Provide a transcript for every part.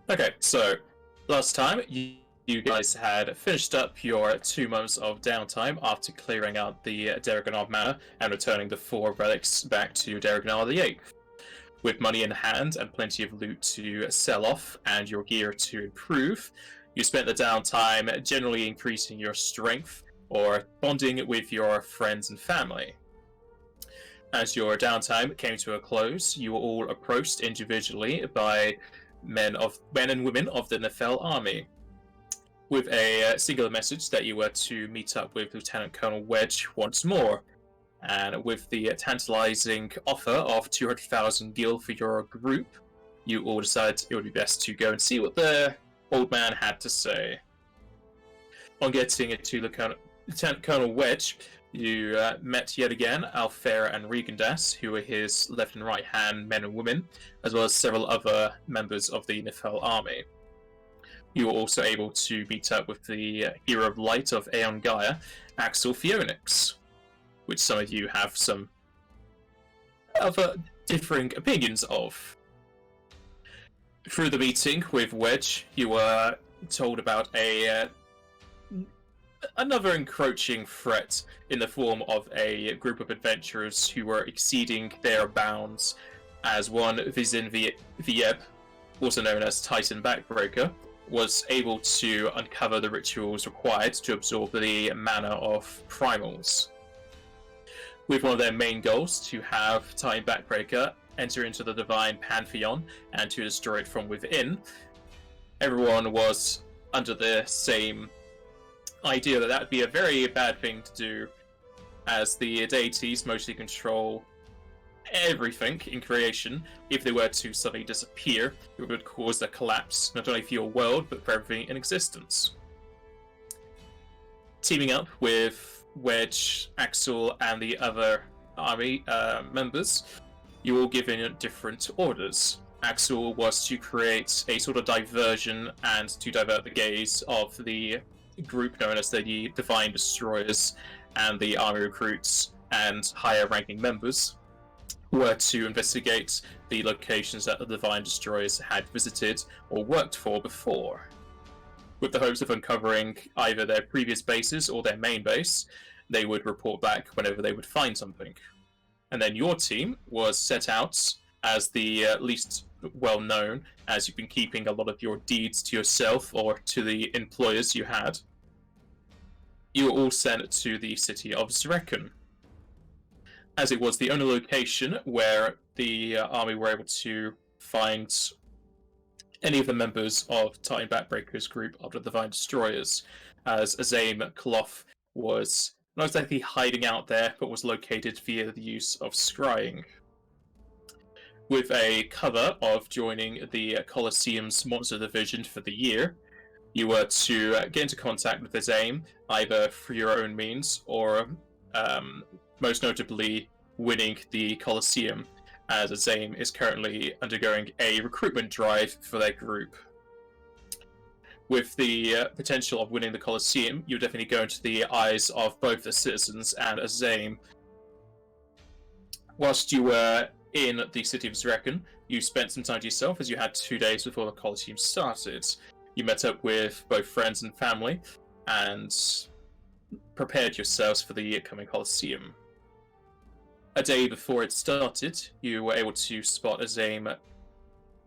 Okay, so last time you guys had finished up your 2 months of downtime after clearing out the Derriganar Manor and returning the 4 relics back to Derriganar the Eighth. With money in hand and plenty of loot to sell off and your gear to improve, you spent the downtime generally increasing your strength or bonding with your friends and family. As your downtime came to a close, you were all approached individually by men and women of the Nefel army, with a singular message that you were to meet up with Lieutenant Colonel Wedge once more, and with the tantalizing offer of 200,000 gil for your group, you all decided it would be best to go and see what the old man had to say. On getting to Lieutenant Colonel Wedge, you met yet again Alfera and Regandas, who were his left and right hand men and women, as well as several other members of the Nefel army. You were also able to meet up with the Hero of Light of Aeon Gaia, Axel Phoenix, which some of you have some other differing opinions of. Through the meeting with Wedge, you were told about another encroaching threat in the form of a group of adventurers who were exceeding their bounds, as one Wyznwyb, also known as Titan Backbreaker, was able to uncover the rituals required to absorb the mana of primals. With one of their main goals to have Titan Backbreaker enter into the divine pantheon and to destroy it from within, everyone was under the same idea that would be a very bad thing to do, as the deities mostly control everything in creation. If they were to suddenly disappear, it would cause a collapse not only for your world but for everything in existence. Teaming up with Wedge, Axel, and the other army members, you were all given different orders. Axel was to create a sort of diversion and to divert the gaze of the group known as the Divine Destroyers, and the army recruits and higher ranking members were to investigate the locations that the Divine Destroyers had visited or worked for before, with the hopes of uncovering either their previous bases or their main base. They would report back whenever they would find something. And then your team was set out as the least well known, as you've been keeping a lot of your deeds to yourself or to the employers you had. You were all sent to the city of Zrekyn, as it was the only location where the army were able to find any of the members of Titan Backbreaker's group of the Divine Destroyers, as Azame Koloth was not exactly hiding out there, but was located via the use of scrying. With a cover of joining the Coliseum's Monster Division for the year, you were to get into contact with Azame, either through your own means or, most notably, winning the Coliseum, as Azame is currently undergoing a recruitment drive for their group. With the potential of winning the Coliseum, you definitely go into the eyes of both the citizens and Azame. Whilst you were in the city of Zrekyn, you spent some time to yourself, as you had 2 days before the Coliseum started. You met up with both friends and family, and prepared yourselves for the coming Coliseum. A day before it started, you were able to spot Azame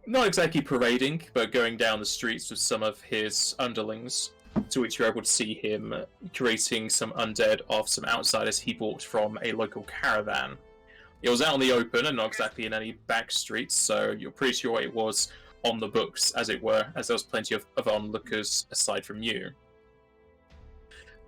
not exactly parading, but going down the streets with some of his underlings, to which you were able to see him creating some undead of some outsiders he bought from a local caravan. It was out in the open and not exactly in any back streets, so you're pretty sure it was on the books, as it were, as there was plenty of onlookers aside from you.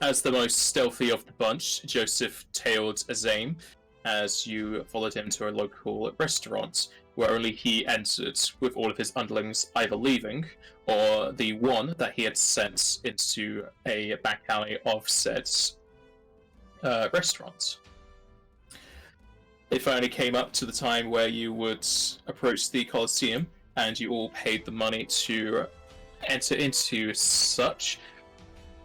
As the most stealthy of the bunch, Joseph tailed Azame as you followed him to a local restaurant, where only he entered, with all of his underlings either leaving, or the one that he had sent into a back alley of said restaurant. It finally came up to the time where you would approach the Coliseum, and you all paid the money to enter into such.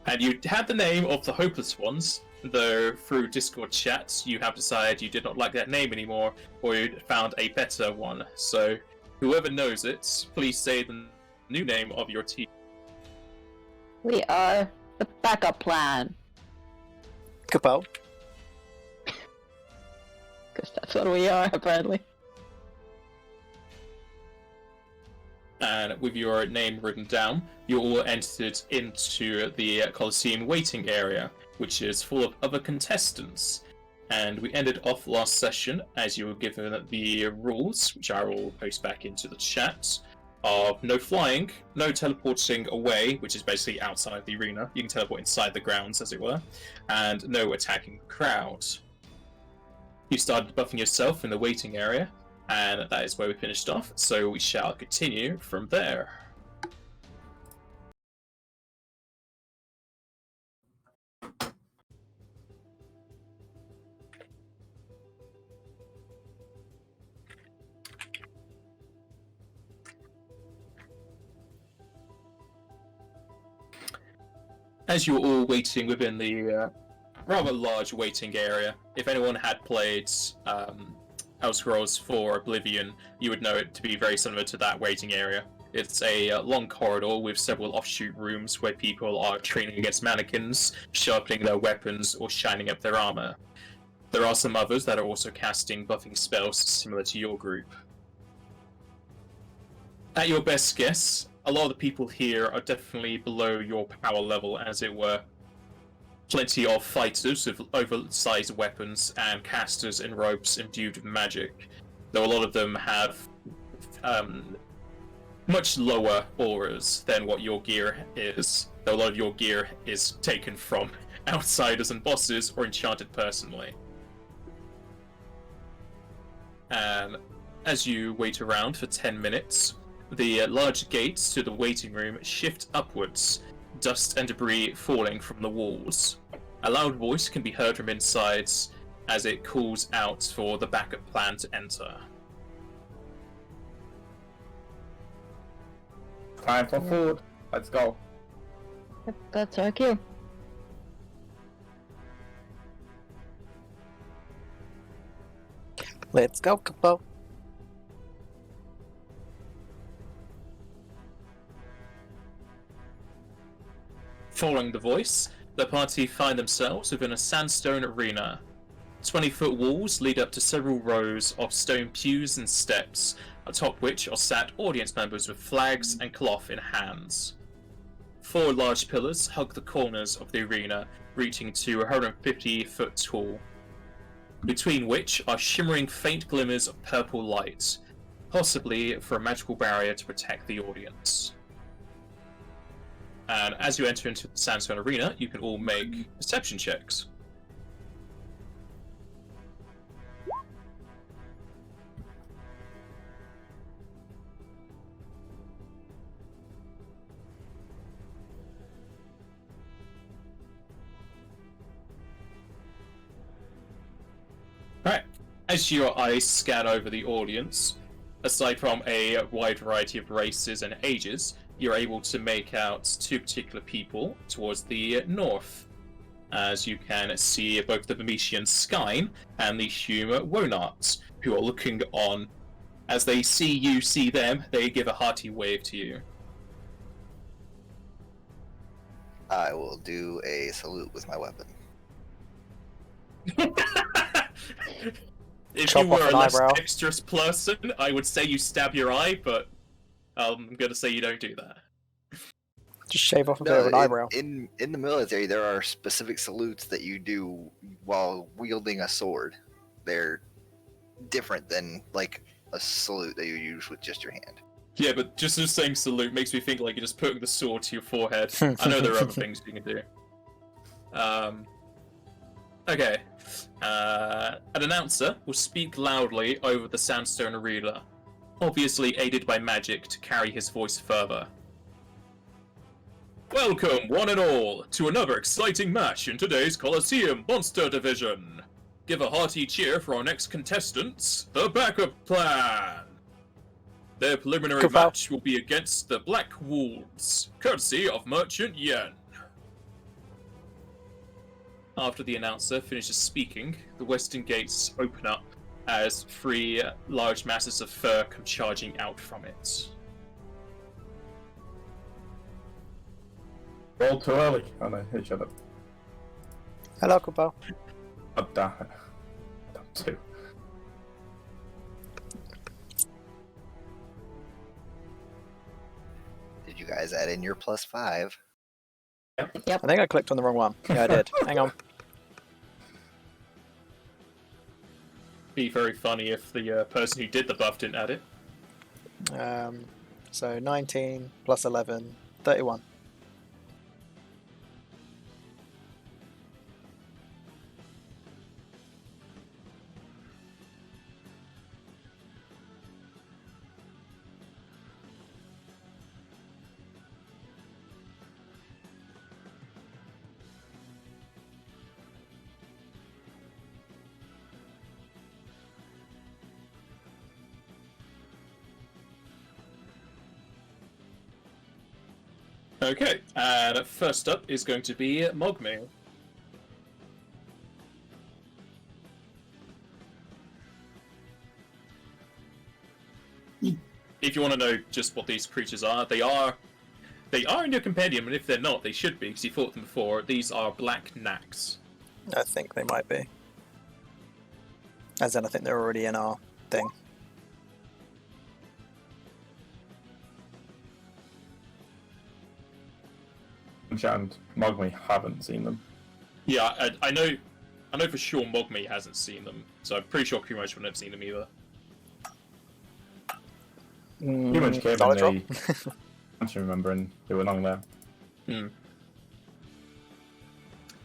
And you had the name of the Hopeless Ones, though through Discord chat you have decided you did not like that name anymore, or you found a better one. So whoever knows it, please say the new name of your team. We are the backup plan. Capo. Because that's what we are, apparently. And with your name written down, you all entered into the Coliseum waiting area, which is full of other contestants. And we ended off last session as you were given the rules, which I will post back into the chat, of no flying, no teleporting away, which is basically outside the arena. You can teleport inside the grounds, as it were, and no attacking the crowd. You started buffing yourself in the waiting area, and that is where we finished off, so we shall continue from there. As you were all waiting within the rather large waiting area, if anyone had played Elder Scrolls 4 Oblivion, you would know it to be very similar to that waiting area. It's a long corridor with several offshoot rooms where people are training against mannequins, sharpening their weapons, or shining up their armor. There are some others that are also casting buffing spells similar to your group. At your best guess, a lot of the people here are definitely below your power level, as it were. Plenty of fighters with oversized weapons and casters in robes imbued with magic, though a lot of them have much lower auras than what your gear is, though a lot of your gear is taken from outsiders and bosses or enchanted personally. And as you wait around for 10 minutes, the large gates to the waiting room shift upwards, dust and debris falling from the walls. A loud voice can be heard from inside as it calls out for the backup plan to enter. Time for food. Let's go. That's our cue. Let's go, Capo. Following the voice, the party find themselves within a sandstone arena. 20-foot walls lead up to several rows of stone pews and steps, atop which are sat audience members with flags and cloth in hands. 4 large pillars hug the corners of the arena, reaching to 150 foot tall, between which are shimmering faint glimmers of purple light, possibly for a magical barrier to protect the audience. And as you enter into the sandstone arena, you can all make perception checks. Alright, as your eyes scan over the audience, aside from a wide variety of races and ages, you're able to make out 2 particular people towards the north, as you can see both the Vermetian Skyne and the Hume Wonart, who are looking on. As they see you see them, they give a hearty wave to you. I will do a salute with my weapon. If Chop you were off a an less eyebrow. dexterous person, I would say you stab your eye, but I'm gonna say you don't do that. Just shave off a bit of an eyebrow. In the military, there are specific salutes that you do while wielding a sword. They're different than like a salute that you use with just your hand. Yeah, but just the same salute makes me think like you're just putting the sword to your forehead. I know there are other things you can do. Okay. An announcer will speak loudly over the sandstone arena, obviously aided by magic to carry his voice further. Welcome, one and all, to another exciting match in today's Coliseum Monster Division. Give a hearty cheer for our next contestants, the Backup Plan. Their preliminary Goodbye. match will be against the Black Wolves, courtesy of Merchant Yen. After the announcer finishes speaking, the western gates open up as 3 large masses of fur come charging out from it. Roll too early. Oh no, hit each other. Hello, Kupo. Oh, damn it. Damn, two. Did you guys add in your +5? I think I clicked on the wrong one. Yeah, I did. Hang on. Be very funny if the person who did the buff didn't add it. So 19 plus 11, 31. Okay, and first up is going to be Mogmail. If you want to know just what these creatures are, they are in your compendium, and if they're not, they should be, because you fought them before. These are black knacks. I think they might be. As in, I think they're already in our thing. And Mogmi haven't seen them. Yeah, I know for sure Mogme hasn't seen them, so I'm pretty sure Kumage wouldn't have seen them either. Humans came knowledge and they... I don't remember, and they were long there.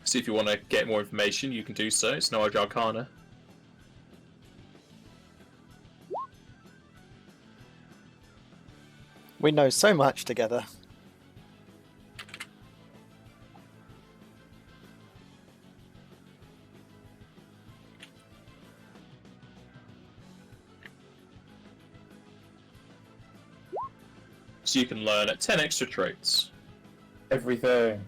So if you want to get more information, you can do so. It's Knowledge Arcana. We know so much together. So you can learn 10 extra traits. Everything.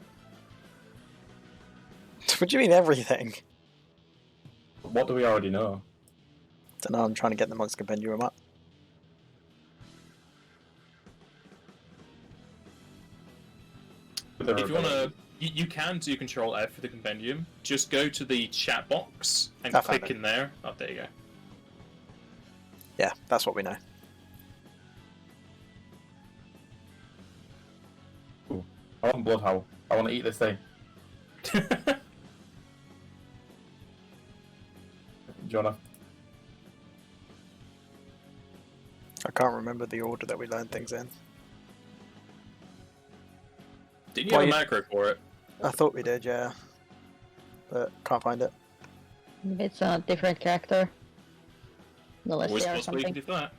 What do you mean everything? What do we already know? Don't know, I'm trying to get the Monster Compendium up. If you want to, you can do Control F for the compendium. Just go to the chat box and I found click it. in there. Oh, there you go. Yeah, that's what we know. Ooh, I want Bloodhowl. I want to eat this thing. Jonah. I can't remember the order that we learned things in. Didn't you Well, have a macro for it? I thought we did, yeah. But can't find it. It's a different character. Always Melissia or possible you can something. do that.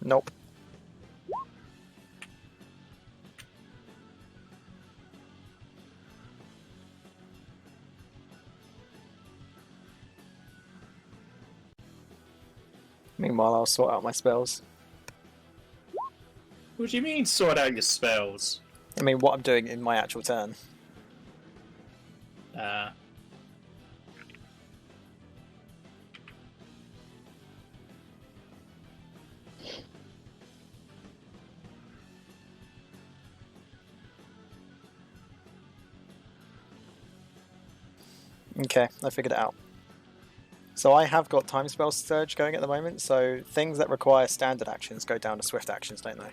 Nope. Meanwhile, I'll sort out my spells. What do you mean, sort out your spells? I mean, what I'm doing in my actual turn. Okay, I figured it out. So I have got Time Spell Surge going at the moment, so things that require standard actions go down to swift actions, don't they?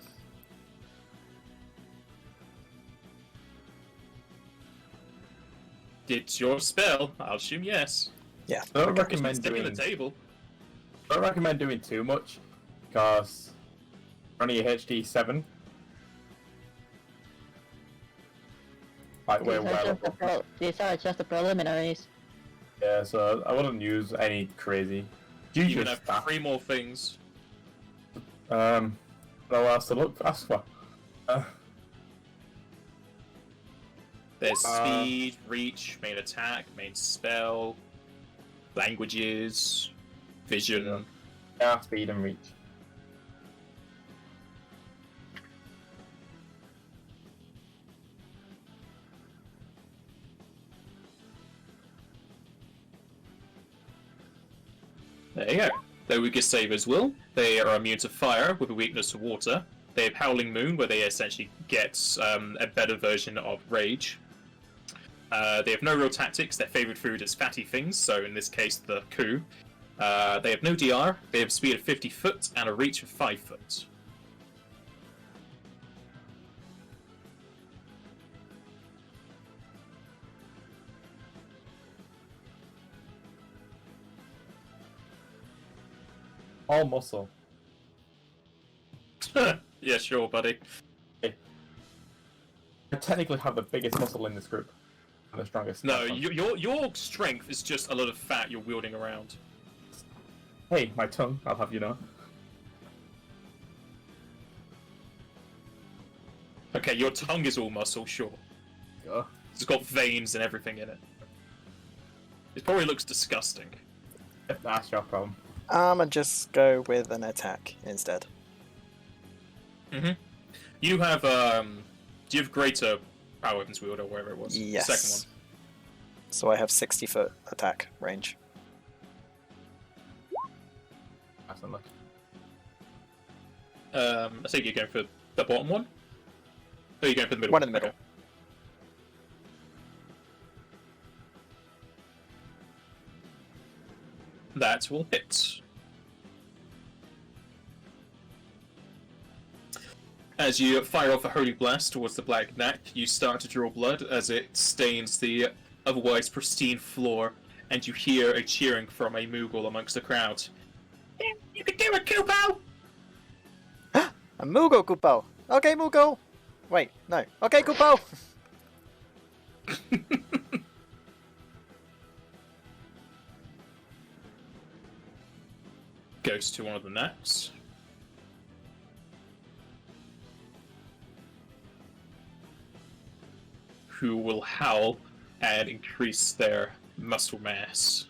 It's your spell. I'll assume yes. Yeah. I don't It's recommend sticking doing. the table. I don't recommend doing too much because running a HD 7. Like we're well above. These are just the preliminaries. Yeah, so I wouldn't use any crazy. You can just have 3 more things. no else to ask for. There's speed, reach, main attack, main spell, languages, vision. Yeah, speed and reach. There you go. Their weakest save is Will. They are immune to fire with a weakness to water. They have Howling Moon, where they essentially get a better version of Rage. They have no real tactics. Their favorite food is fatty things, so in this case, the coup. They have no DR. They have a speed of 50 foot and a reach of 5 foot. All muscle. Yeah, sure, buddy. I technically have the biggest muscle in this group. And the strongest. No, your strength is just a lot of fat you're wielding around. Hey, my tongue, I'll have you know. Okay, your tongue is all muscle, sure. Go. It's got veins and everything in it. It probably looks disgusting. If that's your problem. I'ma just go with an attack instead. Mm-hmm. You have, do you have greater power weapons wield or wherever it was? Yes. The second So I have 60 foot attack range. That's unlucky. one. I think you're going for the bottom one? Or you're going for the middle? One in the middle. Okay. That will hit. As you fire off a holy blast towards the black neck, you start to draw blood as it stains the otherwise pristine floor, and you hear a cheering from a Moogle amongst the crowd. Yeah, you can do it, Kupo! A Moogle Kupo! Okay, Moogle! Wait, no. Okay, Kupo! Goes to one of the necks. Who will howl and increase their muscle mass.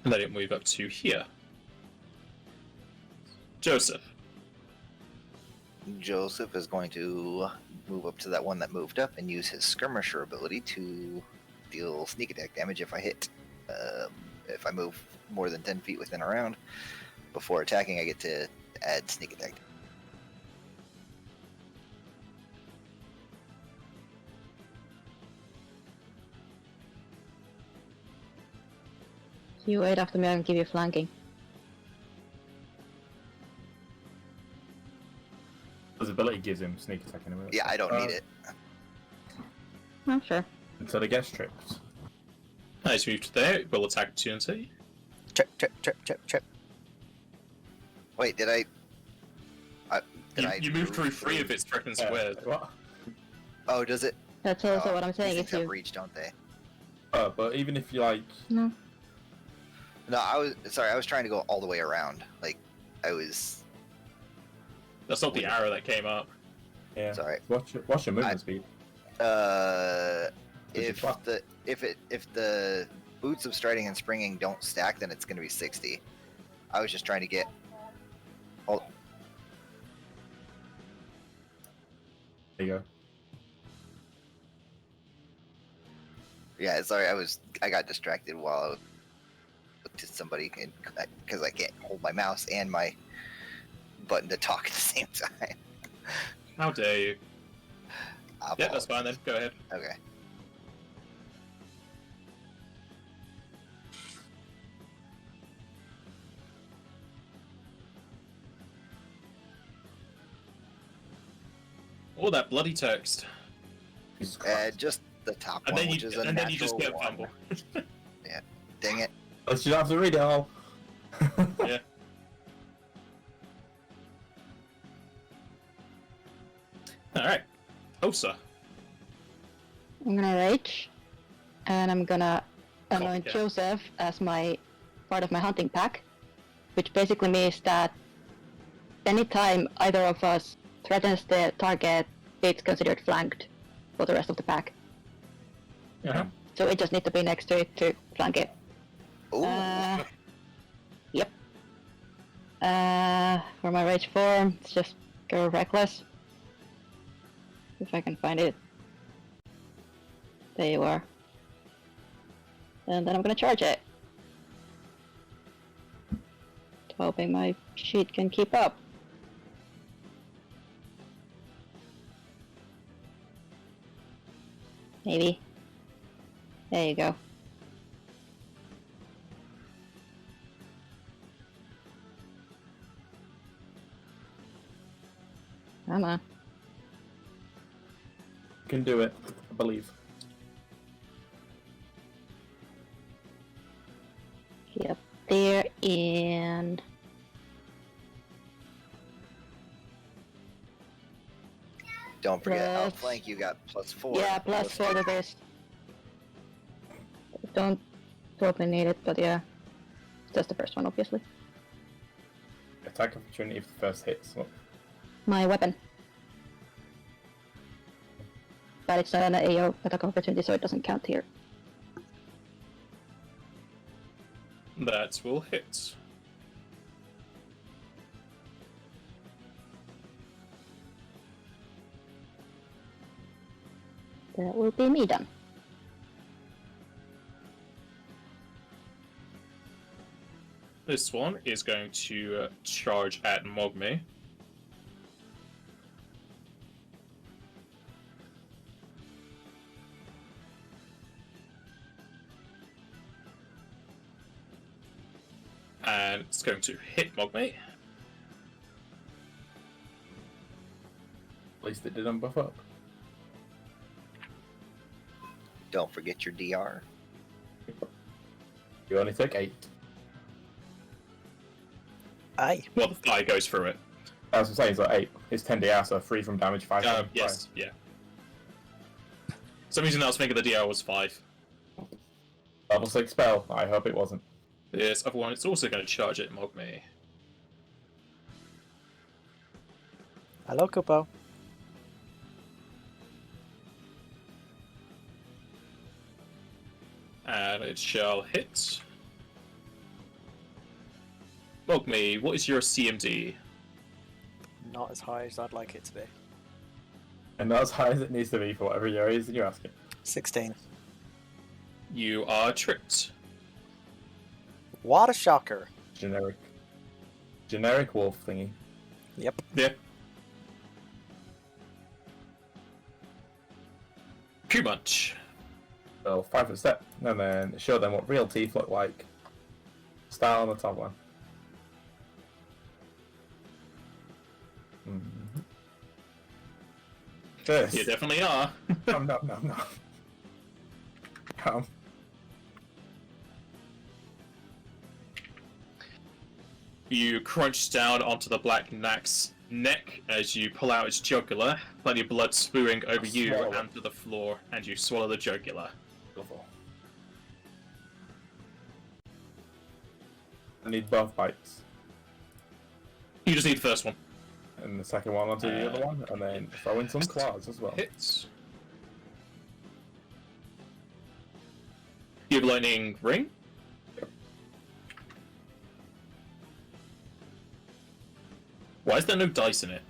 And let it move up to here. Joseph. Joseph is going to move up to that one that moved up and use his skirmisher ability to deal sneak attack damage if I hit. If I move more than 10 feet within a round, before attacking, I get to add sneak attack. You wait after me and give you flanking. His ability gives him sneak attack anyway. Yeah, I don't need it. Oh, sure. Until he gets tripped. Nice move to there. Will attack opportunity. Chip, chip, chip, chip, chip. Wait, did I You move through 3 of its threatened squares. What? Oh, does it? That's also Oh, what I'm saying. these If things have you reach, don't they? But even if you like... no, No, I was trying to go all the way around. Like, I was That's not the arrow that came up. Yeah. sorry. What's your movement speed? If the boots of striding and springing don't stack, then it's going to be 60. I was just trying to get. Oh, There you go. yeah. Sorry, I got distracted while I was to somebody because I can't hold my mouse and my button to talk at the same time. How dare you? I Yeah, that's fine then. Go ahead. Okay. All that bloody text. Jesus Christ. Just the top And one, then which you is a and then you natural just get a one. fumble. Dang it. Let's just have to read it all. Yeah. Alright. Osa. I'm gonna rage, and I'm gonna anoint Copycat. Joseph as my part of my hunting pack, which basically means that anytime either of us threatens the target, it's considered flanked for the rest of the pack. Uh-huh. So we just need to be next to it to flank it. Ooh. Yep. For my rage form, it's just go reckless. If I can find it. There you are. And then I'm gonna charge it. Hoping my sheet can keep up. Maybe. There you go. Come on. You can do it, I believe. Get up there and Don't forget, Plus- outflank, you got +4. yeah, +4 to this. Don't totally need it, but yeah. Just the first one, obviously. Attack opportunity if the first hits. What? My weapon. But it's not an AO attack opportunity, so it doesn't count here. That will hit. That will be me done. This one is going to charge at Mogme. And it's going to hit Mogme. At least it didn't buff up. Don't forget your DR. You only took 8. Aye. Well, the fly goes through it. As I'm saying, it's like 8. It's 10 DR, so 3 from damage, 5 from Yes, yeah. For some reason I was thinking the DR was 5. Level 6 spell. I hope it wasn't. This other one, it's also going to charge at Mogme. Hello, Kupo. And it shall hit. Mogme, what is your CMD? Not as high as I'd like it to be. And not as high as it needs to be for whatever your reason you're asking. 16. You are tricked. What a shocker. Generic wolf thingy. Yep. Yeah. Pretty much. So 5 foot step, and then show them what real teeth look like. Start on the top one. Mm-hmm. This. You definitely are. No. Come. You crunch down onto the black Nax's neck as you pull out its jugular, plenty of blood spewing over you Swallow it. and to the floor, and you swallow the jugular. I need both bites. You just need the first one. And the second one onto the other one, and then throw in some claws as well. Hits. You have lightning ring. Why is there no dice in it?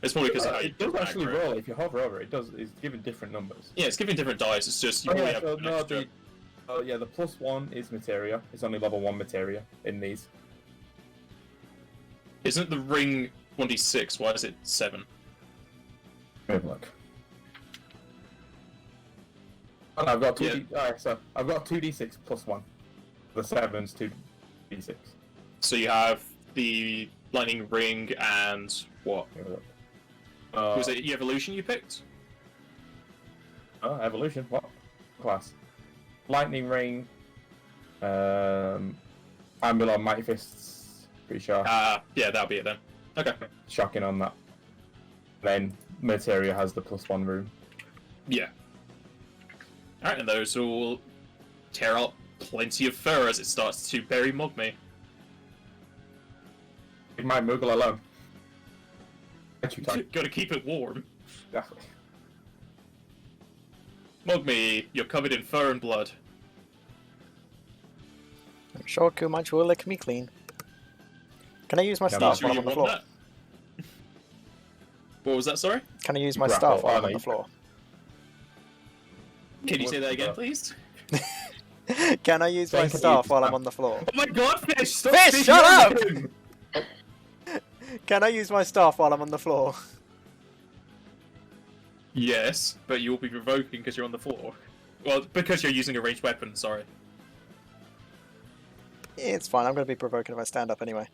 It's probably because It does actually roll if you hover over it. It's given different numbers. Yeah, it's giving different dice. It's just you probably have an extra. The +1 is materia. It's only level 1 materia in these. Isn't the ring 1d6? Why is it 7? Good luck. Oh, no, I've got 2d. Alright, so I've got 2d6 +1. The 7's 2d6. So you have the lightning ring and what? Was it evolution you picked? Evolution. What class? Lightning ring. Ambulon Mighty Fists. Pretty sure. Yeah, that'll be it then. Okay. Shocking on that. Then materia has the +1 rune. Yeah. Alright, and those will tear out plenty of fur as it starts to bury Mogme. Leave my Moogle alone. Gotta keep it warm. Definitely. Mogme, you're covered in fur and blood. I'm sure Kumach will lick me clean. Can I use my Yeah, staff Sure while you I'm on the want floor? that? What was that, sorry? Can I use my Grapple, staff while I'm no, on the you- floor? Can you say that again, please? Can I use my Then can you staff use while I'm that? on the floor? Oh my god, Fish! Stop Fish, speaking shut over up! him! Can I use my staff while I'm on the floor? Yes, but you'll be provoking because you're on the floor. Well, because you're using a ranged weapon, sorry. It's fine, I'm going to be provoking if I stand up anyway.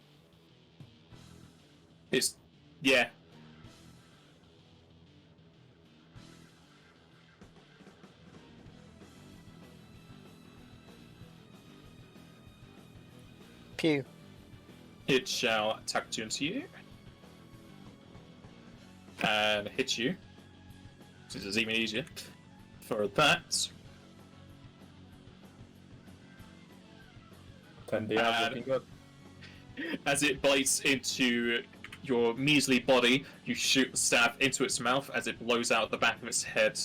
It's... yeah. Pew. It shall attack into you. And hit you. This is even easier. For that. 10 DI looking good. As it bites into your measly body, you shoot the staff into its mouth as it blows out the back of its head.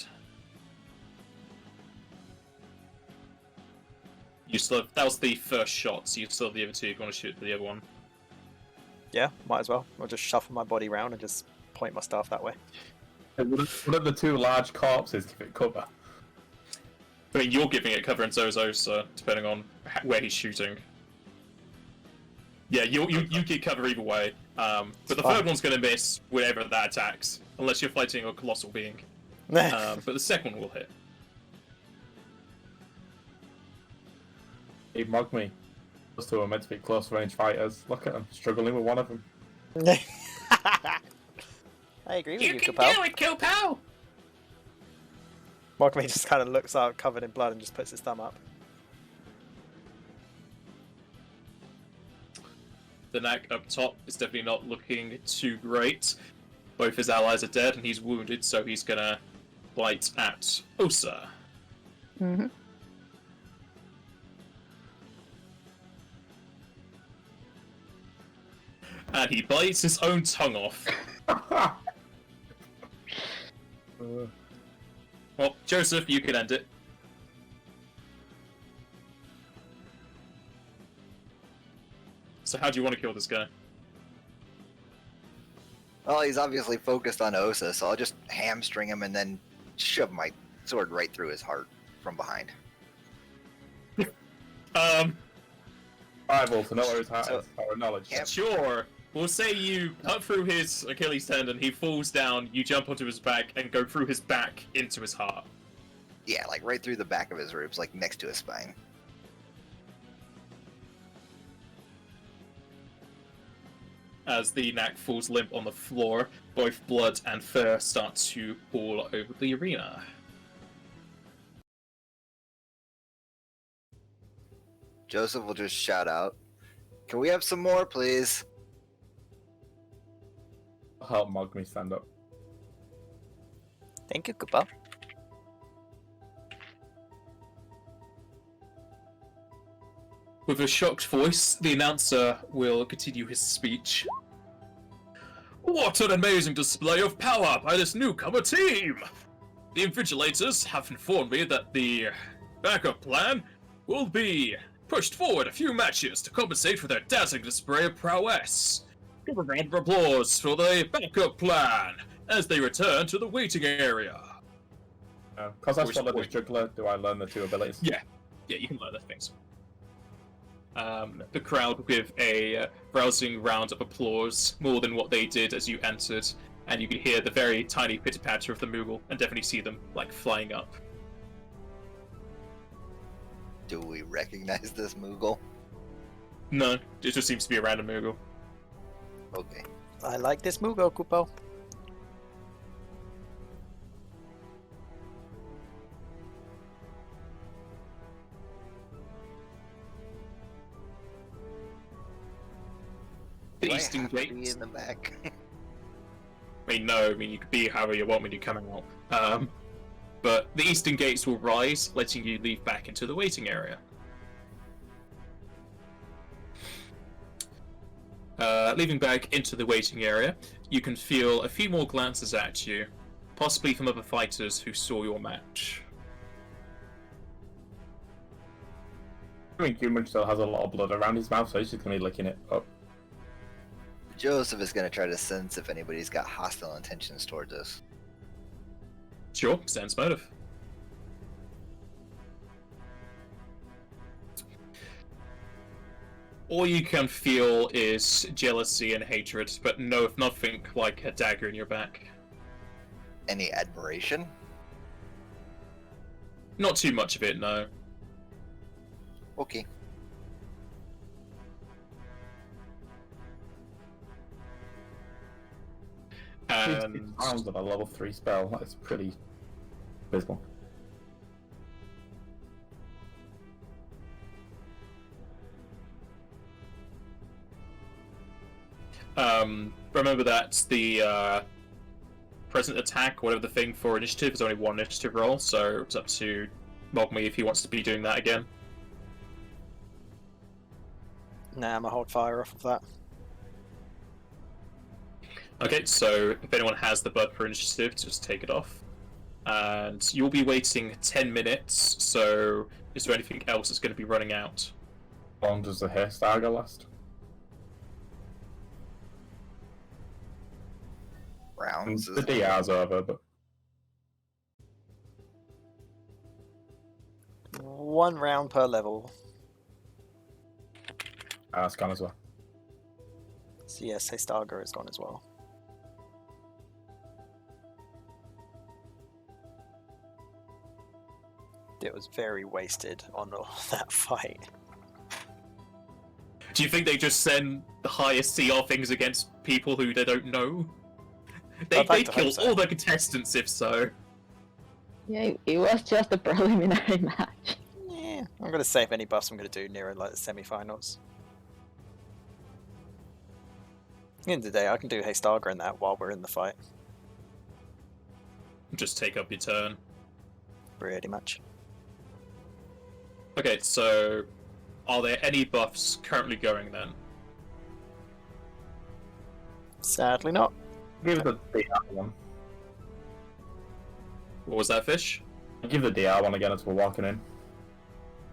You still have, that was the first shot, so you still have the other two if you want to shoot the other one. Yeah, might as well. I'll just shuffle my body round and just point my staff that way. One of the two large corpses give it cover. I mean, you're giving it cover and so is Osa, depending on where he's shooting. Yeah, you get cover either way. But the Fine. third one's going to miss whenever that attacks, unless you're fighting a colossal being. But the second one will hit. He mugged me. Those two are meant to be close range fighters. Look at them, struggling with one of them. I agree with you, Kupal. it, Kupal! Mogme just kind of looks out covered in blood and just puts his thumb up. The knack up top is definitely not looking too great. Both his allies are dead and he's wounded, so he's gonna bite at Osa. Mm-hmm. And he bites his own tongue off. Well, Joseph, you can end it. So how do you want to kill this guy? Well, he's obviously focused on Osa, so I'll just hamstring him and then shove my sword right through his heart from behind. Rival to know where his heart So- is, our knowledge. Yep. Sure. We'll say you cut through his Achilles tendon, he falls down, you jump onto his back, and go through his back into his heart. Yeah, like right through the back of his ribs, like next to his spine. As the knack falls limp on the floor, both blood and fur start to all over the arena. Joseph will just shout out, "Can we have some more, please?" Help mug me stand up. Thank you, Kupal. With a shocked voice, the announcer will continue his speech. What an amazing display of power by this newcomer team! The Invigilators have informed me that the backup plan will be pushed forward a few matches to compensate for their dazzling display of prowess. Give a round of applause for the backup plan as they return to the waiting area. Because I Which followed this point? juggler, do I learn the two abilities? Yeah, you can learn the things. The crowd with a rousing round of applause, more than what they did as you entered, and you can hear the very tiny pitter-patter of the Moogle, and definitely see them, like, flying up. Do we recognize this Moogle? No, it just seems to be a random Moogle. Okay. I like this Mugo, Kupal. The Do I Eastern have to be Gate. in the back. I mean, no, I mean, you could be however you want when you're coming out. But the Eastern Gates will rise, letting you leave back into the waiting area. Leaving back into the waiting area, you can feel a few more glances at you, possibly from other fighters who saw your match. I mean, Cumin still has a lot of blood around his mouth, so he's just gonna be licking it up. Joseph is going to try to sense if anybody's got hostile intentions towards us. Sure, sense motive. All you can feel is jealousy and hatred, but nothing like a dagger in your back. Any admiration? Not too much of it, no. Okay. And Rounds of a level 3 spell. That's pretty visible. remember that the present attack, whatever the thing for initiative, is only one initiative roll, so it's up to Mogmi if he wants to be doing that again. Nah, I'm gonna hold fire off of that. Okay, so if anyone has the bud for initiative, just take it off. And you'll be waiting 10 minutes, so is there anything else that's going to be running out? How long does the hairstyle go last? Rounds. The DR's over, but 1 round per level. that's gone as well. So yes, Hestaga is gone as well. It was very wasted on all that fight. Do you think they just send the highest CR things against people who they don't know? I'd like They to kill hope so. all the contestants if so. Yeah, it was just a preliminary match. Yeah, I'm gonna save any buffs I'm gonna do near like the semi-finals. At the end of the day, I can do Hestaga in that while we're in the fight. Just take up your turn. Pretty much. Okay, so are there any buffs currently going then? Sadly not. Give it the DR one. What was that, Fish? Give the DR one again as we're walking in.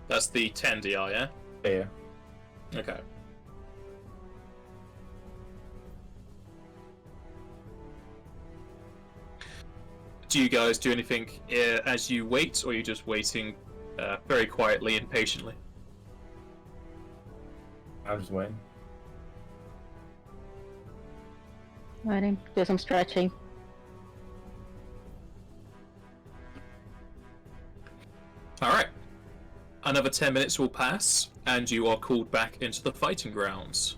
That's the 10 DR, yeah? Yeah. Okay. Do you guys do anything as you wait, or are you just waiting very quietly and patiently? I'm just waiting. Waiting, do some stretching. Alright. Another 10 minutes will pass, and you are called back into the fighting grounds.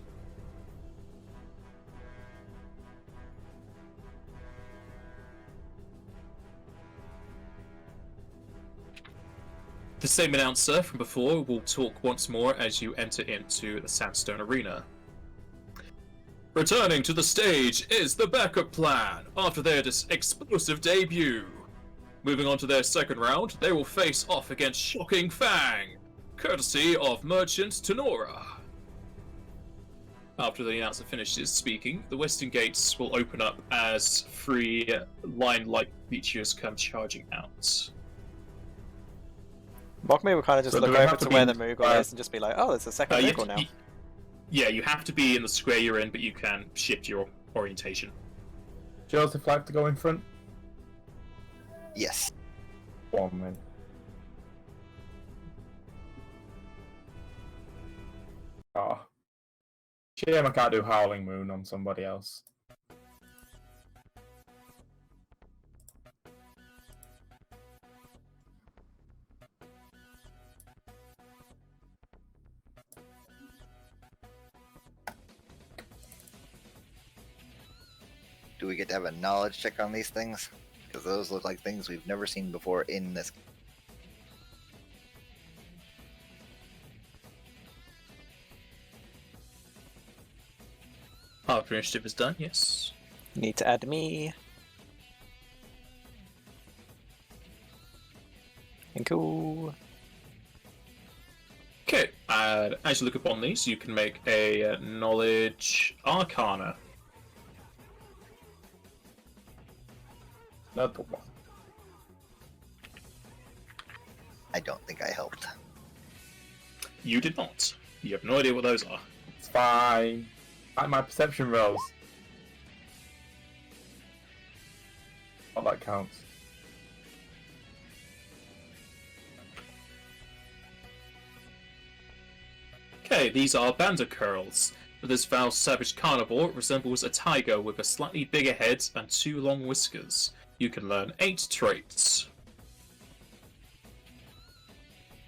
The same announcer from before will talk once more as you enter into the Sandstone Arena. Returning to the stage is the backup plan after their explosive debut. Moving on to their second round, they will face off against Shocking Fang, courtesy of Merchant Tenora. After the announcer finishes speaking, the western gates will open up as 3 line-like creatures come charging out. Mogmi will kind of just So look do we over have to to where be- the Moogle is and just be like, oh, there's a second You- Moogle now. Yeah, you have to be in the square you're in, but you can shift your orientation. Joseph like to go in front? Yes. One man. Oh. Shame I can't do Howling Moon on somebody else. Do we get to have a knowledge check on these things? Because those look like things we've never seen before in this. After initiative is done, yes. You need to add me. And cool. Okay, and as you look upon these, you can make a knowledge arcana. Not the one. I don't think I helped. You did not. You have no idea what those are. It's fine. Like my perception rolls. Oh, that counts. Okay, these are bandit curls. This foul savage carnivore resembles a tiger with a slightly bigger head and 2 long whiskers. You can learn 8 traits.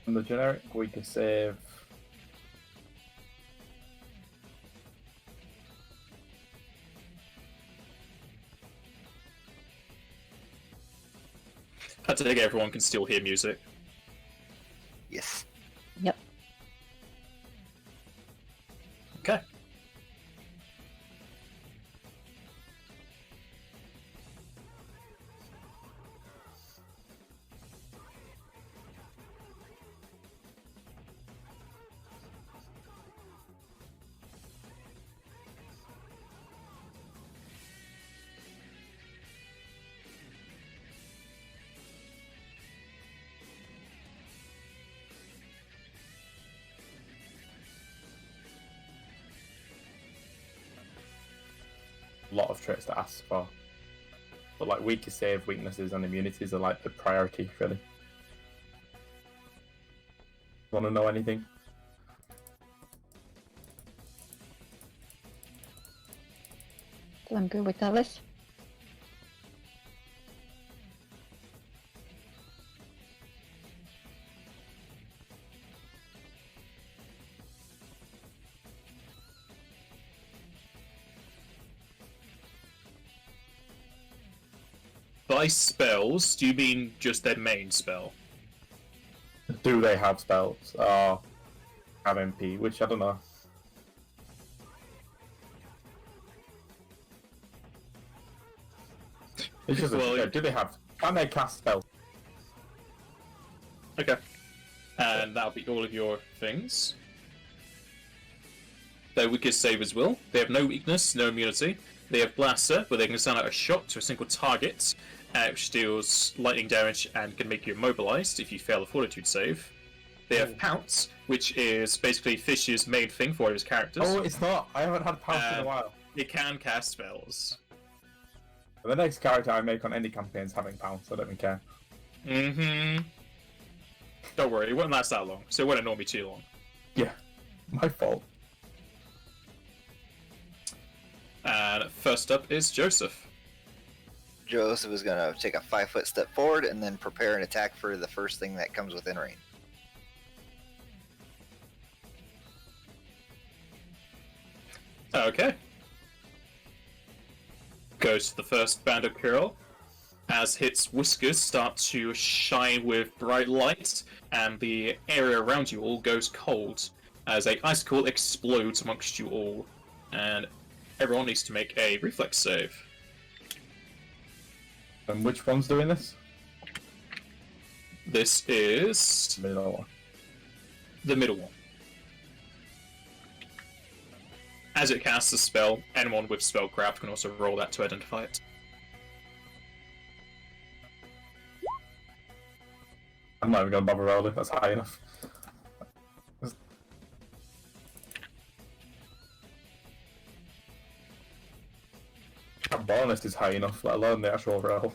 And the generic weaker save. I think everyone can still hear music. Yes. Yep. Okay. A lot of traits to ask for. But like weaker save, weaknesses, and immunities are like the priority, really. Want to know anything? So I'm good with that list. By spells, do you mean just their main spell? Do they have spells? Or have MP? Which I don't know. It's just Well, do they have? Can they cast spells? Okay. And that'll be all of your things. Their weakest save as well. They have no weakness, no immunity. They have Blaster, where they can send out a shot to a single target, which deals lightning damage and can make you immobilized if you fail a fortitude save. They have Pounce, which is basically Fish's main thing for his characters. Oh, it's not. I haven't had Pounce in a while. It can cast spells. The next character I make on any campaign is having Pounce. I don't even care. Mm-hmm. Don't worry, it won't last that long, so it won't annoy me too long. Yeah, my fault. And first up is Joseph. Joseph is going to take a 5-foot step forward and then prepare an attack for the first thing that comes within range. Okay. Goes to the first bandit curl. As its whiskers start to shine with bright light, and the area around you all goes cold, as a icicle explodes amongst you all, and everyone needs to make a reflex save. And which one's doing this? This is Middle one. the middle one. As it casts a spell, anyone with spellcraft can also roll that to identify it. I'm not even going to bother rolling. That's high enough. A bonus is high enough, let alone the actual roll.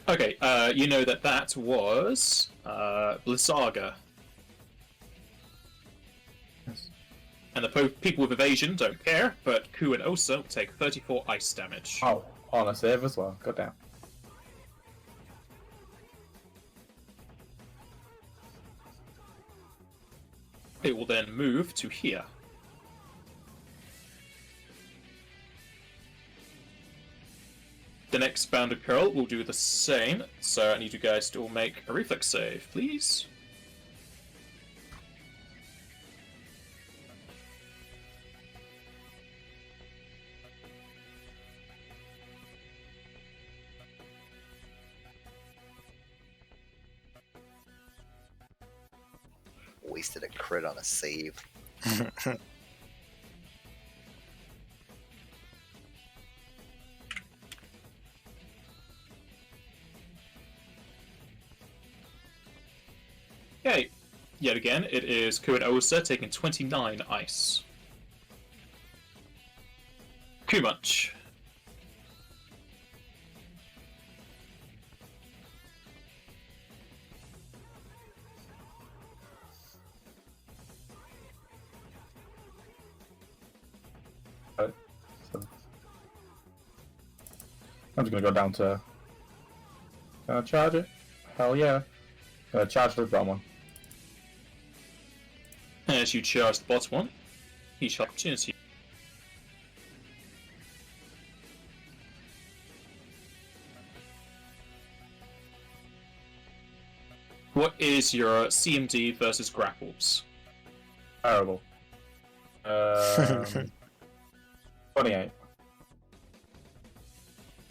Okay, you know that was Blizzaga. Yes. And the people with evasion don't care, but Ku and Osa will take 34 ice damage. Oh, on a save as well. God damn. It will then move to here. The next bounded curl will do the same, so I need you guys to all make a reflex save, please. Wasted a crit on a save. Okay, yet again, it is Ku and Osa taking 29 ice. Kumunch. So I'm just gonna go down to charge it. Hell yeah. Charge the bottom one. As you charge the bottom one, he shot opportunity. What is your CMD versus grapples? Terrible. 28.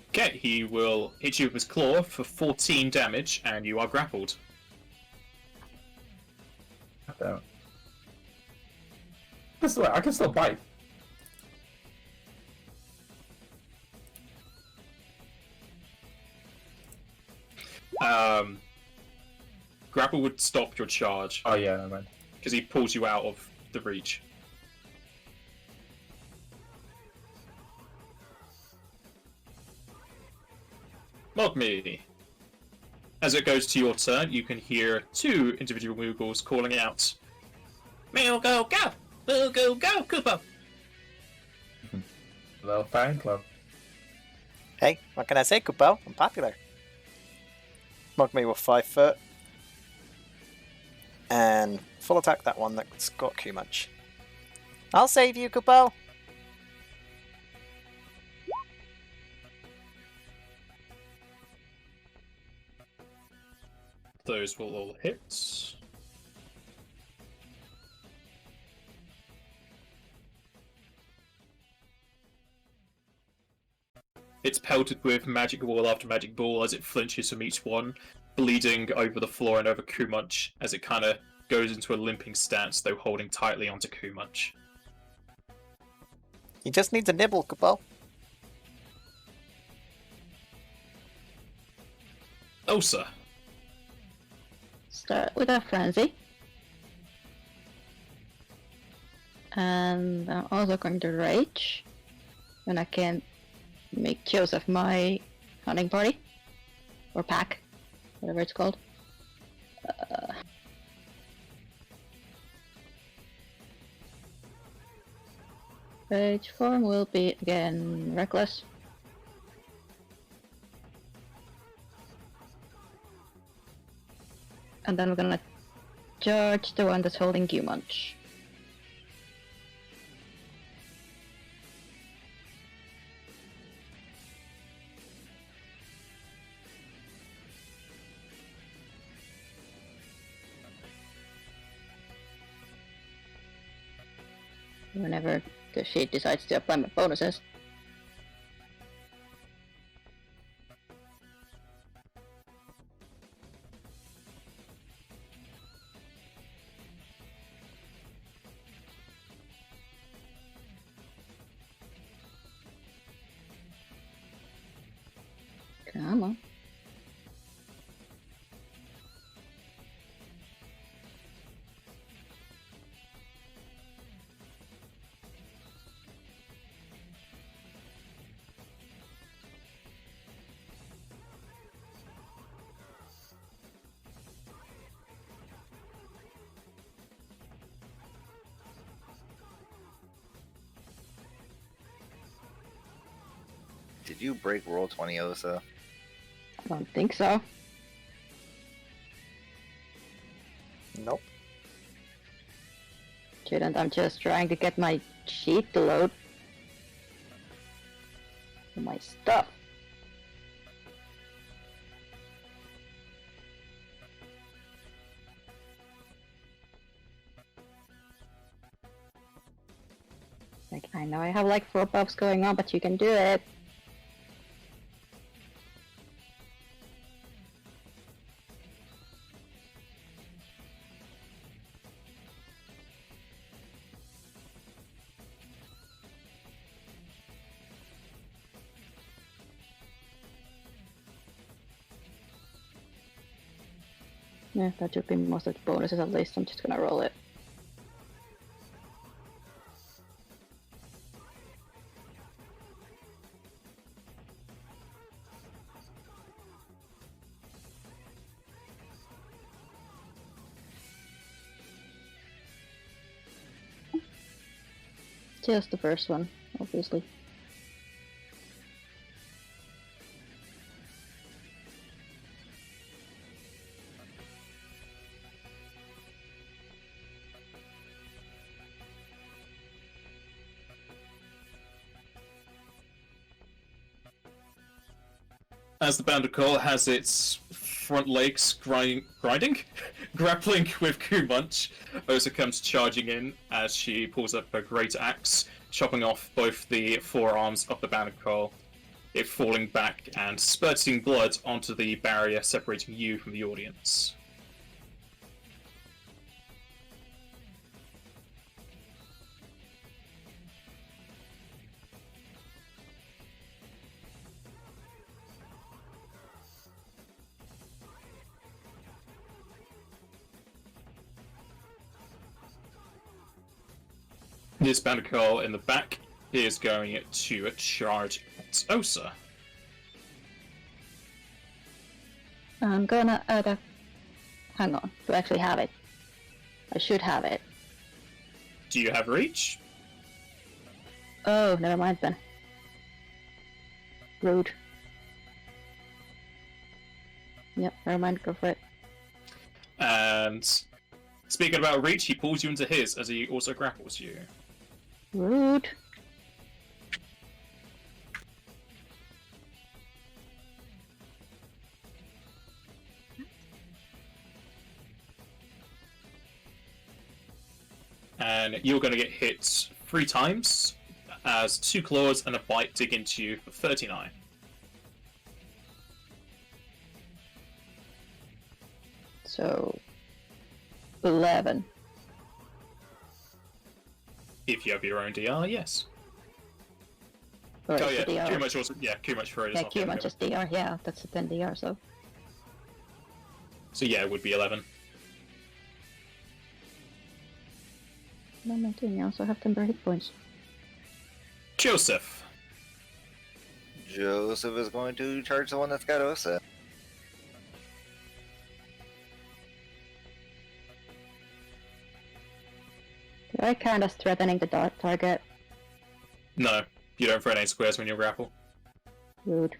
Okay, he will hit you with his claw for 14 damage, and you are grappled. Damn it. I can still bite. Grapple would stop your charge Oh yeah, man. because he pulls you out of the reach. Mogmi. As it goes to your turn, you can hear two individual Moogles calling out, "We'll go, go! We'll go, go, Koopa!" Little fan club. Hey, what can I say, Kupo? I'm popular. Mug me with 5 foot. And full attack that one that's got Kumunch. I'll save you, Kupo! Those will all hit. It's pelted with magic ball after magic ball as it flinches from each one, bleeding over the floor and over Kumunch as it kind of goes into a limping stance, though holding tightly onto Kumunch. He just needs a nibble, Kupo. Osa. Start with a frenzy. And I'm also going to rage. And I can make use of my hunting party. Or pack. Whatever it's called. Rage form will be again reckless. And then we're gonna charge the one that's holding Kumunch. Whenever the sheet decides to apply my bonuses. Come on. Did you break roll 20, Osa? I don't think so. Nope. Shouldn't, I'm just trying to get my sheet to load. My stuff. Like, I know I have like 4 buffs going on, but you can do it. Yeah, that should be most of the bonuses at least. I'm just gonna roll it. Just the first one, obviously. As the Bandit Call has its front legs grinding, grappling with Kumunch, Osa comes charging in as she pulls up her great axe, chopping off both the forearms of the Bandit Call, it falling back and spurting blood onto the barrier separating you from the audience. This Bandit Call in the back is going to charge at Osa. I'm gonna hang on. Do I actually have it? I should have it. Do you have reach? Oh, never mind then. Rude. Yep, never mind, go for it. And speaking about reach, he pulls you into his as he also grapples you. Rude. And you're going to get hit 3 times as 2 claws and a bite dig into you for 39. So 11. If you have your own DR, yes. Or Oh is yeah, the DR? Kumunch also, yeah, Kumunch for it as Yeah, well. Q much is DR, yeah, that's a 10 DR, so. So yeah, it would be 11. What am I doing? I also have 10 hit points. Joseph. Joseph is going to charge the one that's got Osa. Do I count as threatening the target? No, you don't throw any squares when you grapple. Rude.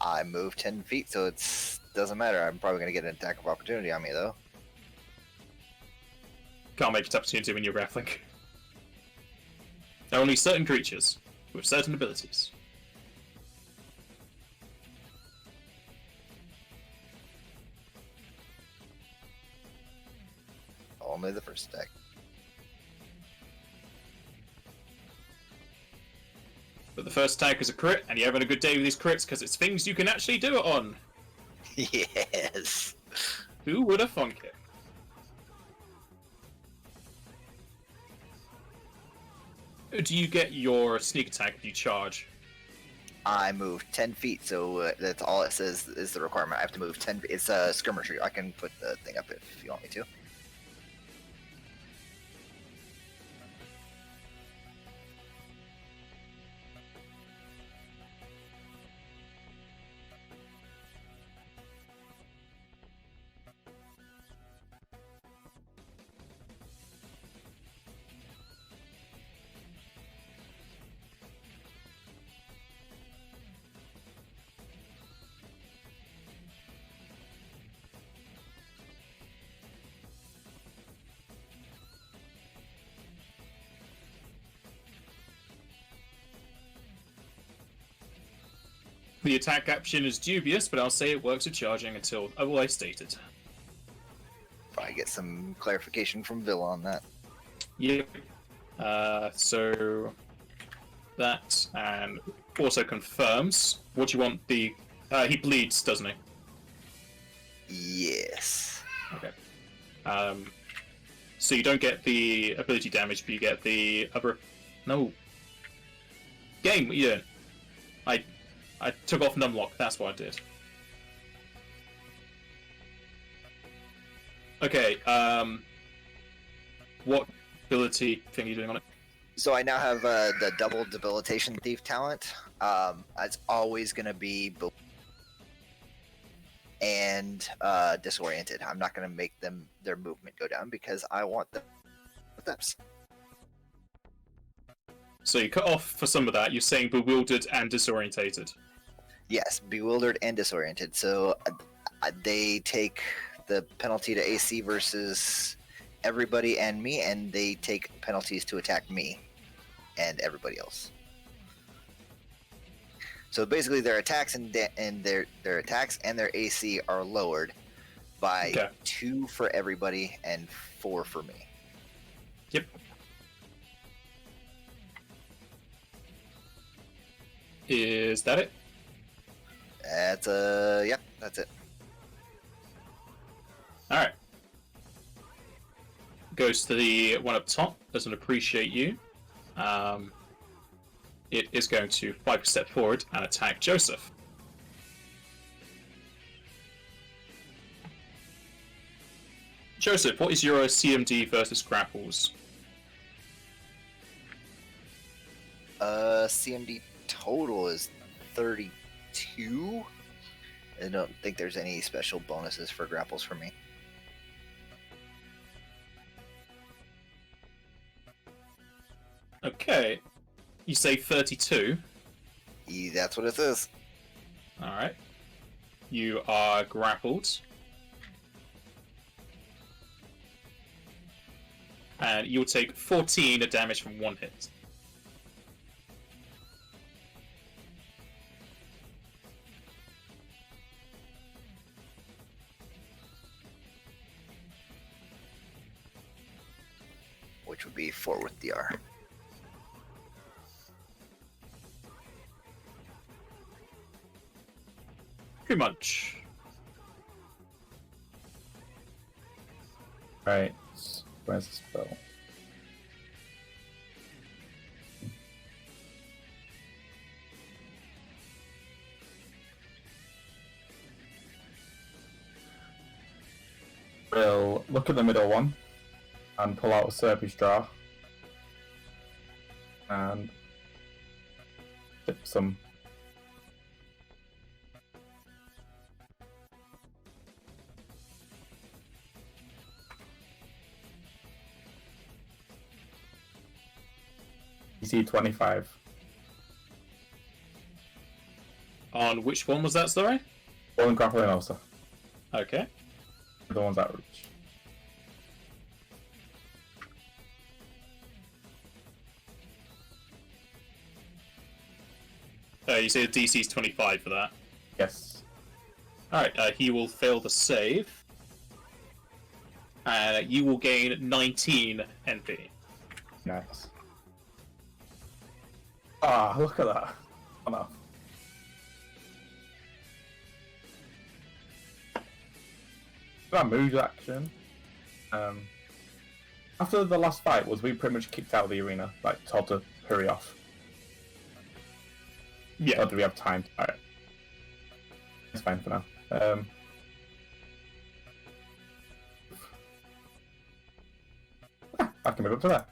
I move 10 feet, so it doesn't matter. I'm probably going to get an attack of opportunity on me, though. Can't make it opportunity when you're grappling. Only certain creatures with certain abilities. Only the first attack. But the first attack is a crit, and you're having a good day with these crits because it's things you can actually do it on. Yes. Who would have thunk it? Do you get your sneak attack if you charge? I move 10 feet, so that's all it says is the requirement. I have to move 10 feet. It's a skirmisher. I can put the thing up if you want me to. The attack option is dubious, but I'll say it works with charging until otherwise stated. Probably get some clarification from Villa on that. Yep. So that and also confirms what you want the. He bleeds, doesn't he? Yes. Okay. So you don't get the ability damage, but you get the other. No. Game, what are you doing? I took off numlock. That's what I did. Okay. What ability thing are you doing on it? So I now have the double debilitation thief talent. It's always going to be and disoriented. I'm not going to make their movement go down because I want the steps. So you cut off for some of that. You're saying bewildered and disorientated. Yes, bewildered and disoriented. So they take the penalty to AC versus everybody and me, and they take penalties to attack me and everybody else. So basically, their attacks and their attacks and their AC are lowered by 2 for everybody and 4 for me. Yep. Is that it? That's yep, that's it. Alright. Goes to the one up top, doesn't appreciate you. It is going to 5 step forward and attack Joseph. Joseph, what is your CMD versus grapples? CMD total is 32. I don't think there's any special bonuses for grapples for me. Okay. You say 32. That's what it says. Alright. You are grappled. And you'll take 14 damage from one hit. Which would be 4 with DR. Pretty much. Right. Where's the spell? We'll look at the middle one and pull out a Serpy's Draw and dip some. DC 25. On which one was that, sorry? One grappling also. Okay. The ones that reach. You say the DC's 25 for that. Yes. Alright, he will fail the save. And you will gain 19 NP. Nice. Ah, look at that. Oh no. That mood action. After the last fight, was we pretty much kicked out of the arena, like told to hurry off. Yeah. Or do we have time? Alright. It's fine for now. I can move up to there.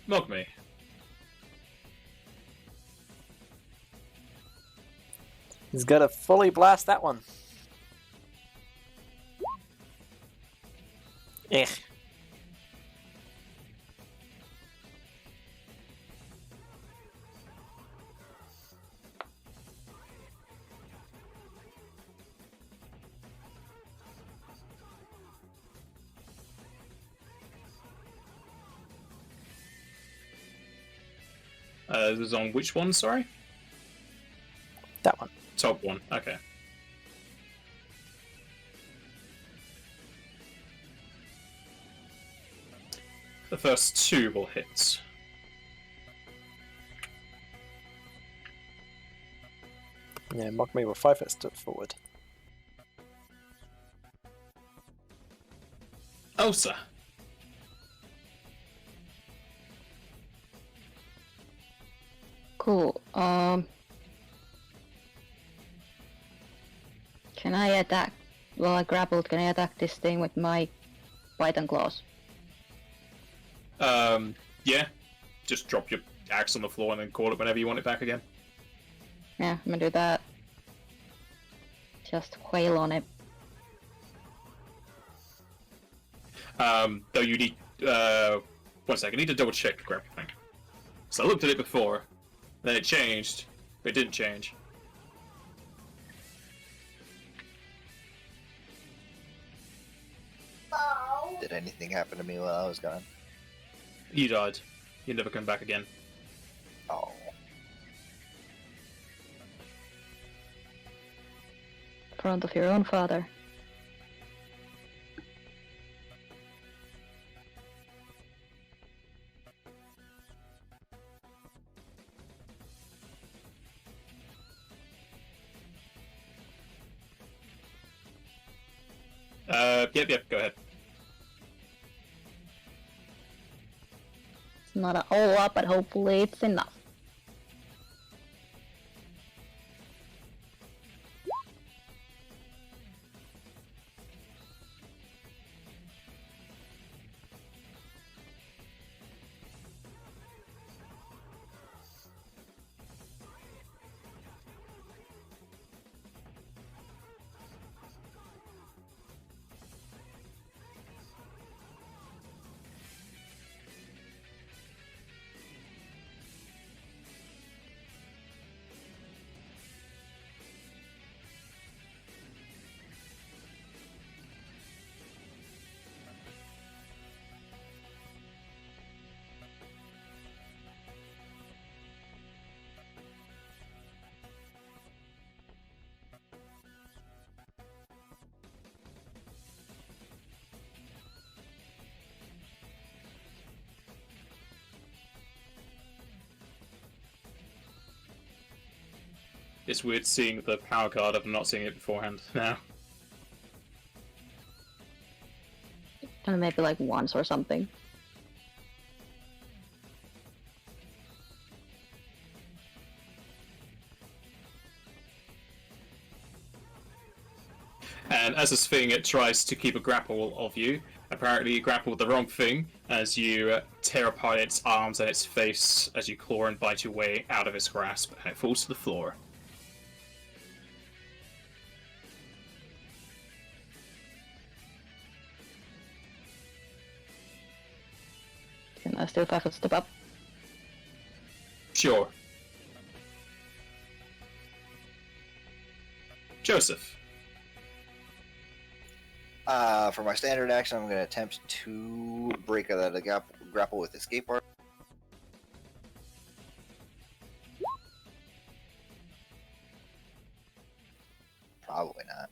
Knock me. He's gonna fully blast that one. Eh. This is on which one, sorry? That one. Top one, okay. The first 2 will hit. Yeah, mock me with 5 step forward. Elsa. Cool. Can I attack? Well, I grappled. Can I attack this thing with my python claws? Yeah. Just drop your axe on the floor and then call it whenever you want it back again. Yeah, I'm gonna do that. Just wail on it. Though you need, 1 second, I need to double check the grapple thing. So I looked at it before, then it changed, but it didn't change. Did anything happen to me while I was gone? You died. You never come back again. Oh. In front of your own father. Yep, go ahead. It's not a whole lot, but hopefully it's enough. It's weird seeing the power card of not seeing it beforehand now. And maybe like once or something. And as this thing, it tries to keep a grapple of you. Apparently you grappled the wrong thing as you tear apart its arms and its face as you claw and bite your way out of its grasp, and it falls to the floor. Can I still 5 foot step up? Sure. Joseph. For my standard action, I'm going to attempt to break out of the grapple with escape art. Probably not.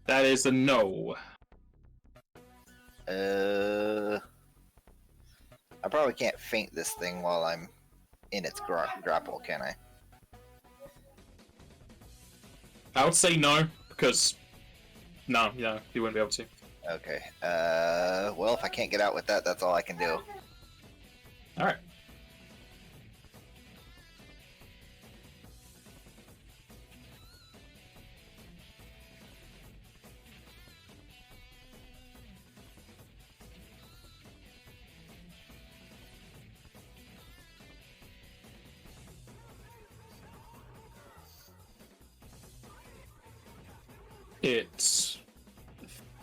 That is a no. I probably can't feint this thing while I'm in its grapple, can I? I would say no, because... No, you wouldn't be able to. Okay. Well, if I can't get out with that, that's all I can do. Alright. It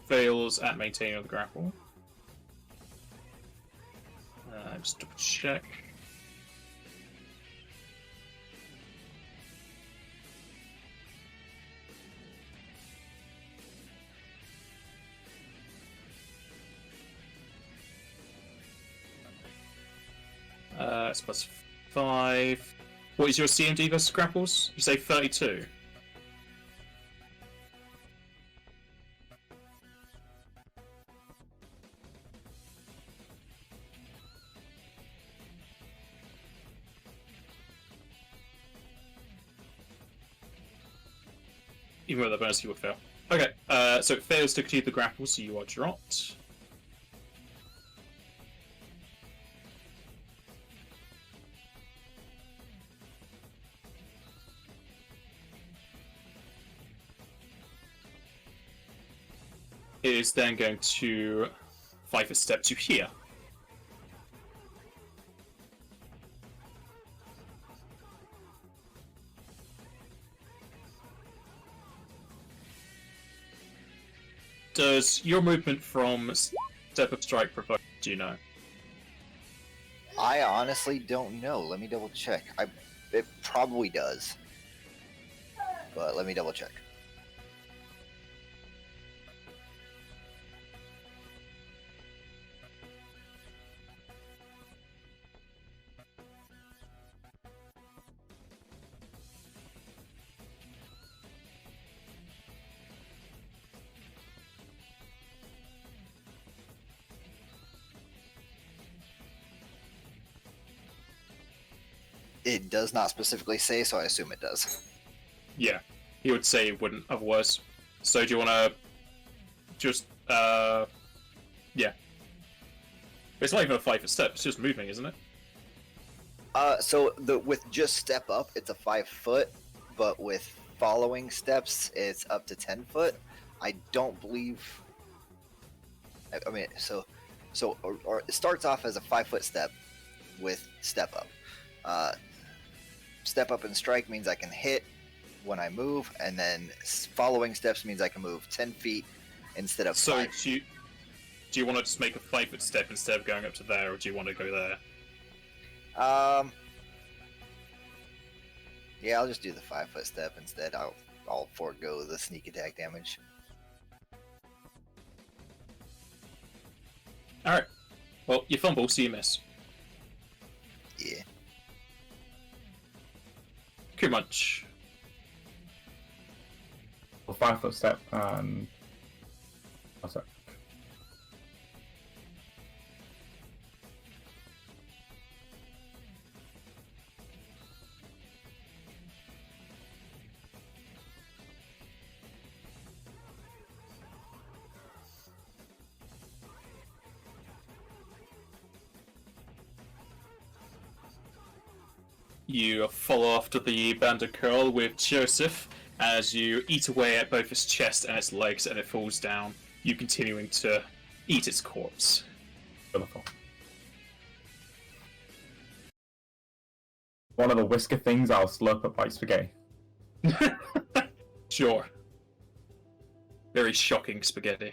fails at maintaining the grapple. Just double check. It's plus 5. What is your CMD versus grapples? You say 32? Even with the bonus, you would fail. Okay, so it fails to continue the grapple, so you are dropped. is then going to 5 step to here. Does your movement from step of strike provoke? Do you know? I honestly don't know. Let me double check. It probably does, but let me double check. It does not specifically say, so I assume it does. Yeah, he would say it wouldn't otherwise. So do you want to just, yeah. It's not even a 5 step, it's just moving, isn't it? So with just step up, it's a 5 foot, but with following steps, it's up to 10 foot. I don't believe. I mean, or it starts off as a 5 foot step with step up. Step up and strike means I can hit when I move, and then following steps means I can move 10 feet instead of 5. So do you want to just make a 5 foot step instead of going up to there, or do you want to go there? Yeah, I'll just do the 5 foot step instead. I'll forego the sneak attack damage. Alright. Well, you fumble, so you miss. Yeah. Kumunch. A 5 foot step and. What's that? You follow after the bandit curl with Joseph as you eat away at both its chest and its legs, and it falls down, you continuing to eat its corpse. Beautiful. One of the whisker things, I'll slurp up like spaghetti. Sure. Very shocking spaghetti.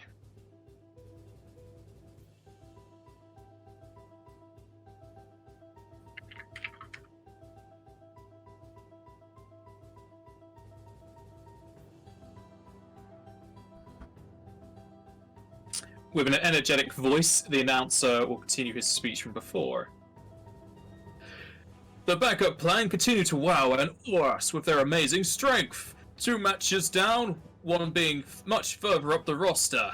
With an energetic voice, the announcer will continue his speech from before. The backup plan continue to wow and awe us with their amazing strength. 2 matches down, one being much further up the roster.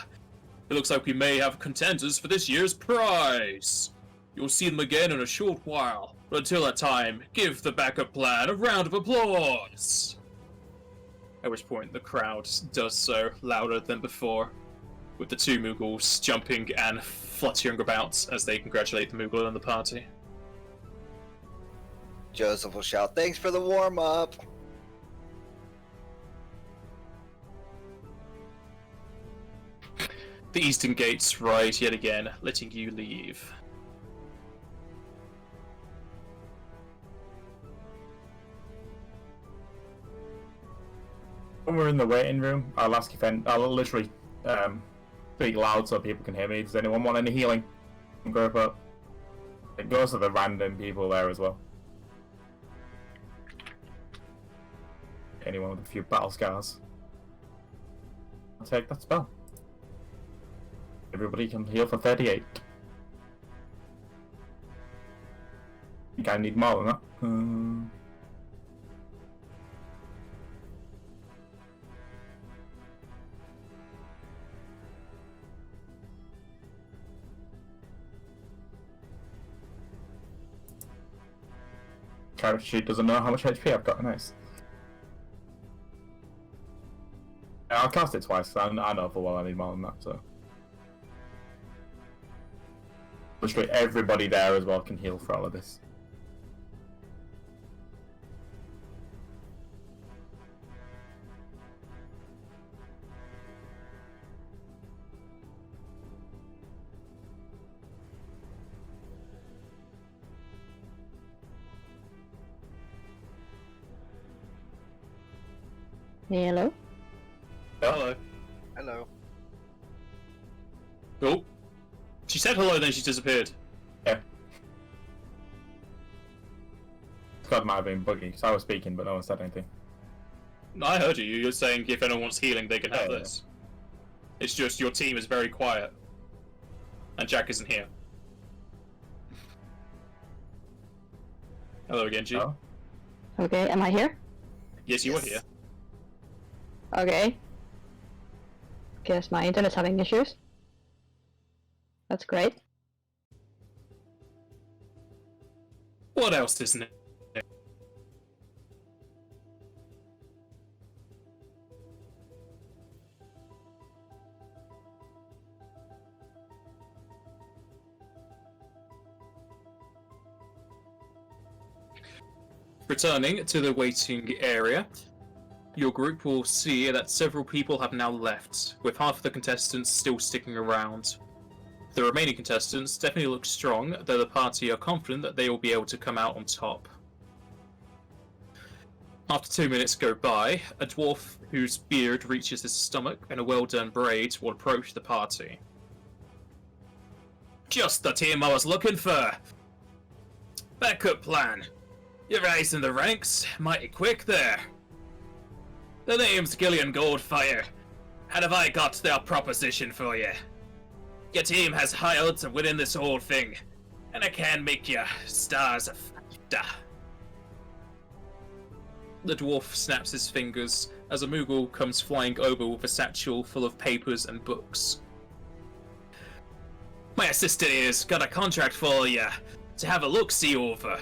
It looks like we may have contenders for this year's prize. You'll see them again in a short while, but until that time, give the backup plan a round of applause. At which point the crowd does so louder than before, with the 2 Mughals jumping and fluttering about as they congratulate the Mughal and the party. Joseph will shout, "Thanks for the warm up." The eastern gates rise yet again, letting you leave. When we're in the waiting room, I'll ask if I'll literally speak loud so people can hear me. Does anyone want any healing? Group up. It goes to the random people there as well. Anyone with a few battle scars. I'll take that spell. Everybody can heal for 38. I think I need more than that. Character sheet doesn't know how much HP I've got. Nice. I'll cast it twice. I know for well I need more than that. So literally everybody there as well can heal for all of this. Hello? Hello. Hello. Oh. She said hello, then she disappeared. Yeah. Scott might have been buggy, because I was speaking, but no one said anything. No, I heard you. You're saying if anyone wants healing, they can have Yeah. this. It's just your team is very quiet. And Jack isn't here. Hello again, G. Oh? Okay, am I here? Yes, you Yes. are here. Okay. Guess my internet's having issues. That's great. What else isn't it? Returning to the waiting area, your group will see that several people have now left, with half of the contestants still sticking around. The remaining contestants definitely look strong, though the party are confident that they will be able to come out on top. After 2 minutes go by, a dwarf whose beard reaches his stomach and a well-done braid will approach the party. Just the team I was looking for! Backup plan. You're rising the ranks, mighty quick there. The name's Gillian Goldfire, and have I got their proposition for you? Your team has high odds of winning this whole thing, and I can make you stars of factor. The dwarf snaps his fingers as a Moogle comes flying over with a satchel full of papers and books. My assistant here's got a contract for you to have a look-see over.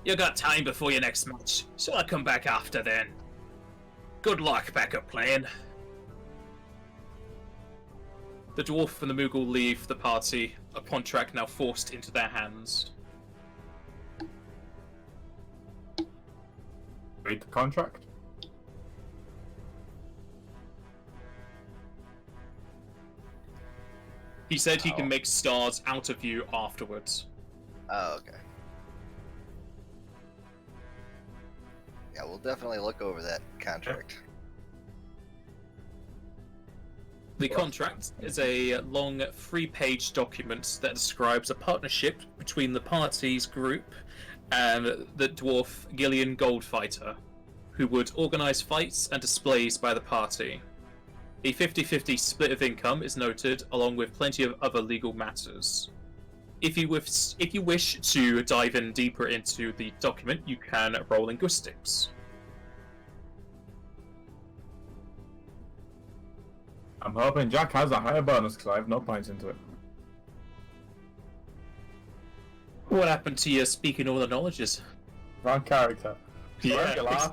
You got time before your next match, so I'll come back after then. Good luck, backup plan. The dwarf and the Moogle leave the party, a contract now forced into their hands. Read the contract. He said he can make stars out of you afterwards. Oh, okay. Yeah, we'll definitely look over that contract. The contract is a long 3-page document that describes a partnership between the party's group and the dwarf Gillian Goldfighter, who would organise fights and displays by the party. A 50-50 split of income is noted, along with plenty of other legal matters. If you wish to dive in deeper into the document, you can roll linguistics. I'm hoping Jack has a higher bonus because I have no points into it. What happened to your speaking all the knowledges? Wrong character. Yeah. Regular.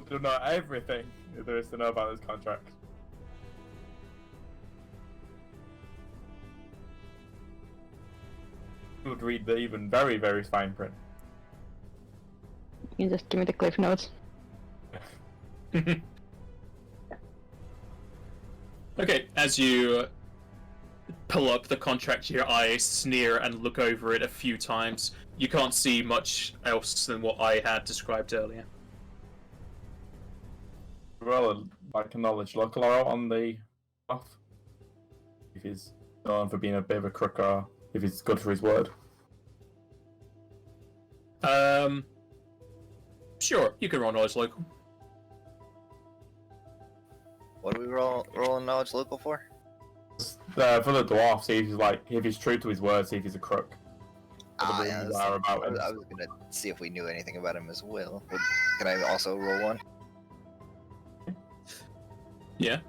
To know everything there is to know about this contract. You would read the even very, very fine print. You can just give me the cliff notes. Okay, as you pull up the contract to your eyes, sneer, and look over it a few times, you can't see much else than what I had described earlier. Roll a knowledge local out on the off. If he's known for being a bit of a crook or if he's good for his word. Sure, you can roll knowledge local. What do we rolling knowledge local for? For the dwarf, see if he's if he's true to his word, see if he's a crook. What the Yeah, rumors are about him. I was gonna see if we knew anything about him as well. Can I also roll one? Yeah.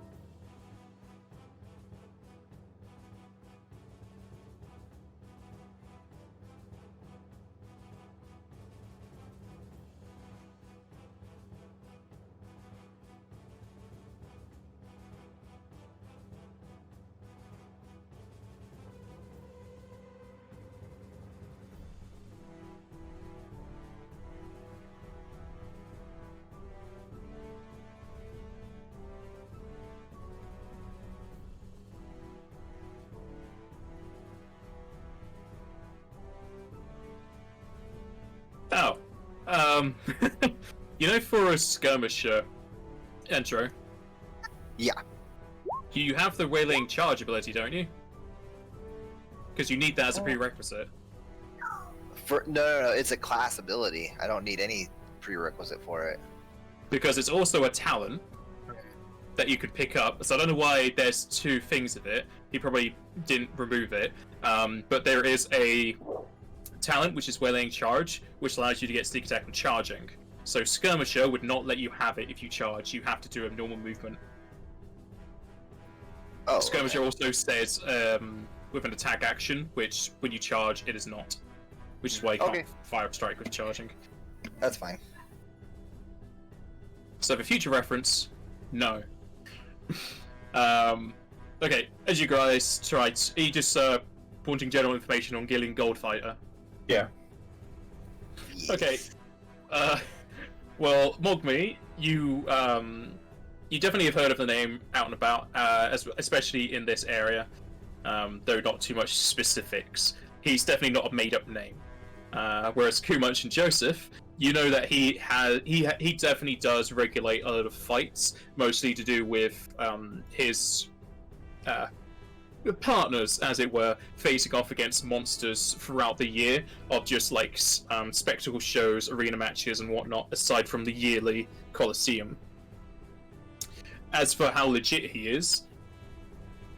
Oh, you know, for a skirmisher, Entro. Yeah. You have the Waylaying Charge ability, don't you? Because you need that as a prerequisite. No, it's a class ability. I don't need any prerequisite for it. Because it's also a talent that you could pick up. So I don't know why there's two things of it. He probably didn't remove it. But there is a talent, which is Waylaying Charge, which allows you to get sneak attack and charging. So Skirmisher would not let you have it if you charge. You have to do a normal movement. Oh, Skirmisher also says with an attack action, which when you charge, it is not. Which is why you can't fire a strike with charging. That's fine. So for future reference, no. Okay, as you guys tried, are you just wanting general information on Gillian Goldfighter? Yeah. Yes. Okay. Well, Mogmi, you definitely have heard of the name out and about, especially in this area, though not too much specifics. He's definitely not a made-up name. Whereas Kumunch and Joseph, you know that he definitely does regulate a lot of fights, mostly to do with his partners, as it were, facing off against monsters throughout the year of just like spectacle shows, arena matches, and whatnot, aside from the yearly Coliseum. As for how legit he is,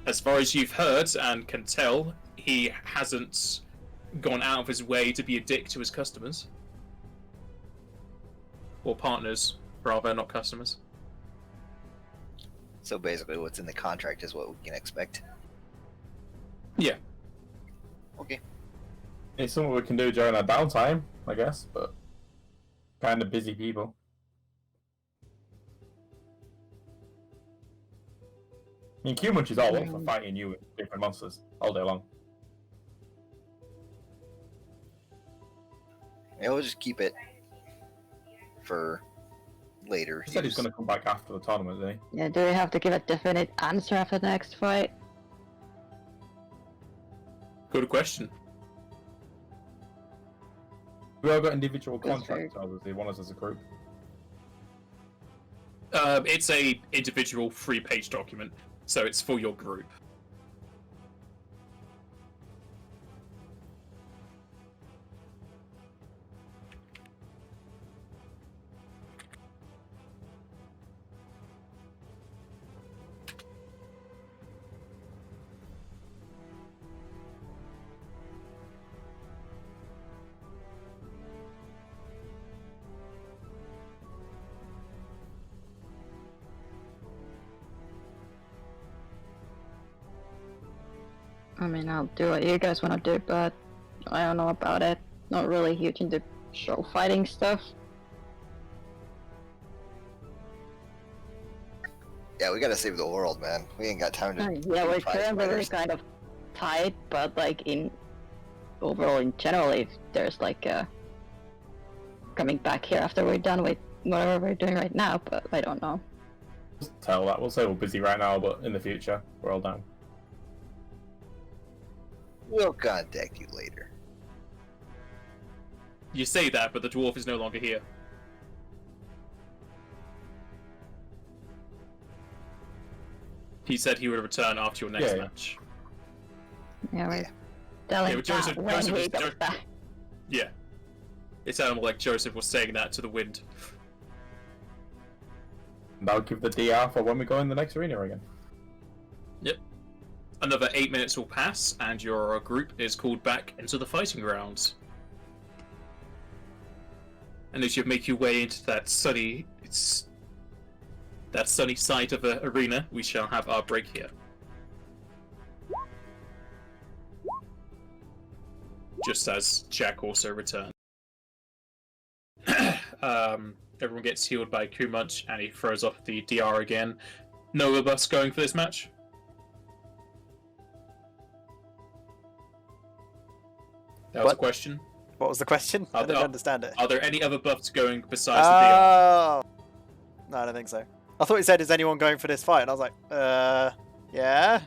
as far as you've heard and can tell, he hasn't gone out of his way to be a dick to his customers. Or partners, rather, not customers. So basically, what's in the contract is what we can expect. Yeah. Okay. It's something we can do during our downtime, I guess, but kind of busy people. I mean, Q-Munch is all up for fighting you with different monsters all day long. Yeah, we'll just keep it for later. He said he's going to come back after the tournament, didn't he? Yeah, do we have to give a definite answer after the next fight? Good question. We all got individual That's contracts, or does he want us as a group? It's a individual 3-page document, so it's for your group. I mean, I'll do what you guys want to do, but I don't know about it. Not really huge into show fighting stuff. Yeah, we gotta save the world, man. We ain't got time to. Yeah, do we're prize currently fighters. kind of tight, but like in overall, in general, if there's like coming back here after we're done with whatever we're doing right now, but I don't know. Just tell that. We'll say we're busy right now, but in the future, we're all down. We'll contact you later. You say that, but the dwarf is no longer here. He said he would return after your next Yeah. match. Yeah, we're Yeah. telling Yeah, but Joseph- that when Joseph he is- goes back. Yeah. It sounded like Joseph was saying that to the wind. And I'll give the DR for when we go in the next arena again. Yep. Another 8 minutes will pass, and your group is called back into the fighting grounds. And as you make your way into that sunny side of the arena, we shall have our break here. Just as Jack also returned. Everyone gets healed by Kumunch, and he throws off the DR again. No of us going for this match? That was a What? question. What was the question? I didn't understand it. Are there any other buffs going besides the DR? Oh! No, I don't think so. I thought he said, is anyone going for this fight? And I was like, yeah?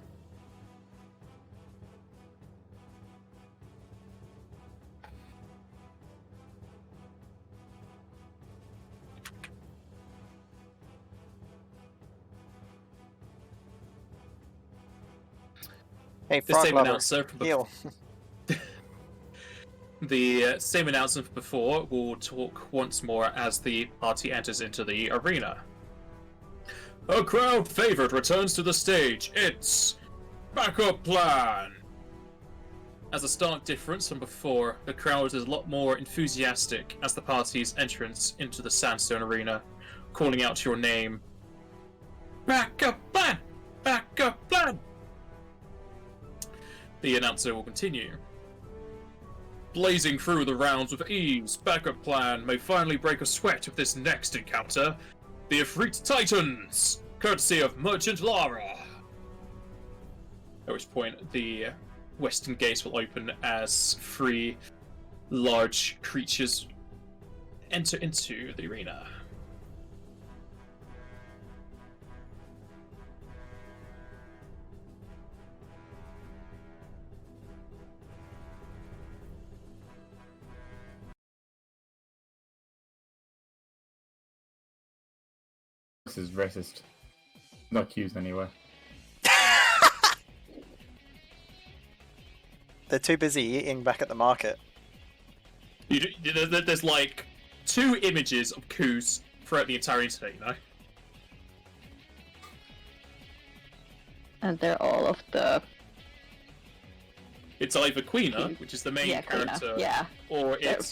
Hey, The frog same lover, announcer from heal. The same announcement before will talk once more as the party enters into the arena. A crowd favorite returns to the stage. It's Backup Plan. As a stark difference from before, the crowd is a lot more enthusiastic as the party's entrance into the Sandstone Arena, calling out your name. Backup Plan! Backup Plan! The announcer will continue. Blazing through the rounds with ease, Backup Plan may finally break a sweat with this next encounter. The Ifrit Titans, courtesy of Merchant Lara. At which point, the western gates will open as 3 large creatures enter into the arena. This is racist. Not accused anywhere. They're too busy eating back at the market. There's like 2 images of coos throughout the entire internet, you know? And they're all of the It's either Queena, which is the main character, or it's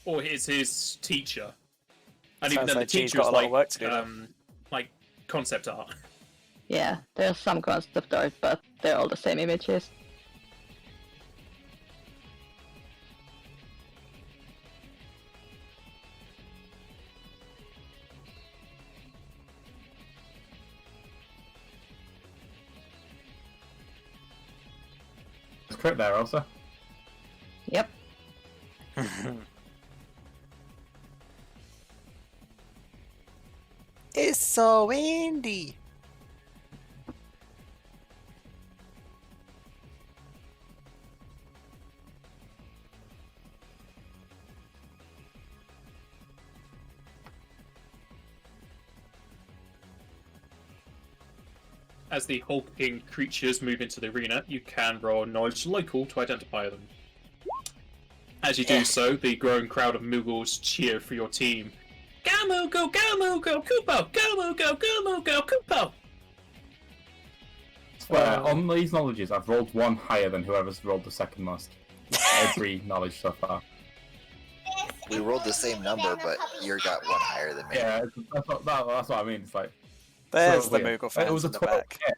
or it's his teacher. And even Sounds then, like the G's teacher got is a lot of work to do like concept art. Yeah, there's some concept art, but they're all the same images. It's crit there also. Yep. It's so windy. As the hulking creatures move into the arena, you can roll knowledge local to identify them. As you do so, the growing crowd of Moogles cheer for your team. Go Moogle, go Moogle, Koopo, go Moogle, go Moogle, Koopo! Swear, on these knowledges, I've rolled 1 higher than whoever's rolled the second most. Every knowledge so far. We rolled the same number, but you got 1 higher than me. Yeah, that's what I mean. It's like There's so the weird. Moogle fans It was a in the 12 back. hit.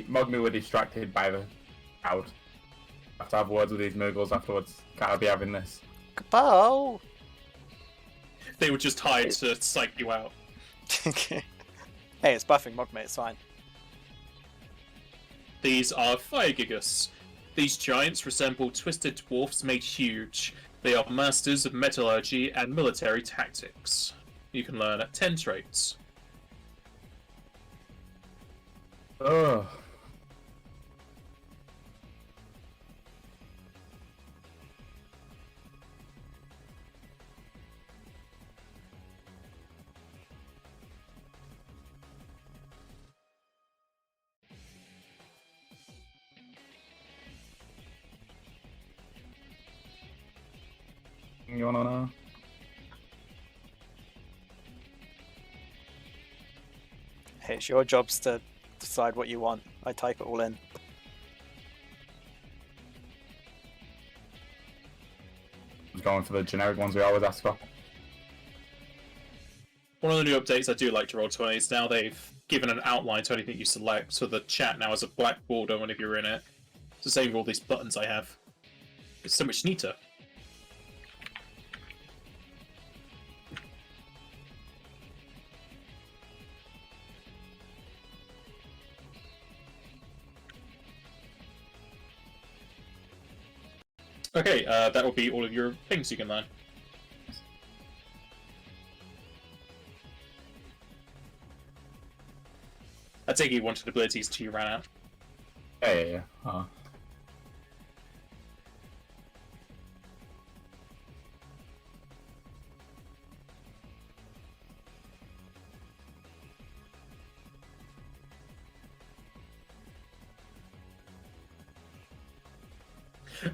Mognu were distracted by the crowd. I have to have words with these Moogles afterwards. Can't I be having this? Kapow! They were just hired to psych you out. Hey, it's buffing Mogmate, it's fine. These are Firegigas. These giants resemble twisted dwarfs made huge. They are masters of metallurgy and military tactics. You can learn 10 traits. Ugh. You wanna know? Hey, it's your jobs to decide what you want. I type it all in. I'm going for the generic ones we always ask for. One of the new updates I do like to Roll20 is now they've given an outline to anything you select, so the chat now has a black border whenever you're in it. It's the same with all these buttons I have. It's so much neater. Okay, that will be all of your things you can learn. I take it you wanted abilities till you ran out. Yeah.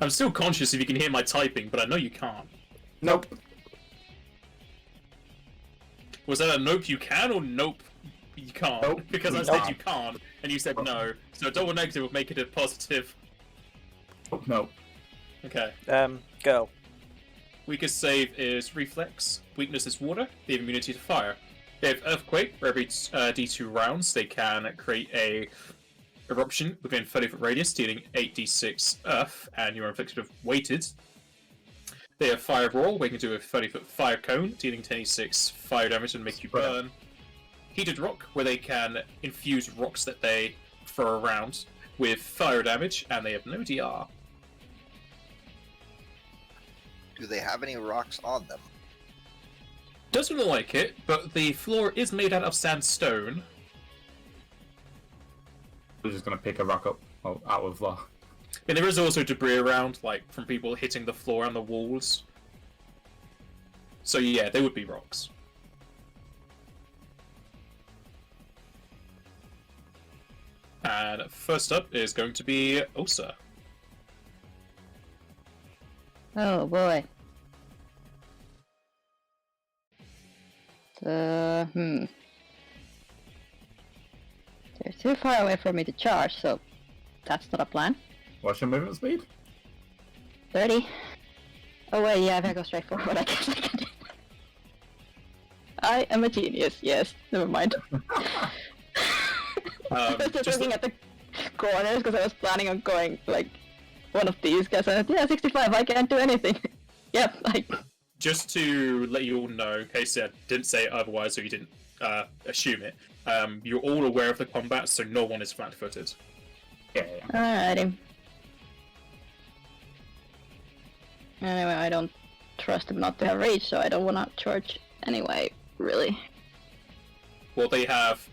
I'm still conscious if you can hear my typing, but I know you can't. Nope. Was that a nope you can or nope you can't? Nope. Because I Nope. said you can't, and you said no. So a double negative would make it a positive. No. Okay. Girl. Weakest save is reflex. Weakness is water. They have immunity to fire. They have earthquake. For every d2 rounds, they can create a eruption within 30-foot radius, dealing 8d6 earth, and you are inflicted with weighted. They have fire roll, where you can do a 30-foot fire cone, dealing 10d6 fire damage and make you burn. Heated rock, where they can infuse rocks that they throw around with fire damage, and they have no DR. Do they have any rocks on them? Doesn't look like it, but the floor is made out of sandstone. We're just gonna pick a rock up out of the. And there is also debris around, like from people hitting the floor and the walls. So yeah, they would be rocks. And first up is going to be Osa. Oh boy. They're too far away for me to charge, so that's not a plan. What's your movement speed? 30. Oh wait, yeah, if I go straight forward, I guess I can do that. I am a genius, yes, never mind. I was just looking at the corners because I was planning on going, like, one of these guys, and yeah, 65, I can't do anything. Yep, like... Just to let you all know, in case I didn't say it otherwise or you didn't assume it, you're all aware of the combat, so no one is flat-footed. Yeah. Alrighty. Anyway, I don't trust him not to have rage, so I don't want to charge anyway, really. Well, they have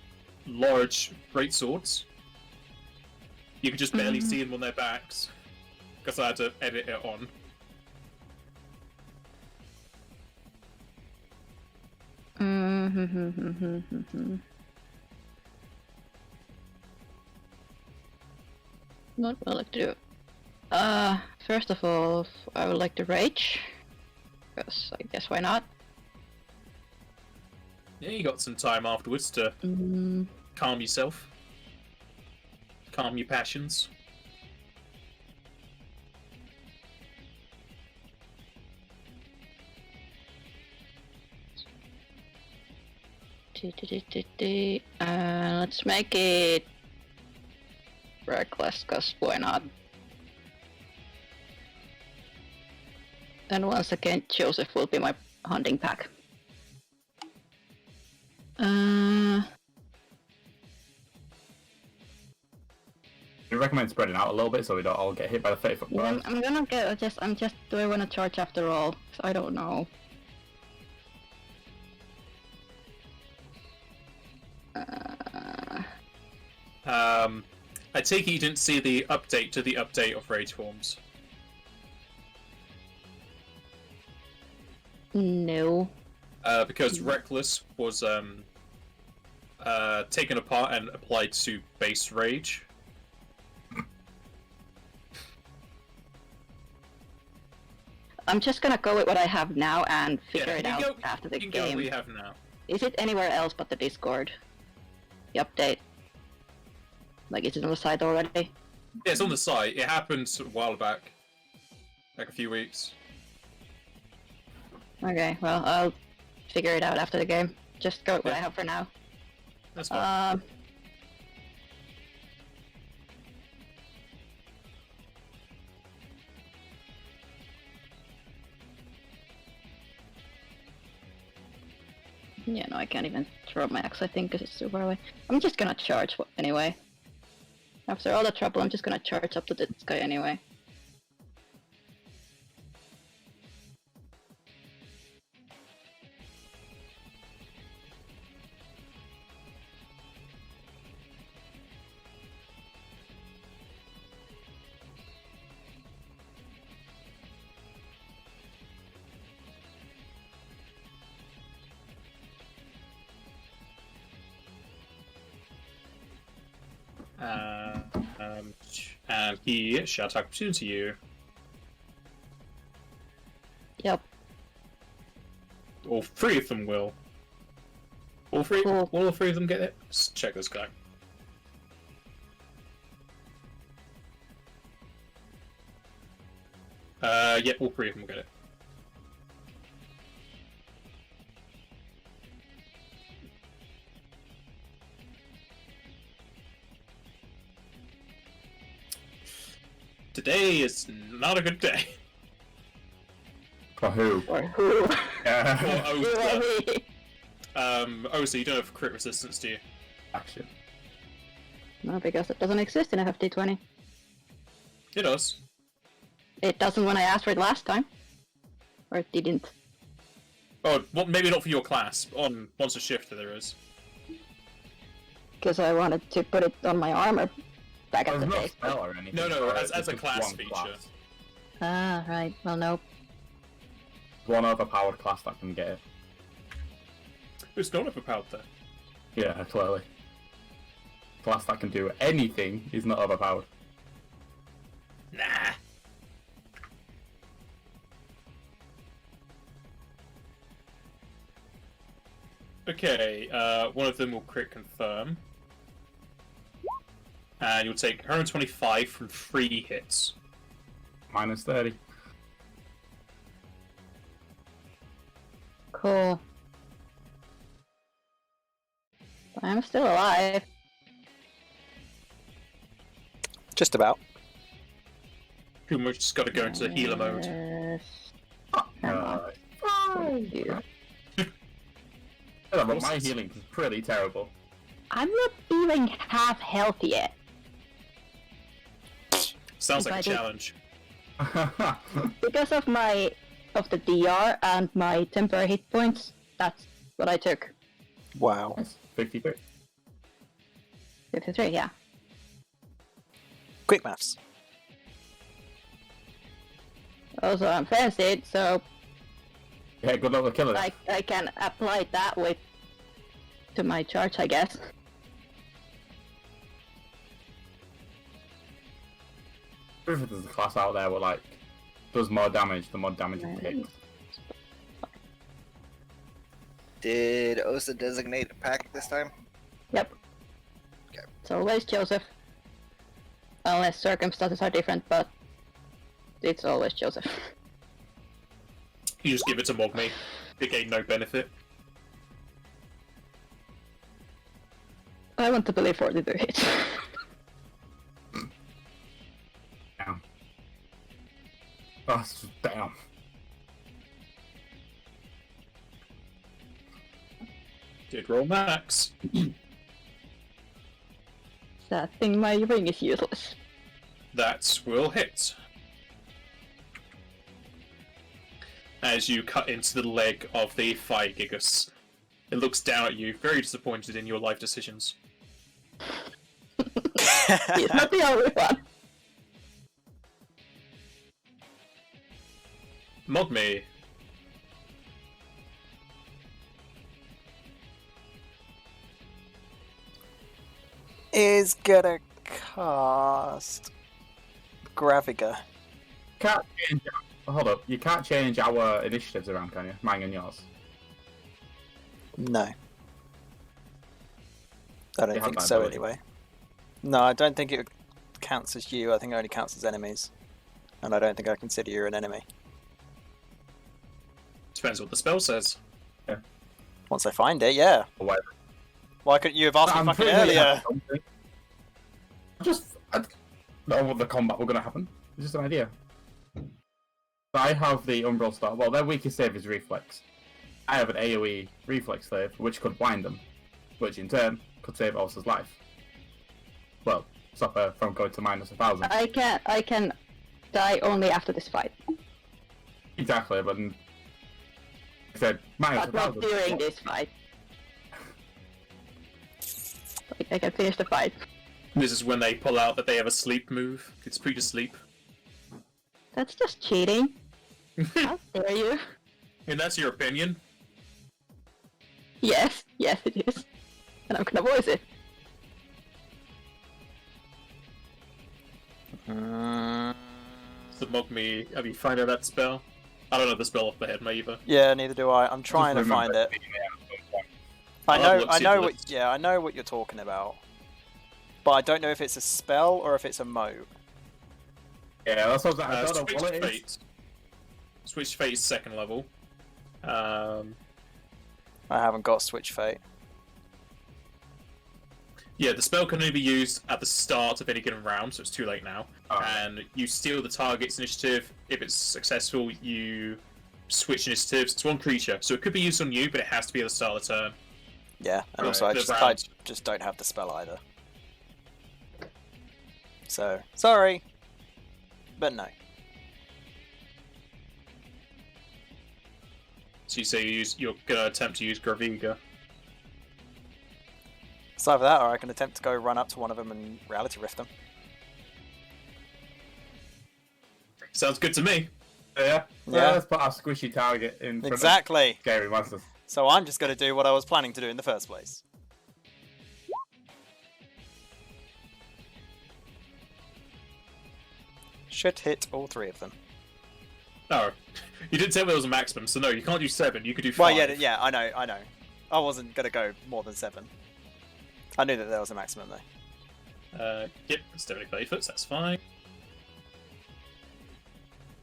large greatswords. You can just barely see them on their backs, because I had to edit it on. What would I like to do? First of all, I would like to rage. Because I guess why not? Yeah, you got some time afterwards to calm yourself. Calm your passions. Let's make it reckless, cause why not? And once again, Joseph will be my hunting pack. I recommend spreading out a little bit so we don't all get hit by the 30-foot Yeah, burst. I'm gonna get. Do I want to charge after all? 'Cause I don't know. I take it you didn't see the update to the update of rage forms. No. Because reckless was taken apart and applied to base rage. I'm just gonna go with what I have now and figure it out after the you can go with game. what you have now. Is it anywhere else but the Discord? The update? Like, is it on the site already? Yeah, it's on the site. It happened a while back. Like a few weeks. Okay, well, I'll figure it out after the game. Just go with what I have for now. That's fine. Yeah, no, I can't even throw my axe, I think, because it's too far away. I'm just gonna charge anyway. After all the trouble, I'm just gonna charge up to this guy anyway. And he shall attack opportunity you. Yep. All three of them will. All three? Cool. Will all three of them get it? Let's check this guy. Yeah, all three of them will get it. Today is not a good day. For who? Or who? For You or Osa. me? Osa, you don't have crit resistance, do you? Action. No, because it doesn't exist in FFD20. It does. It doesn't when I asked for it last time. Or it didn't. Oh, well, maybe not for your class. On Monster Shifter there is. Because I wanted to put it on my armor back at There's the no base. spell or anything. No, it's as a just class one feature. class. Ah, right. Well, nope. One overpowered class that can get it. It's not overpowered there. Yeah, clearly. Class that can do anything is not overpowered. Nah. Okay, one of them will crit confirm. And you'll take 125 from 3 hits. Minus 30. Cool. I'm still alive. Just about. Pretty much just gotta go into healer mode. You. Yeah, but my healing is pretty terrible. I'm not even half health yet. Sounds If like a I did- challenge. Because of the DR and my temporary hit points, that's what I took. Wow. 53. 53, yeah. Quick maths. Also, I'm fancied, so Yeah, good luck with killing it. I can apply that to my charge, I guess. If there's a class out there where like does more damage, the more damage it takes. Did Osa designate a pack this time? Yep. Okay. It's always Joseph. Unless circumstances are different, but it's always Joseph. You just give it to Mogme. They gain no benefit. I want to believe 42 hits. Damn. Oh, it's just damn. Did roll max. That thing, my ring is useless. That will hit. As you cut into the leg of the Phi Gigas, it looks down at you, very disappointed in your life decisions. He's not the only one. Mogme. Is gonna cast Graviga. Can't change. Hold up, you can't change our initiatives around, can you? Mine and yours. No. I don't You have think that so ability. anyway. No, I don't think it counts as you. I think it only counts as enemies. And I don't think I consider you an enemy. Depends what the spell says. Once I find it, yeah. Or whatever. Why couldn't you have asked me fucking pretty sure you earlier? have something. I don't know what the combat were going to happen. It's just an idea. I have the Umbral Star. Well, their weakest save is Reflex. I have an AoE Reflex save, which could blind them, which in turn could save Ulcer's life. Well, stop her from going to minus 1,000. I can die only after this fight, Exactly, but I said minus but not 1,000. during this fight. Like, I can finish the fight. This is when they pull out that they have a sleep move. It's free to sleep. That's just cheating. How dare you? And that's your opinion. Yes, yes it is. And I'm gonna voice it. So Mogme, have you found out that spell? I don't know the spell off the head, either. Yeah, neither do I. I'm trying to find it. I know what you're talking about, but I don't know if it's a spell or if it's a mote. Yeah, that's what I don't know Switch what it is. Fate. Switch Fate is 2nd level. I haven't got Switch Fate. Yeah, the spell can only be used at the start of any given round, so it's too late now. Oh. And you steal the target's initiative. If it's successful, you switch initiatives. It's one creature, so it could be used on you, but it has to be at the start of the turn. Yeah, and Right, also I the just round. don't have the spell either. So sorry, but no. So you say you're gonna attempt to use Graviga. It's either that, or I can attempt to go run up to one of them and reality rift them. Sounds good to me. Yeah. Yeah. Let's put our squishy target in front Exactly. of scary monsters. So I'm just going to do what I was planning to do in the first place. Should hit all 3 of them. No, you didn't tell me there was a maximum, so no, you can't do 7. You could do 5. Well, yeah, I know. I wasn't going to go more than 7. I knew that there was a maximum though. Yep, it's 30 foot, so that's fine.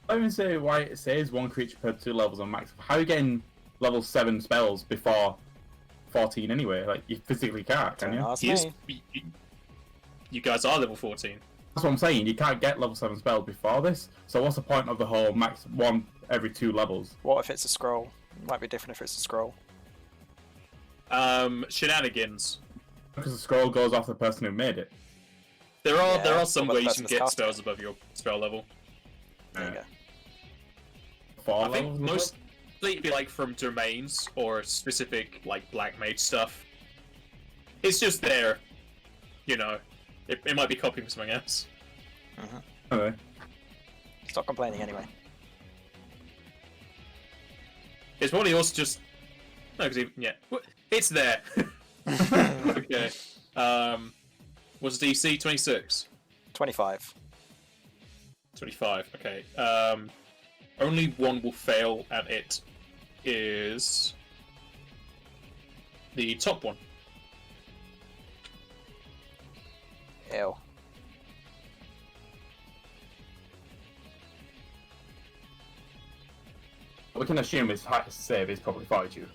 I don't even say why it says 1 creature per 2 levels on max. How are you getting level 7 spells before 14 anyway? Like, you physically can't, can you? Ask He is- me. you guys are level 14. That's what I'm saying. You can't get level 7 spells before this. So what's the point of the whole max 1 every 2 levels? What if it's a scroll? It might be different if it's a scroll. Shenanigans. Because the scroll goes off the person who made it. There Yeah, are some but the ways you person can get that's casting spells above your spell level. There you go. 4 I think levels? mostly it'd be like from domains or specific like black mage stuff. It's just there, you know. It might be copying from something else. Anyway. Stop complaining anyway. It's probably also just no, because yeah, it's there. Okay. What's DC 26? 25. 25. Okay. Only one will fail, and it is the top one. Ew. We can assume his highest save is probably Fortitude.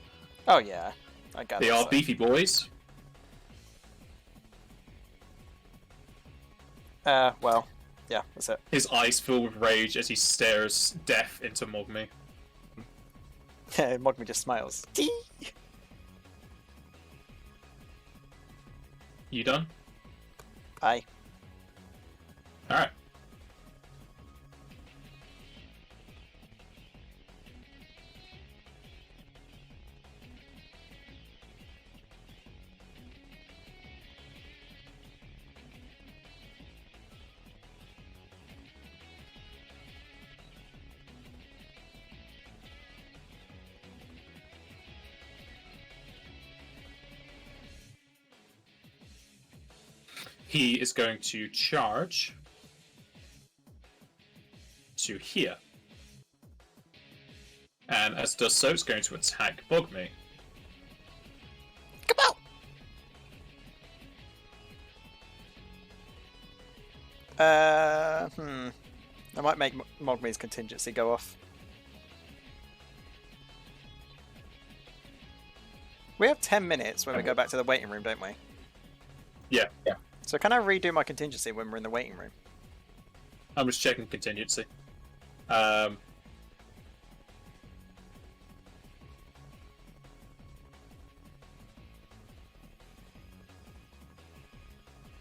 Oh yeah, I gather They are so. beefy boys. Well, yeah, that's it. His eyes fill with rage as he stares death into Mogmi. Mogmi just smiles. Tee! You done? Aye. Alright. He is going to charge to here. And as it does so, it's going to attack Bogme. Come out! I might make Mogmi's contingency go off. We have 10 minutes when we go back to the waiting room, don't we? Yeah. So can I redo my contingency when we're in the waiting room? I'm just checking contingency.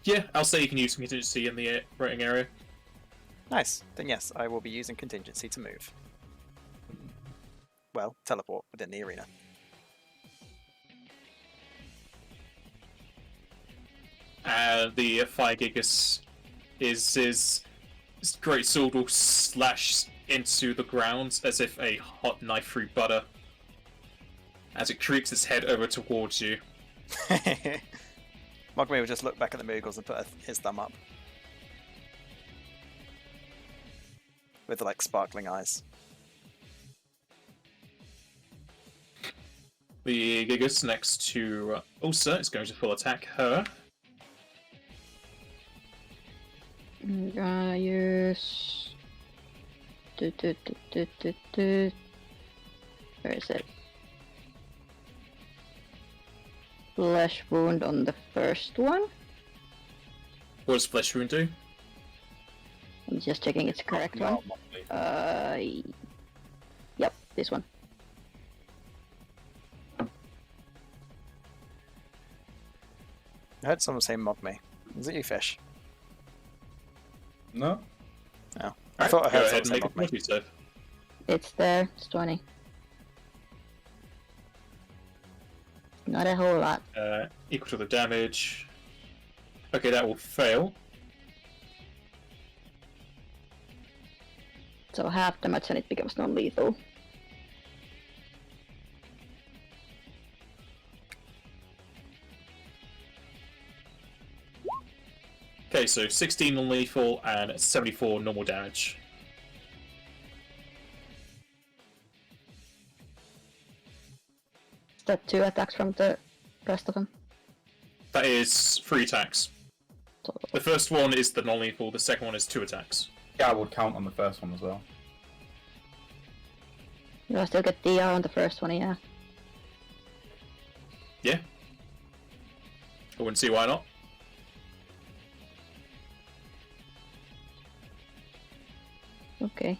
Yeah, I'll say you can use some contingency in the rating area. Nice. Then yes, I will be using contingency to move. Well, teleport within the arena. The Fire Gigas is his great sword will slash into the ground as if a hot knife through butter as it creaks its head over towards you. Mogmi will just look back at the Moogles and put his thumb up. With like sparkling eyes. The Gigas next to Ulsa is going to full attack her. I'm gonna use. Where is it? Flesh wound on the first one. What does Flesh Wound do? I'm just checking it's the correct one. Yep, this one. I heard someone say mock me. Is it you, Fish? No? No. I thought I Go heard ahead someone and say make a mock me. fortitude save. It's there. It's 20. Not a whole lot. Equal to the damage. Okay, that will fail. So half damage and it becomes non-lethal. Okay, so 16 non-lethal and 74 normal damage. Is that 2 attacks from the rest of them? That is 3 attacks. So, The first one is the non-lethal, the second one is 2 attacks. Yeah, I would count on the first one as well. I still get DR on the first one, yeah. Yeah. I wouldn't see why not. Okay.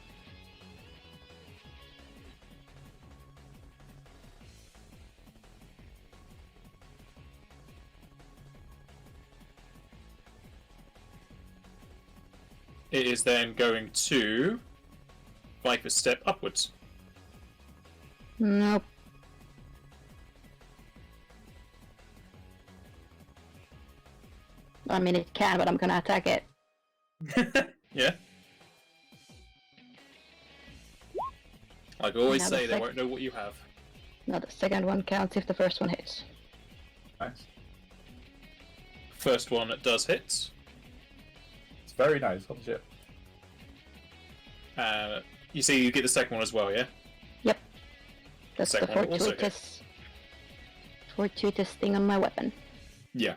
It is then going to Viper step upwards. Nope. I mean, it can, but I'm gonna attack it. Yeah. Like I always Now say, the they won't know what you have. Now the second one counts if the first one hits. Nice. First one does hit. It's very nice, holy shit. You see, you get the second one as well, yeah? Yep. That's the Second one also fortuitous thing on my weapon. Yeah.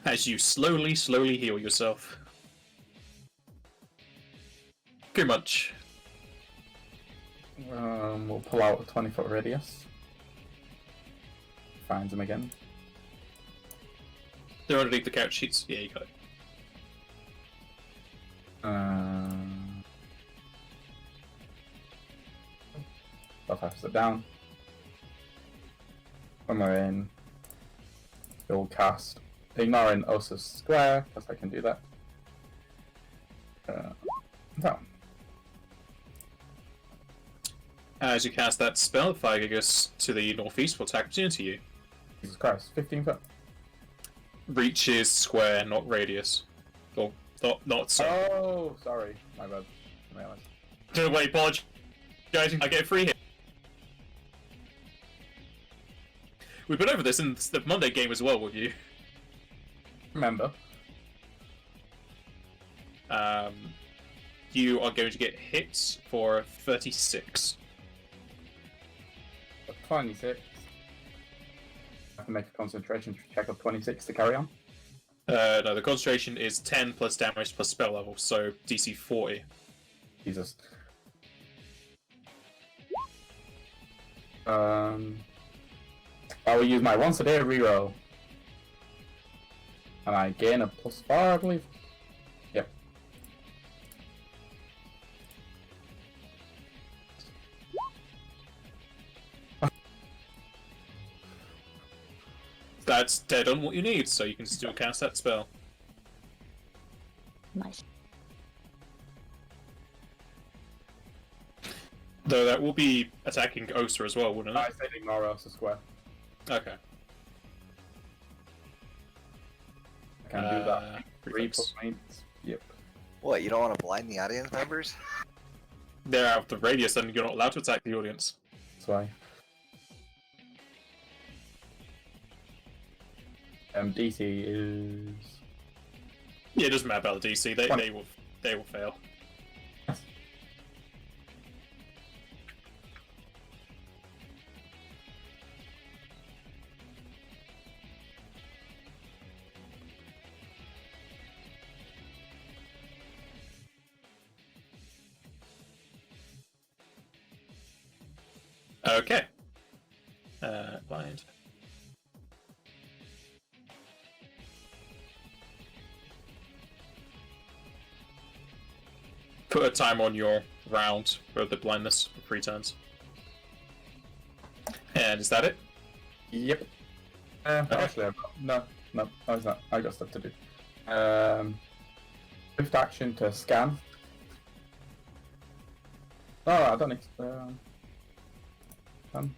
As you slowly heal yourself. Pretty much. We'll pull out a 20-foot radius. Finds him again. They're underneath the couch sheets. Yeah, you got it. I'll have to sit down. When we're in, we'll cast ignoring Osa's square, because I can do that. So. As you cast that spell, Fire Gigas to the northeast will attack opportunity you. Jesus Christ, 15 foot. Reaches square, not radius. Or not so. Oh, sorry, my bad. I realized. Don't wait, apologizing. I get a free hit. We've been over this in the Monday game as well with you. Remember. You are going to get hits for 36. 26. I have to make a concentration check of 26 to carry on. No, the concentration is 10 plus damage plus spell level, so DC 40. Jesus. I will use my once a day reroll. And I gain a +4, I believe. Yep. That's dead on what you need, so you can still cast that spell. Nice. Though that will be attacking Osa as well, wouldn't I it? said ignore Osa square. Okay. I can do that. 3 reflex. plus 8. Yep. What, you don't want to blind the audience members? They're out of the radius, and you're not allowed to attack the audience. That's why. DC is... Yeah, it doesn't matter about the DC. They will fail. Okay. Blind. Put a time on your round for the blindness for 3 turns. And is that it? Yep. Actually, no, it's not. I got stuff to do. Swift action to scan. Oh, I don't need to. Scan.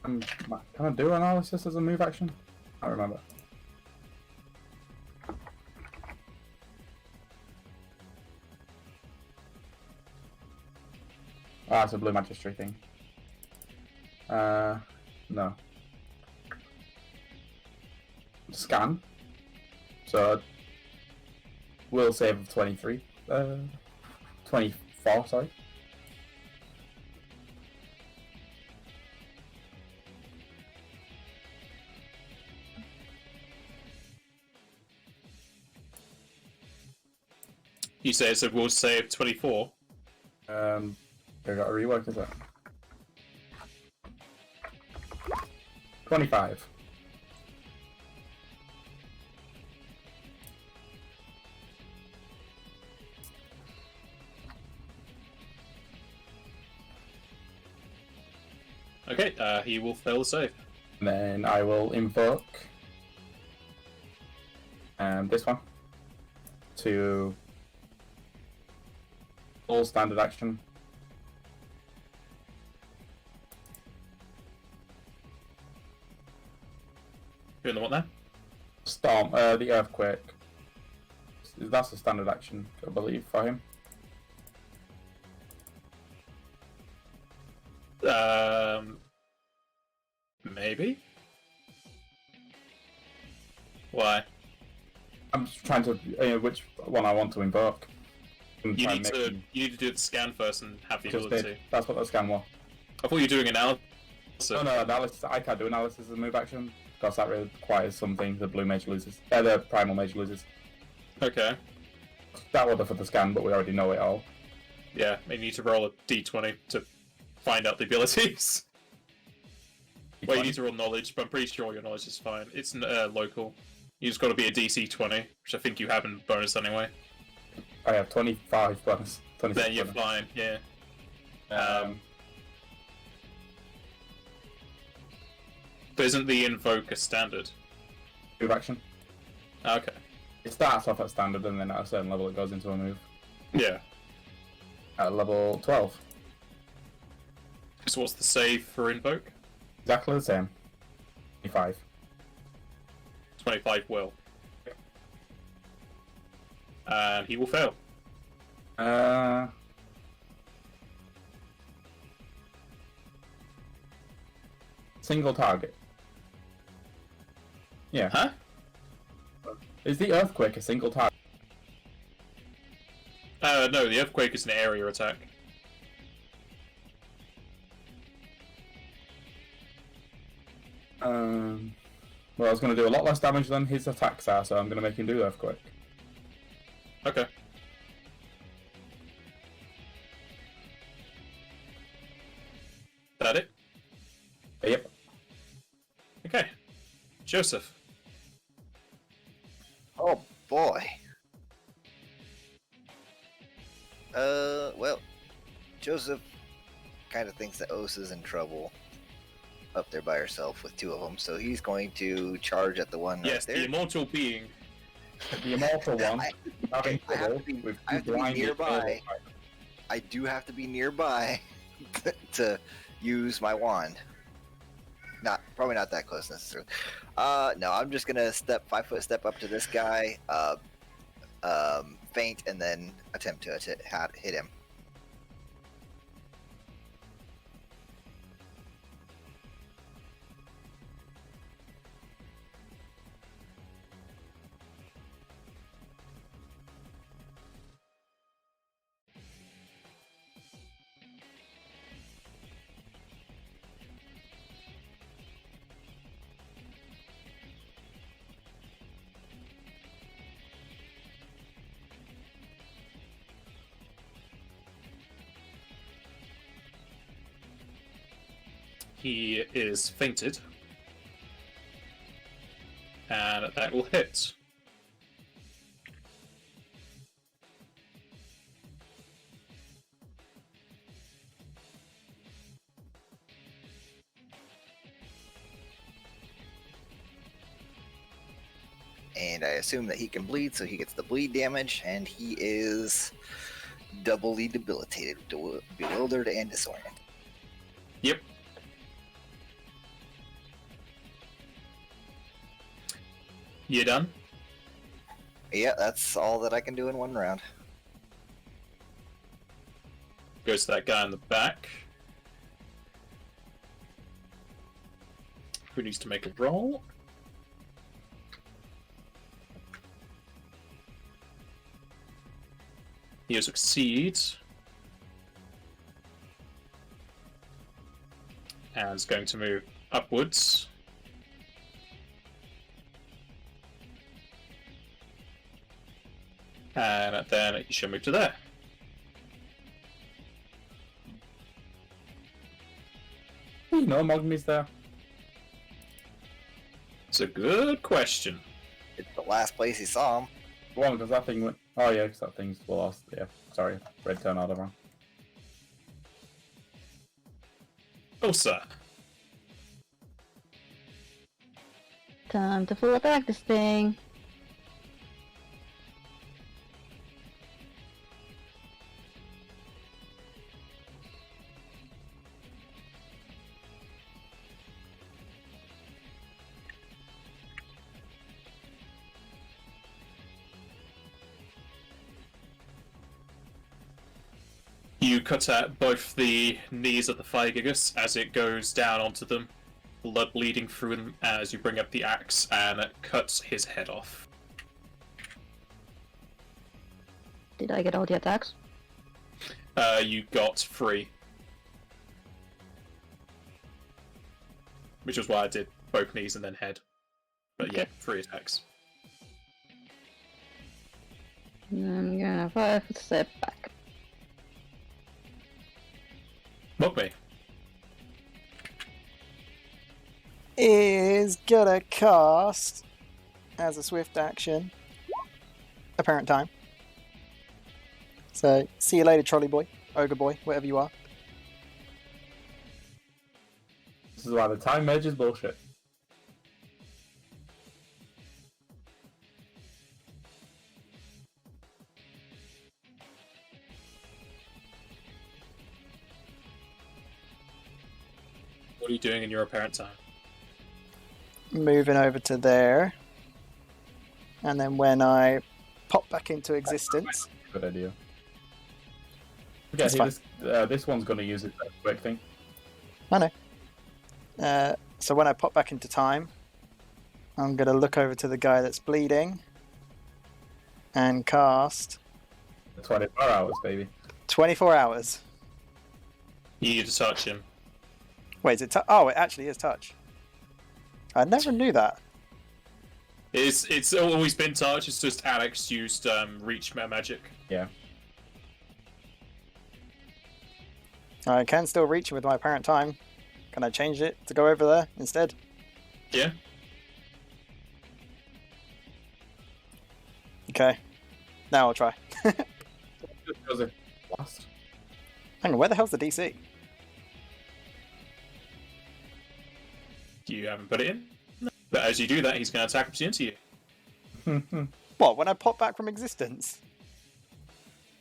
Can I do analysis as a move action? I don't remember. Ah, it's a blue magistry thing. No. Scan. So, will save of 23. 24, sorry. You say it's a will save 24. I got a rework, is it? 25. Okay, he will fail the save. And then I will invoke this one to all standard action. Doing the what now? Storm, the earthquake. That's a standard action, I believe, for him. Maybe? Why? I'm just trying to which one I want to invoke. You need to do the scan first and have the ability. That's what the scan was. I thought you were doing analysis. No, analysis. I can't do analysis as a move action because that requires something the blue mage loses. The primal mage loses. Okay. That would have for the scan, but we already know it all. Yeah, you need to roll a d20 to find out the abilities. Well, you need to roll knowledge, but I'm pretty sure your knowledge is fine. It's local. You just got to be a DC 20, which I think you have in bonus anyway. I have 25 bonus. 26 then you're bonus. fine, yeah. But isn't the invoke a standard? Move action. Okay. It starts off at standard and then at a certain level it goes into a move. Yeah. At level 12. So what's the save for invoke? Exactly the same. 25. 25 will. And he will fail. Single target. Yeah. Huh? Is the earthquake a single target? No, the earthquake is an area attack. Well, I was going to do a lot less damage than his attacks are, so I'm going to make him do earthquake. Okay. That it? Yep. Okay. Joseph. Oh boy. Well, Joseph kind of thinks that Osa's in trouble up there by herself with 2 of them, so he's going to charge at the one right Yes, there. the immortal being. The immortal one. I have to be nearby. I do have to be nearby to use my wand. Probably not that close necessarily. No, I'm just gonna 5-foot step up to this guy, feint, and then attempt to hit him. he is fainted. And that will hit. And I assume that he can bleed, so he gets the bleed damage, and he is doubly debilitated, bewildered, and disoriented. Yep. You done? Yeah, that's all that I can do in one round. Goes to that guy in the back. Who needs to make a roll? He succeeds. And is going to move upwards. And then he should move to there. No Mogmi's there. It's a good question. It's the last place he saw him. One, because that thing went. Oh, yeah, because that thing's lost. Yeah, sorry. Red tornado wrong. Oh, sir. Time to full attack this thing. You cut at both the knees of the Phygigus as it goes down onto them, blood bleeding through them as you bring up the axe and it cuts his head off. Did I get all the attacks? You got 3. Which is why I did both knees and then head. But yeah, 3 attacks. I'm gonna 5 step back. Mock me. Is gonna cast as a swift action apparent time. So see you later, trolley boy, ogre boy, whatever you are. This is why the time merge is bullshit. What are you doing in your apparent time? Moving over to there, and then when I pop back into existence, Good idea. Okay, That's fine. this one's going to use it quick thing. I know. So when I pop back into time, I'm going to look over to the guy that's bleeding and cast 24 hours, baby. 24 hours. You need to touch him. Wait, is it oh, it actually is touch. I never knew that. It's always been touch, it's just Alex used reach magic. Yeah. I can still reach him with my apparent time. Can I change it to go over there instead? Yeah. Okay. Now I'll try. Was it last? Hang on, where the hell's the DC? You haven't put it in. But as you do that, he's going to attack opportunity you. What, when I pop back from existence?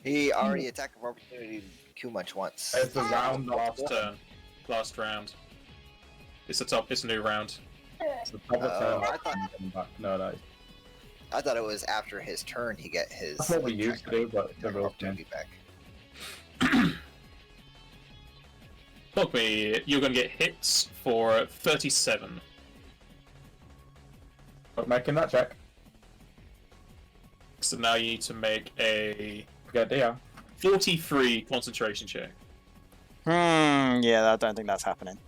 He already attacked of opportunity too much once. It's the round Last turn. Last round. It's a new round. The top of turn. I thought- Back. No, no. I thought it was after his turn he get his. That's what we used to do, but the rules opportunity back. Look me, you're going to get hits for 37. But making that check. So now you need to make a Forget DR. 43 concentration check. Yeah, I don't think that's happening.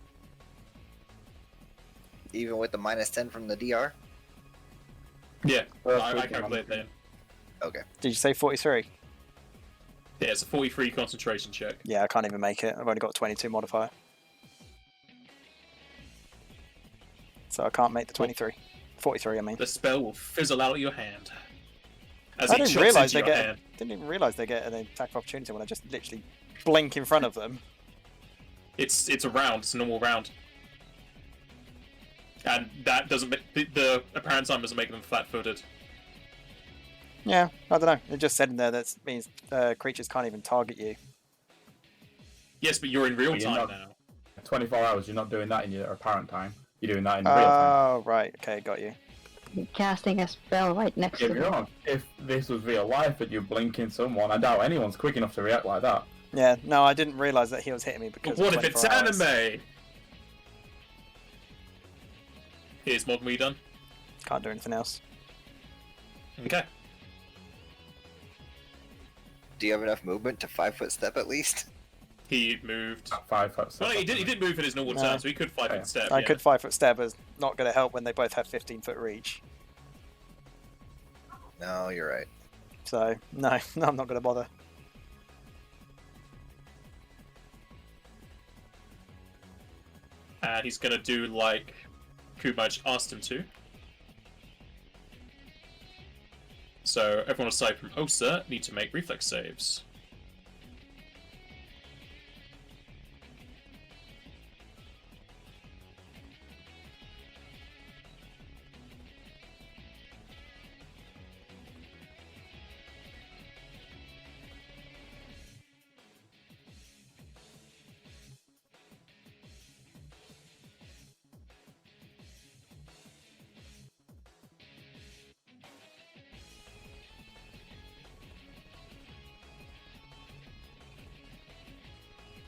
Even with the -10 from the DR. Yeah, Well, I calculate that in. Okay. Did you say 43? Yeah, it's a 43 concentration check. Yeah, I can't even make it. I've only got 22 modifier. So I can't make the 23. 43, I mean. The spell will fizzle out of your hand. As I it didn't chops realise into they your get. hand. Didn't even realise they get an attack of opportunity when I just literally blink in front of them. It's a round. It's a normal round. And that doesn't make... The apparent time doesn't make them flat-footed. Yeah, I don't know. It just said in there that means creatures can't even target you. Yes, but you're in real But you're time not- now. 24 hours, you're not doing that in your apparent time. You're doing that in real time. Oh, right. Okay, got you. Casting a spell right next Get to me them. wrong. If this was real life and you're blinking someone, I doubt anyone's quick enough to react like that. Yeah, no, I didn't realise that he was hitting me because But what of if it's 24 hours. anime? Here's Modern We done. Can't do anything else. Okay. Do you have enough movement to 5-foot step at least? He moved. 5 foot. Well, he didn't move in his normal No. turn, so he could 5 Yeah. foot step. I yeah. could 5-foot step, but it's not going to help when they both have 15-foot reach. No, you're right. So, no, I'm not going to bother. He's gonna do like Kumaj asked him to. So everyone aside from Osa need to make reflex saves.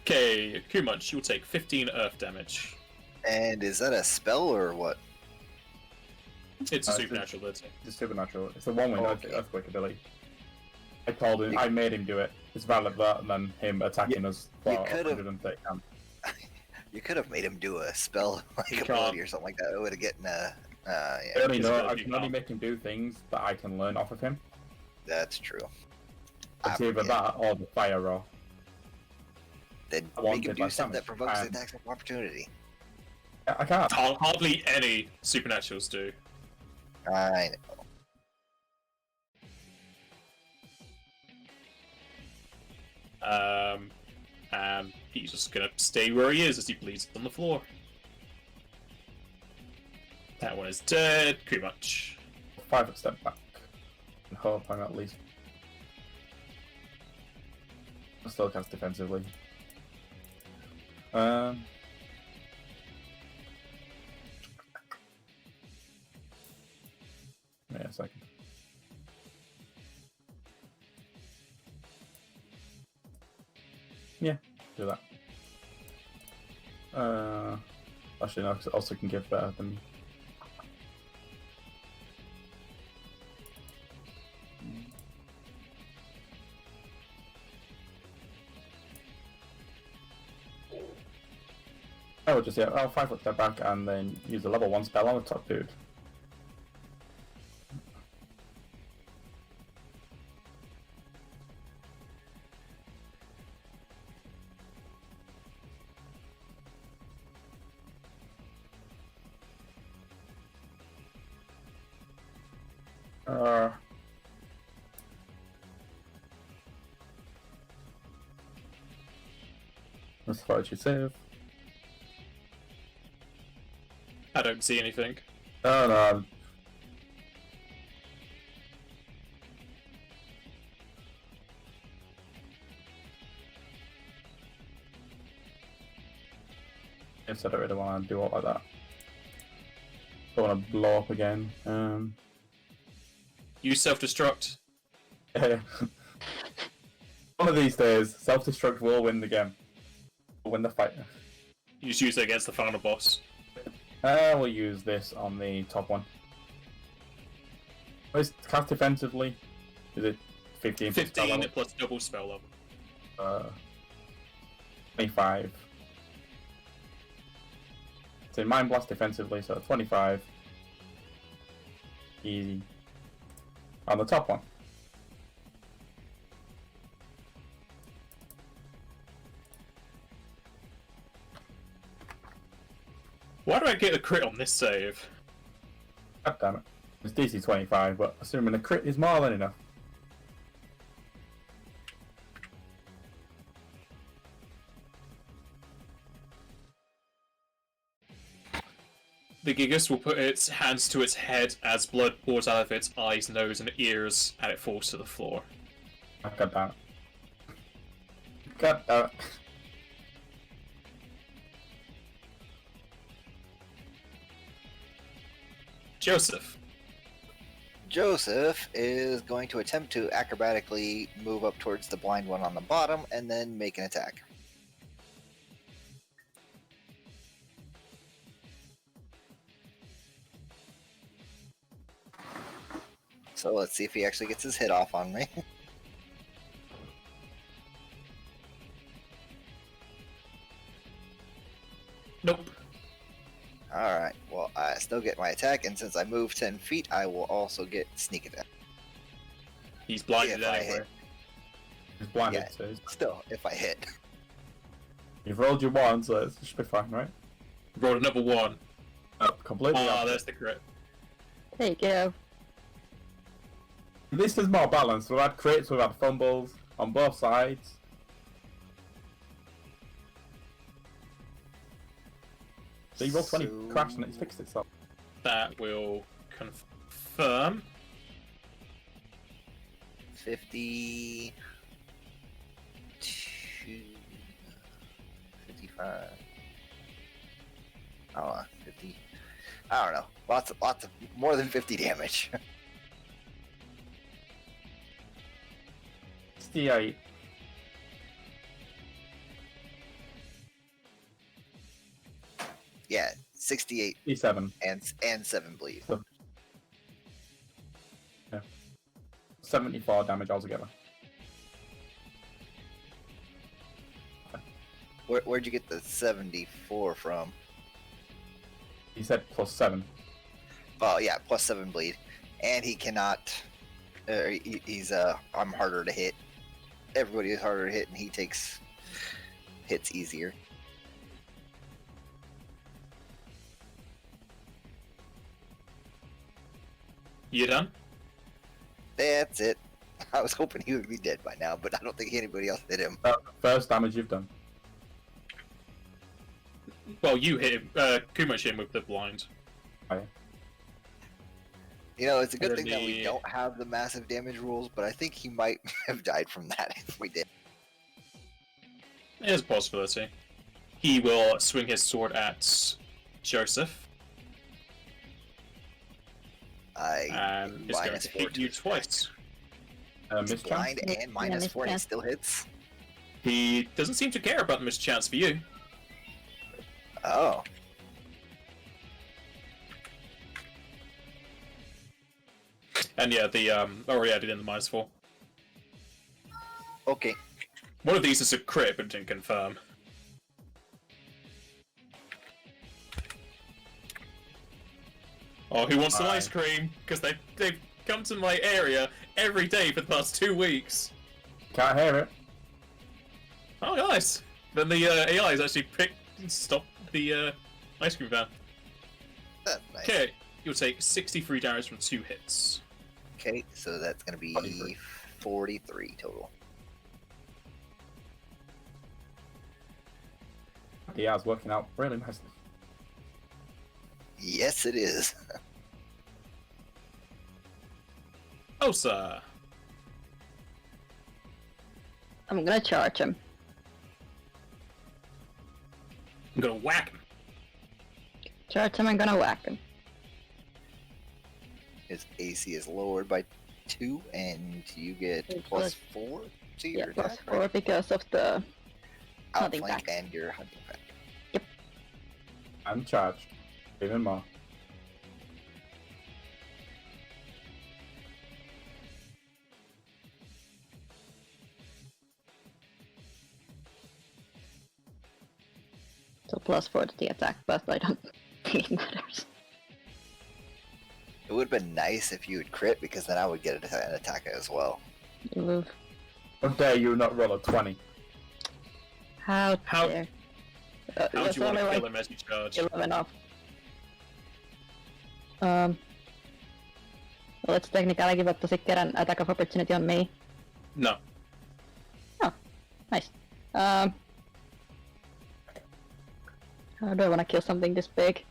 Okay, Kumaj, you'll take 15 earth damage. And is that a spell or what? It's a supernatural ability. It's supernatural. It's the one with Okay. earthquake ability. I told him, I made him do it. It's valid that, and then him attacking us for you could've- 130 damage. You could have made him do a spell like You ability can't. or something like that. It would have gotten I yeah, only know I you can only can't. make him do things that I can learn off of him. that's true. It's Ah, either yeah. that or the fire roll. Then I make wanted him do my something that damage, provokes the and- attacks of opportunity. I can't. Hardly any supernaturals do. I know. And he's just gonna stay where he is as he bleeds on the floor. That one is dead, pretty much. 5 foot step back. And hope I'm at least. I'll still cast defensively. Yeah, a second. Yeah, do that. Actually, no, 'cause it also can give better than me. I would just, yeah, I'll 5 foot step back and then use a level 1 spell on the top dude. That's the fortitude save. I don't see anything. Oh no. Yes, I don't really want to do all like that. Don't want to blow up again. You self-destruct. One of these days, self-destruct will win the game. Will win the fight. You just use it against the final boss. We'll use this on the top one. It's cast defensively. Is it 15? 15 plus double spell level. 25. So Mind Blast defensively, so 25. Easy. On the top one. Why do I get a crit on this save? God damn it. It's DC 25, but assuming the crit is more than enough. The Gigas will put its hands to its head as blood pours out of its eyes, nose, and ears, and it falls to the floor. God damn it. God damn it. Joseph. Joseph is going to attempt to acrobatically move up towards the blind one on the bottom and then make an attack. So let's see if he actually gets his hit off on me. Nope. Alright, well, I still get my attack, and since I move 10 feet, I will also get sneak attack. He's blinded If I anyway. hit. He's blinded, Yeah. so Still, if I hit. you've rolled your 1, so it should be fine, right? Rolled another 1. Oh, completely Ah, opposite. there's the crit. There you go. This is more balanced. We've had crits, we've had fumbles on both sides. So you roll 20, So- crashed, and it's fixed itself. That will confirm. 50... 55... Oh, 50... I don't know. Lots of... More than 50 damage. 68. Yeah, 68 67. and 7 bleed. 74 damage altogether. Where'd you get the 74 from? He said plus 7. Oh yeah, plus 7 bleed, and he cannot. He's I'm harder to hit. Everybody is harder to hit, and he takes hits easier. You done? That's it. I was hoping he would be dead by now, but I don't think anybody else hit him. First damage you've done. Well, you hit him. Kumash hit him with the blind. You know, it's a good thing that we Really? don't have the massive damage rules, but I think he might have died from that if we did. There's a possibility. He will swing his sword at Joseph, and is going minus to 4 hit to you his twice. Mischance? blind Yeah, and minus 4, and he mischance. still hits. He doesn't seem to care about the mischance for you. Oh, And yeah, the already added in the -4. okay. One of these is a crit, but didn't confirm. Oh, who wants some Aye. ice cream? Because they've come to my area every day for the past 2 weeks. Can't hear it. Oh, nice. Then the AI has actually stopped the ice cream van. That's nice. Okay, you'll take 63 damage from 2 hits. Okay, so that's gonna be 43. 43 total. Yeah, it's working out really nicely. Yes, it is. Oh, sir. I'm gonna charge him. I'm gonna whack him. Charge him, I'm gonna whack him. His AC is lowered by 2, and you get It's plus plus- 4 to Yeah, your plus attack, 4 because of the hunting outflank pack. and your hunting pack. And charged. Even more. So plus 4 to the attack, but I don't think it matters. It would have been nice if you would crit, because then I would get an attack as well. Ooh. How dare you not roll a 20? How How- dare. How do There's you want only to like kill him as you charge? 11 off. Well, let's technically give up to get an attack of opportunity on me. No. Oh, nice. How do I want to kill something this big?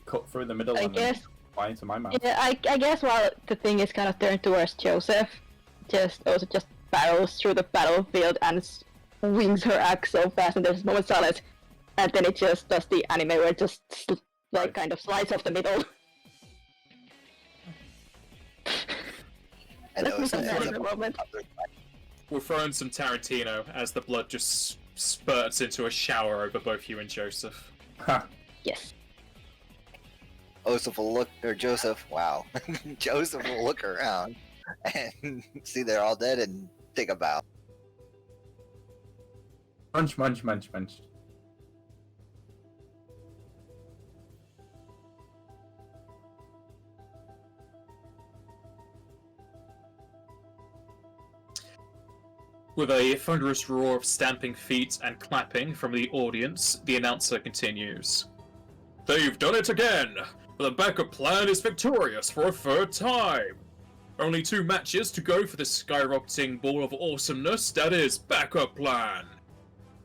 Cut through the middle I and guess. then fly into my mouth. Yeah, I guess while the thing is kind of turned towards Joseph, just barrels through the battlefield and swings her axe so fast, and there's a moment of silence, and then it just does the anime where it just like kind of slides off the middle. And Let me those come back ends for a up- moment. We're throwing some Tarantino as the blood just spurts into a shower over both you and Joseph. Ha! Yes. Joseph will look, or Joseph, wow. Joseph will look around and see they're all dead and take a bow. Munch, munch, munch, munch. With a thunderous roar of stamping feet and clapping from the audience, the announcer continues. They've done it again! The backup plan is victorious for a third time! Only 2 matches to go for this skyrocketing ball of awesomeness that is backup plan!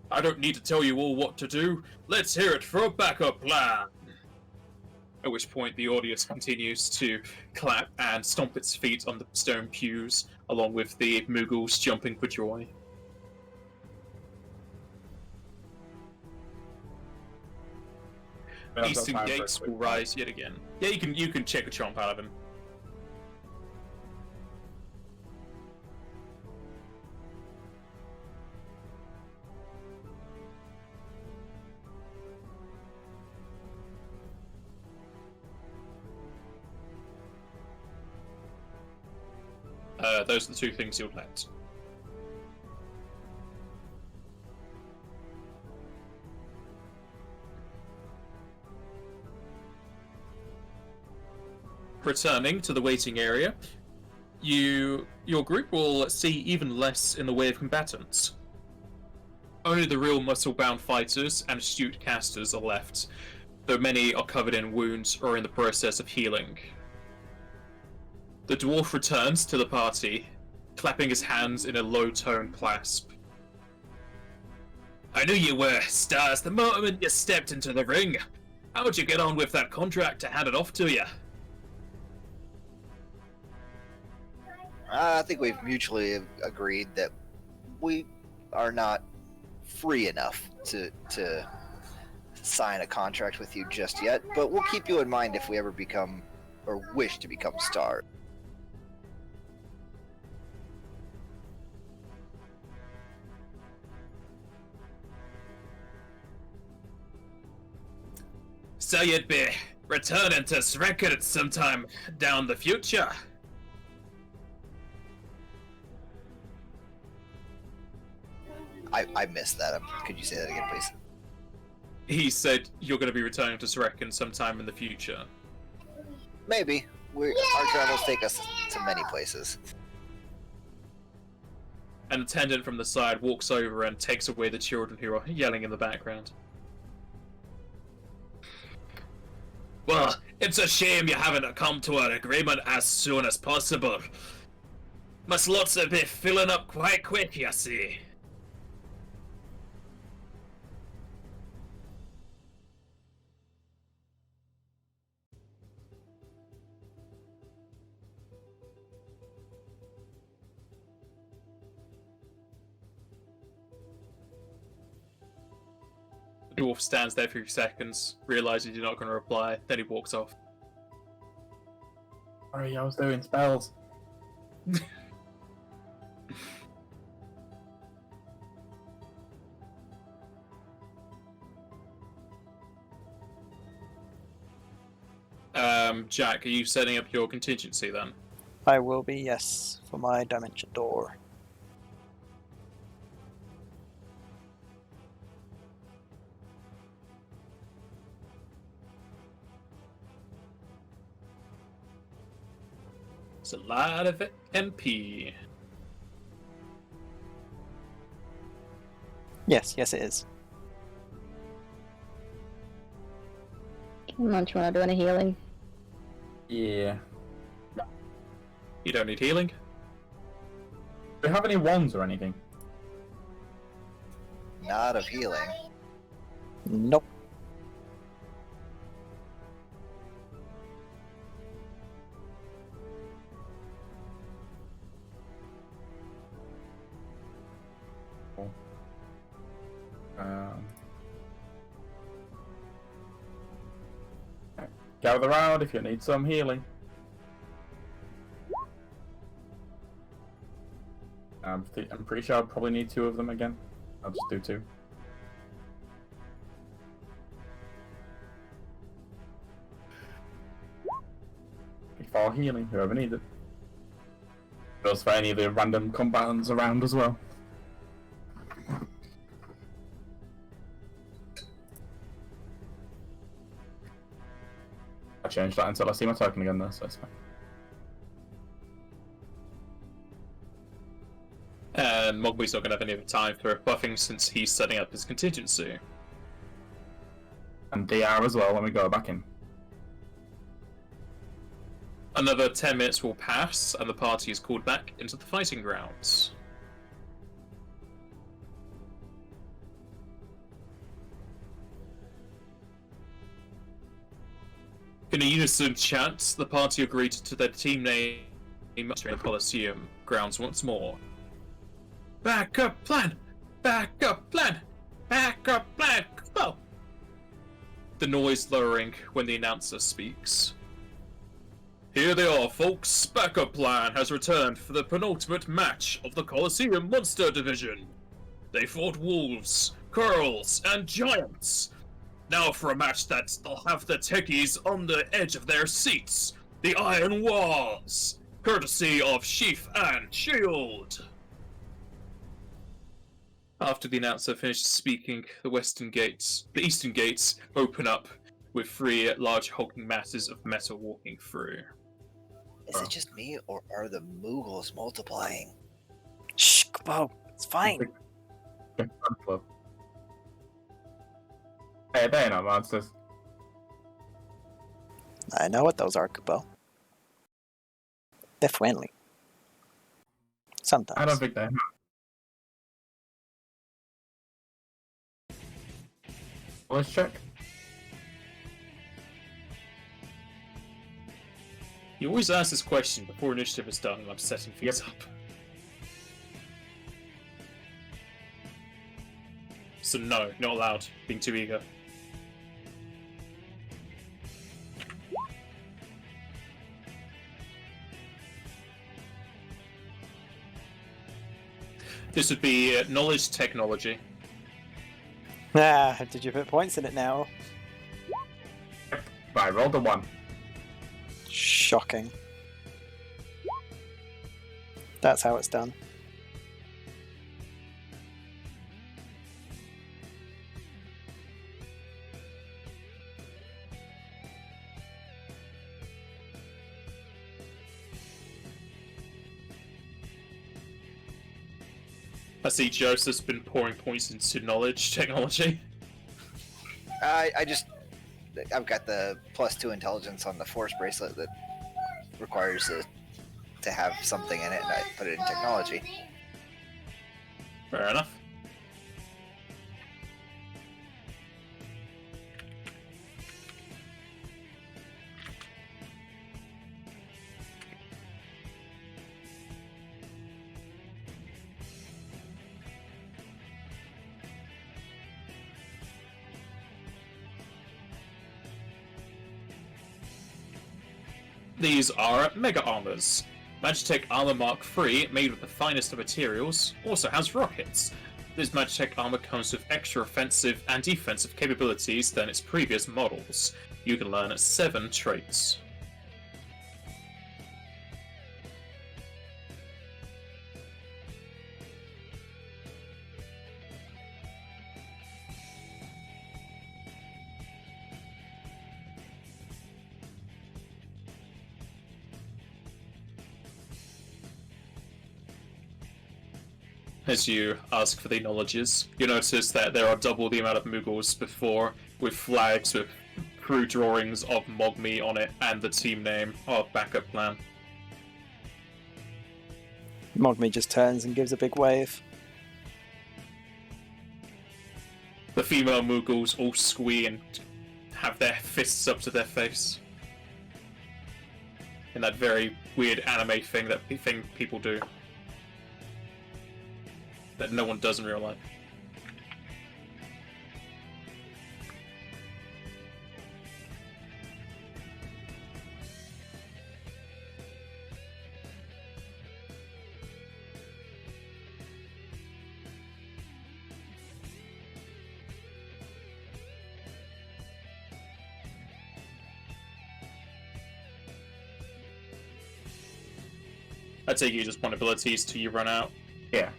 I don't need to tell you all what to do, let's hear it for a backup plan! At which point the audience continues to clap and stomp its feet on the stone pews, along with the Moogles jumping for joy. I've got Eastern time for a gates quick will fight. rise yet again. Yeah, you can check a chomp out of him. Those are the 2 things you'll let. Returning to the waiting area, your group will see even less in the way of combatants. Only the real muscle-bound fighters and astute casters are left, though many are covered in wounds or in the process of healing. The dwarf returns to the party, clapping his hands in a low-toned clasp. I knew you were stars the moment you stepped into the ring. How'd you get on with that contract to hand it off to you? I think we've mutually agreed that we are not free enough to sign a contract with you just yet, but we'll keep you in mind if we ever become, or wish to become stars. So you'd be returning to Sreckert sometime down the future? I missed that. Could you say that again, please? He said you're going to be returning to Sreckert sometime in the future. Maybe. Our travels take us to many places. An attendant from the side walks over and takes away the children who are yelling in the background. Well, it's a shame you haven't come to an agreement as soon as possible. My slots have been filling up quite quick, you see. The dwarf stands there for a few seconds, realizes you're not going to reply, then he walks off. Sorry, I was doing spells. Jack, are you setting up your contingency then? I will be, yes, for my dimension door. It's a lot of MP. Yes, it is. I'm not trying to do any healing. Yeah. You don't need healing. Do you have any wands or anything? Not of healing. Nope. Gather around if you need some healing. I'm pretty sure I'll probably need 2 of them again. I'll just do 2. For healing, whoever needs it. Goes for any of the random combatants around as well. I changed that until I see my token again though, so it's fine. And Mogwai's not going to have any other time for buffing since he's setting up his contingency. And DR as well when we go back in. Another 10 minutes will pass, and the party is called back into the fighting grounds. In a unison chant, the party agreed to their team name in the Coliseum grounds once more. Backup plan! Backup plan! Backup plan! Go! The noise lowering when the announcer speaks. Here they are, folks. Backup plan has returned for the penultimate match of the Coliseum Monster Division. They fought wolves, curls, and giants. Now for a match that'll have the techies on the edge of their seats. The Iron Walls, courtesy of Sheaf and Shield. After the announcer finishes speaking, the eastern gates open up with 3 large hulking masses of metal walking through. Is it just me, or are the Moogles multiplying? Shh, Kubo. It's fine. Hey, they're not monsters. I know what those are, Kubo. They're friendly. Sometimes. I don't think they're not. Let's check. You always ask this question before initiative is done and I'm setting things up. So no, not allowed. Being too eager. This would be knowledge technology. Ah, did you put points in it now? Right, roll the 1. Shocking. That's how it's done. I see Joseph's been pouring points into knowledge technology. I've got the +2 intelligence on the force bracelet that requires it to have something in it, and I put it in technology. Fair enough. These are Mega Armors. Magitech Armor Mark III, made with the finest of materials, also has rockets. This Magitech armor comes with extra offensive and defensive capabilities than its previous models. You can learn 7 traits. As you ask for the knowledges, you notice that there are double the amount of Moogles before, with flags with crude drawings of Mogmi on it and the team name of backup plan. Mogmi just turns and gives a big wave. The female Mughals all squee and have their fists up to their face. In that very weird anime thing that people do. That no one does in real life. I take you just one abilities till you run out. Yeah.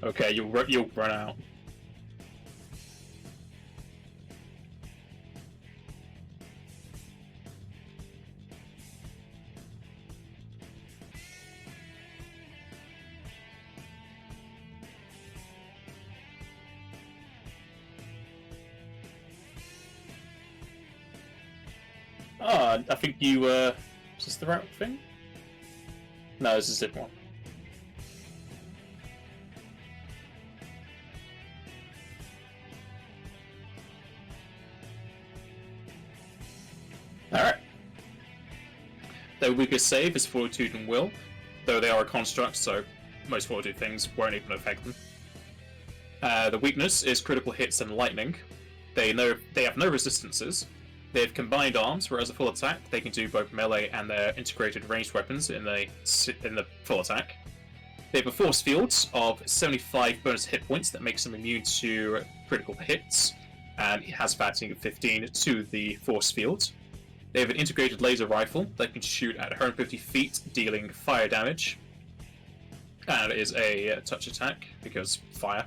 Okay, you'll run out. I think you is this the right thing? No, this is a different one. Alright. Their weakest save is Fortitude and Will, though they are a construct, so most Fortitude things won't even affect them. The weakness is critical hits and lightning. They have no resistances. They have combined arms, whereas a full attack, they can do both melee and their integrated ranged weapons in the full attack. They have a force field of 75 bonus hit points that makes them immune to critical hits, and it has batting of 15 to the force field. They have an integrated laser rifle that can shoot at 150 feet, dealing fire damage. And it is a touch attack, because fire.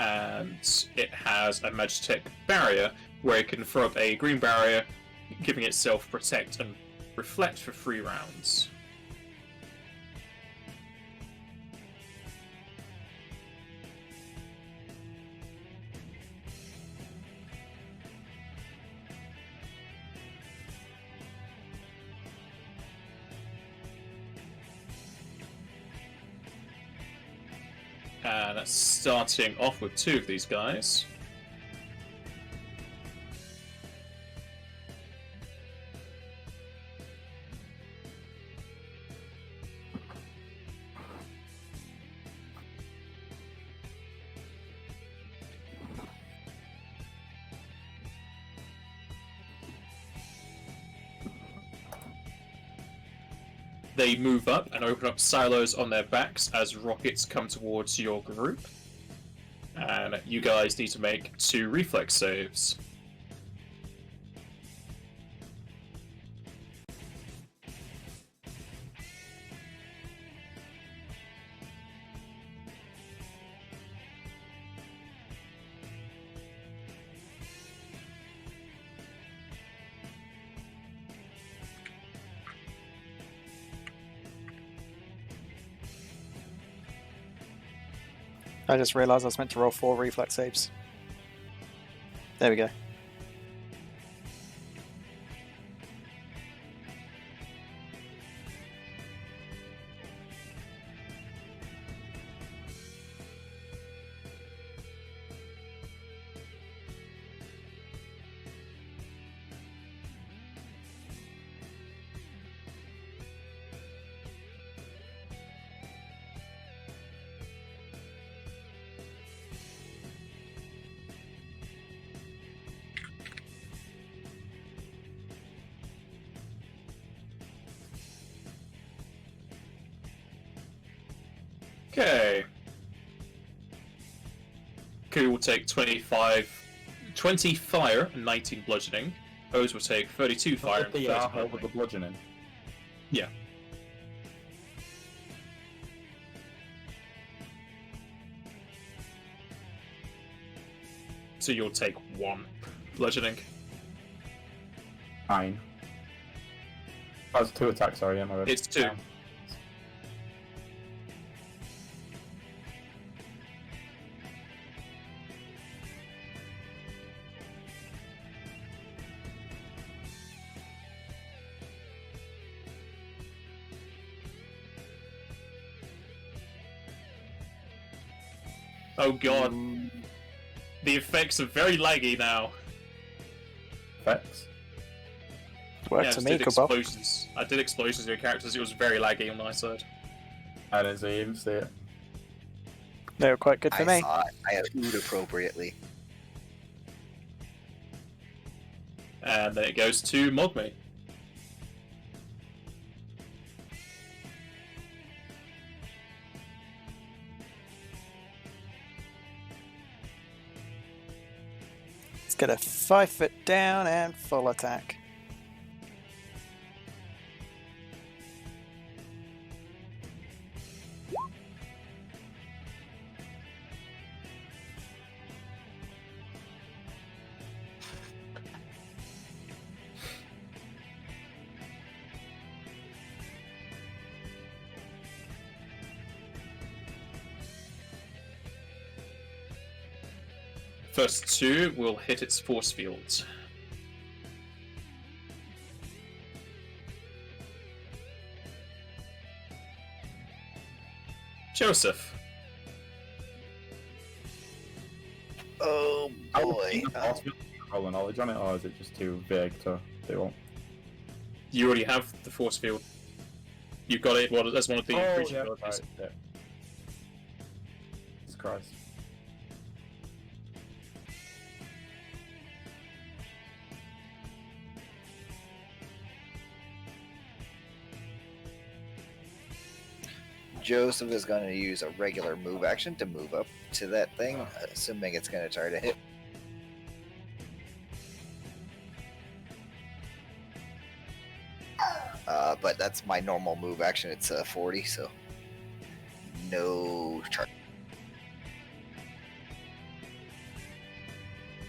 And it has a Magitek barrier, where it can throw up a green barrier, giving itself protect and reflect for 3 rounds. And that's starting off with 2 of these guys. They move up and open up silos on their backs as rockets come towards your group. And you guys need to make 2 reflex saves. I just realised I was meant to roll 4 reflex saves. There we go. Okay. Ku will take 20 fire and 19 bludgeoning. O's will take 32 fire and 30 over the bludgeoning. bludgeoning. Yeah. So you'll take 1 bludgeoning. 9. That's 2 attacks, sorry, am I right? It's 2. Yeah. Oh god. The effects are very laggy now. Effects. Work Yeah, I to just me, did Cobalt. explosions. I did explosions to your characters. It was very laggy on my side. I didn't even see it. They were quite good for I me. saw it. I had food appropriately. And then it goes to Mogme. Let's get a 5 foot down and full attack. First two will hit its force fields. Joseph. Oh boy. Roll the knowledge on it, or is it just too vague to do on? You already have the force field. You've got it as one of the creature abilities. Yeah. Jesus Christ. Joseph is going to use a regular move action to move up to that thing, assuming it's going to try to hit. But that's my normal move action. It's 40, so no charge.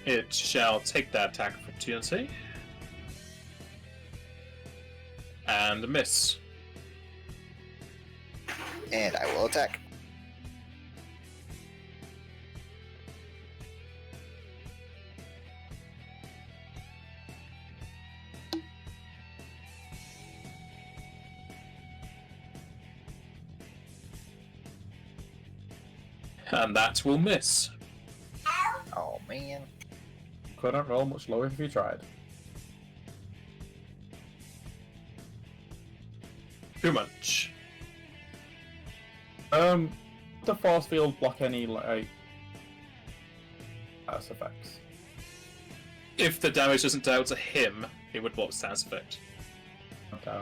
It shall take that attack of opportunity. And miss. And I will attack. And that will miss. Oh man. Couldn't roll much lower if you tried. Too much. The force field block any like status effects? If the damage doesn't dealt to him, it would block status effect. Okay.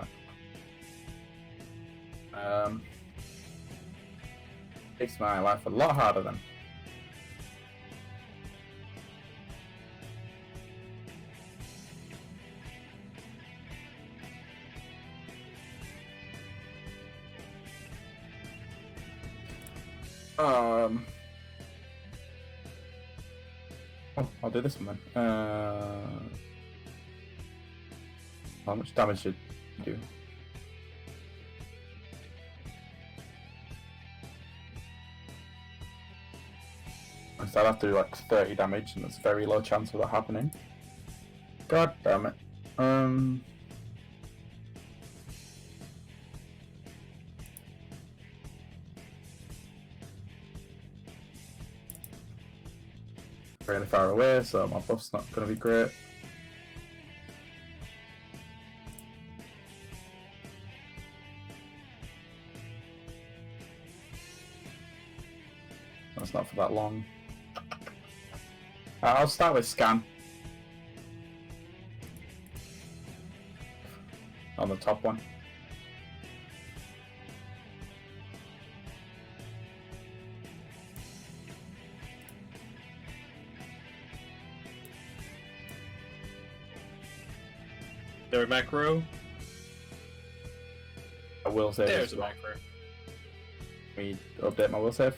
Makes my life a lot harder then. Oh, I'll do this one then. How much damage should you do? So I'll have to do like 30 damage, and there's very low chance of that happening. God damn it. Really far away, so my buff's not going to be great. That's not for that long. I'll start with scan. On the top one. There a macro? I will save. There's a macro. Let me update my will save.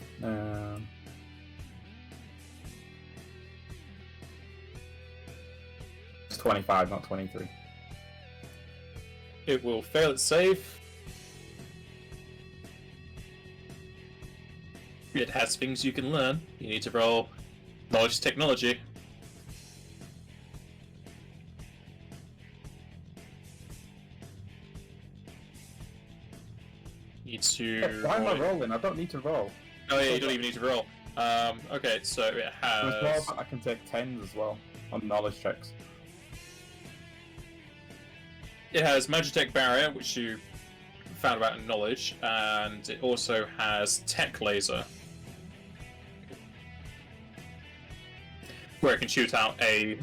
It's 25, not 23. It will fail its save. It has things you can learn. You need to roll knowledge technology. Need to. Why am I rolling? I don't need to roll. Oh yeah, you don't even need to roll. Okay, so it has. I can take 10s as well on knowledge checks. It has Magitech Barrier, which you found about in knowledge, and it also has Tech Laser, where it can shoot out a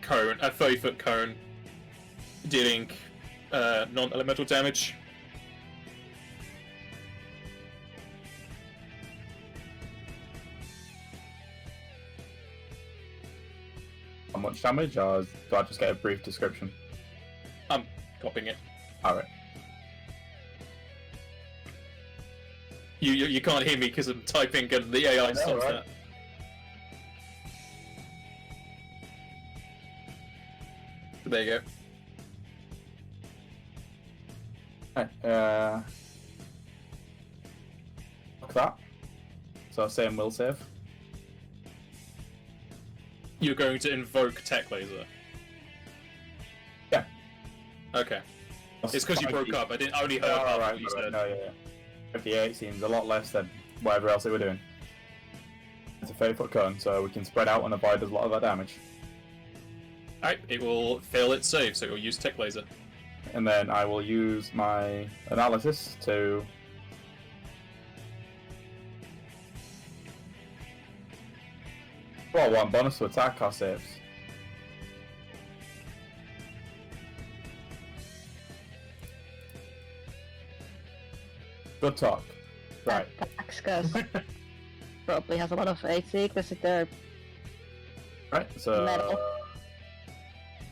cone, a 30-foot cone, dealing non-elemental damage. How much damage, or do I just get a brief description? I'm copying it. Alright. You can't hear me because I'm typing and the AI stops right. that. There you go. Right, fuck that. So same will save. You're going to invoke Tech Laser. Yeah. Okay. It's because you broke up. I only heard Oh, half right, what you said. no, yeah. 58 seems a lot less than whatever else they were doing. It's a 30-foot cone, so we can spread out and avoid a lot of that damage. Alright, it will fail its save, so it will use Tech Laser. And then I will use my analysis to... Well, one bonus to attack or saves. Good talk. Right. Attacks, because probably has a lot of AC because they're Right, so... metal.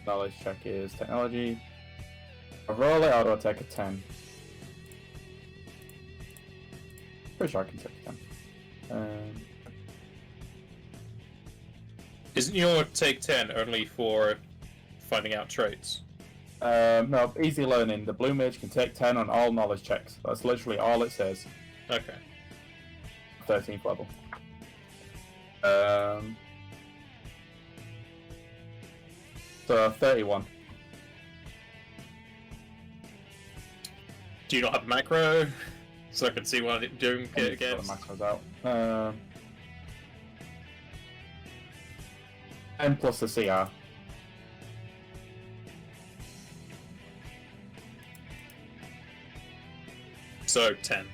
Knowledge check is technology. I roll it, or do I take a 10? Pretty sure I can take a 10. Isn't your take 10 only for finding out traits? No, easy learning. The blue mage can take 10 on all knowledge checks. That's literally all it says. Okay. 13th level. So 31. Do you not have macro? So I can see what I'm doing Get against. the macros out. 10 plus the CR. So 10.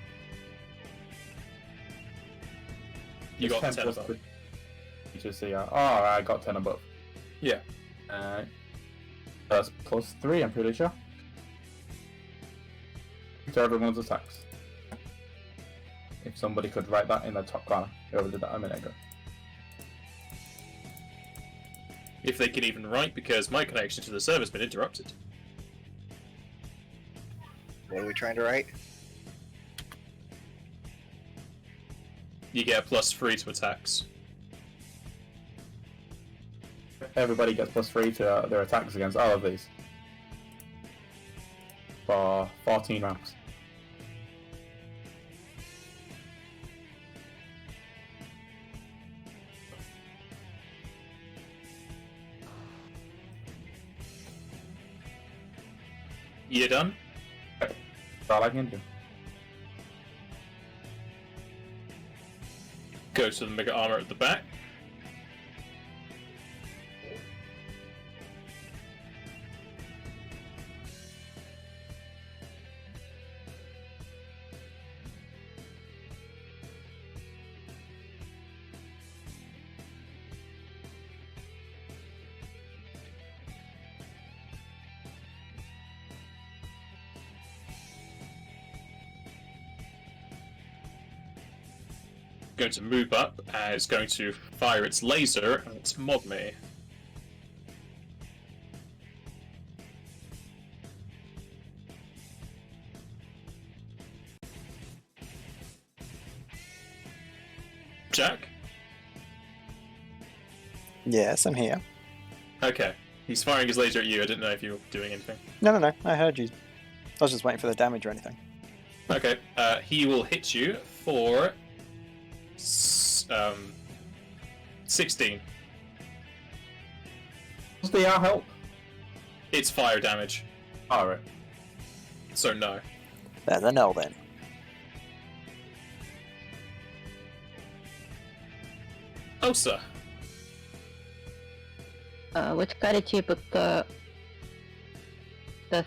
You got 10 plus above. the CR. Oh, I got 10 above. Yeah. That's plus 3, I'm pretty sure. To everyone's attacks. If somebody could write that in the top corner. Whoever did that a minute ago. If they can even write, because my connection to the server has been interrupted. What are we trying to write? You get a +3 to attacks. Everybody gets plus 3 to their attacks against all of these. For 14 rounds. You done? That's all I can do. Go to the mega armor at the back. Going to move up, and it's going to fire its laser at Mob Me. Jack? Yes, I'm here. Okay. He's firing his laser at you. I didn't know if you were doing anything. No. I heard you. I was just waiting for the damage or anything. Okay. He will hit you for 16. Does the R help? It's fire damage, Alright. so no. There's a no then. Elsa. Which guy did you put the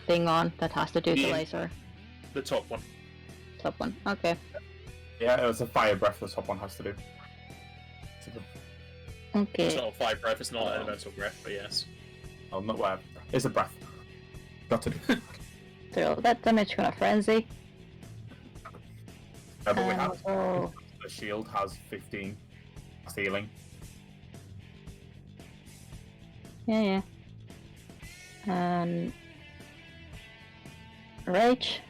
thing on that has to do with the laser? The top one. Top one. Okay. Yeah, it was a fire breath. The top one has to do. Okay. It's not a fire breath. It's not an elemental breath, but yes. Oh, not whatever. It's a breath. Got to do. So that damage gonna frenzy. But we have Oh. the shield has 15 healing. Yeah. And rage.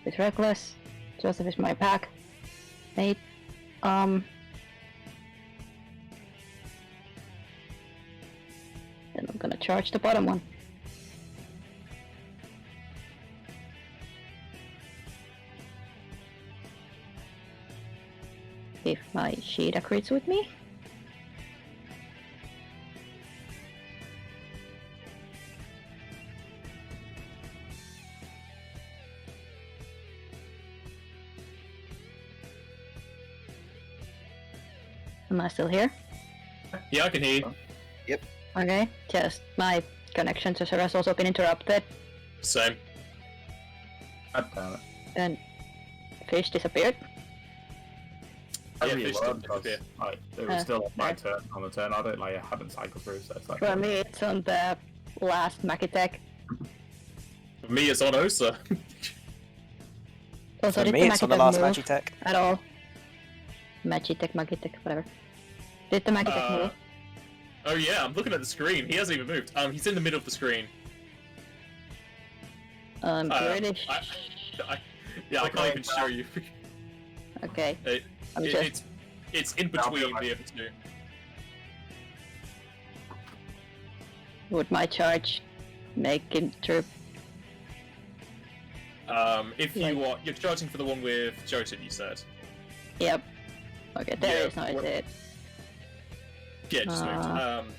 It's reckless. Joseph is my pack. 8. Then I'm gonna charge the bottom one. If my sheet agrees with me. Am I still here? Yeah, I can hear you. Yep. Okay, just my connection to server has also been interrupted, Same. God damn it. and fish disappeared. Yeah, Every fish word didn't does. disappear. Like, it was still on my okay. turn on the turn. I don't like I hadn't cycled through, so it's like For me, it's on the last Magitech. For me, it's on Osa. Also, For did me, the it's on the Magitech last move Magitech. at all? Magitech, whatever. Did the Magitech move? Oh yeah, I'm looking at the screen. He hasn't even moved. He's in the middle of the screen. British. Yeah, I can't even show you. Okay. It, I'm it- just. it's in between the other two. Would my charge make him true? If you're charging for the one with Joseph, you said. Yep. Okay, there Yeah, it is. No, I what- did. Yeah, just moved.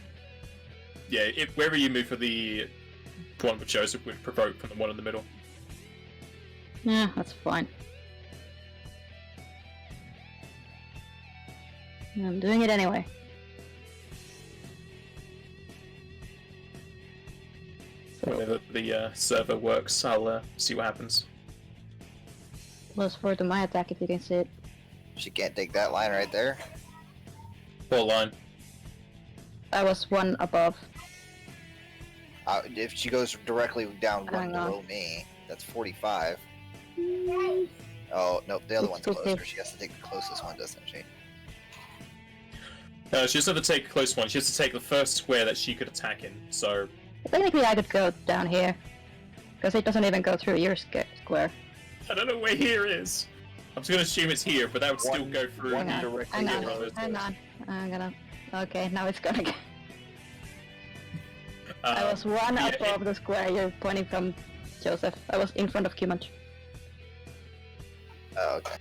Yeah, wherever you move for the one with Joseph would provoke from the one in the middle. Yeah, that's fine. I'm doing it anyway. So, Whenever the server works, I'll see what happens. +4 to my attack if you can see it. She can't take that line right there. Poor line. I was 1 above. If she goes directly down one Hang on. below me, that's 45. Oh, nope, the other one's closer. She has to take the closest one, doesn't she? She doesn't have to take a close one. She has to take the first square that she could attack in. So Technically, I could go down here. Because it doesn't even go through your square. I don't know where here is. I'm just gonna assume it's here, but that would still go through Hang on, directly. hang on. I'm gonna... Okay, now it's gonna go... I was 1 yeah, above the square you're pointing from, Joseph. I was in front of Q-Munch. Oh, okay.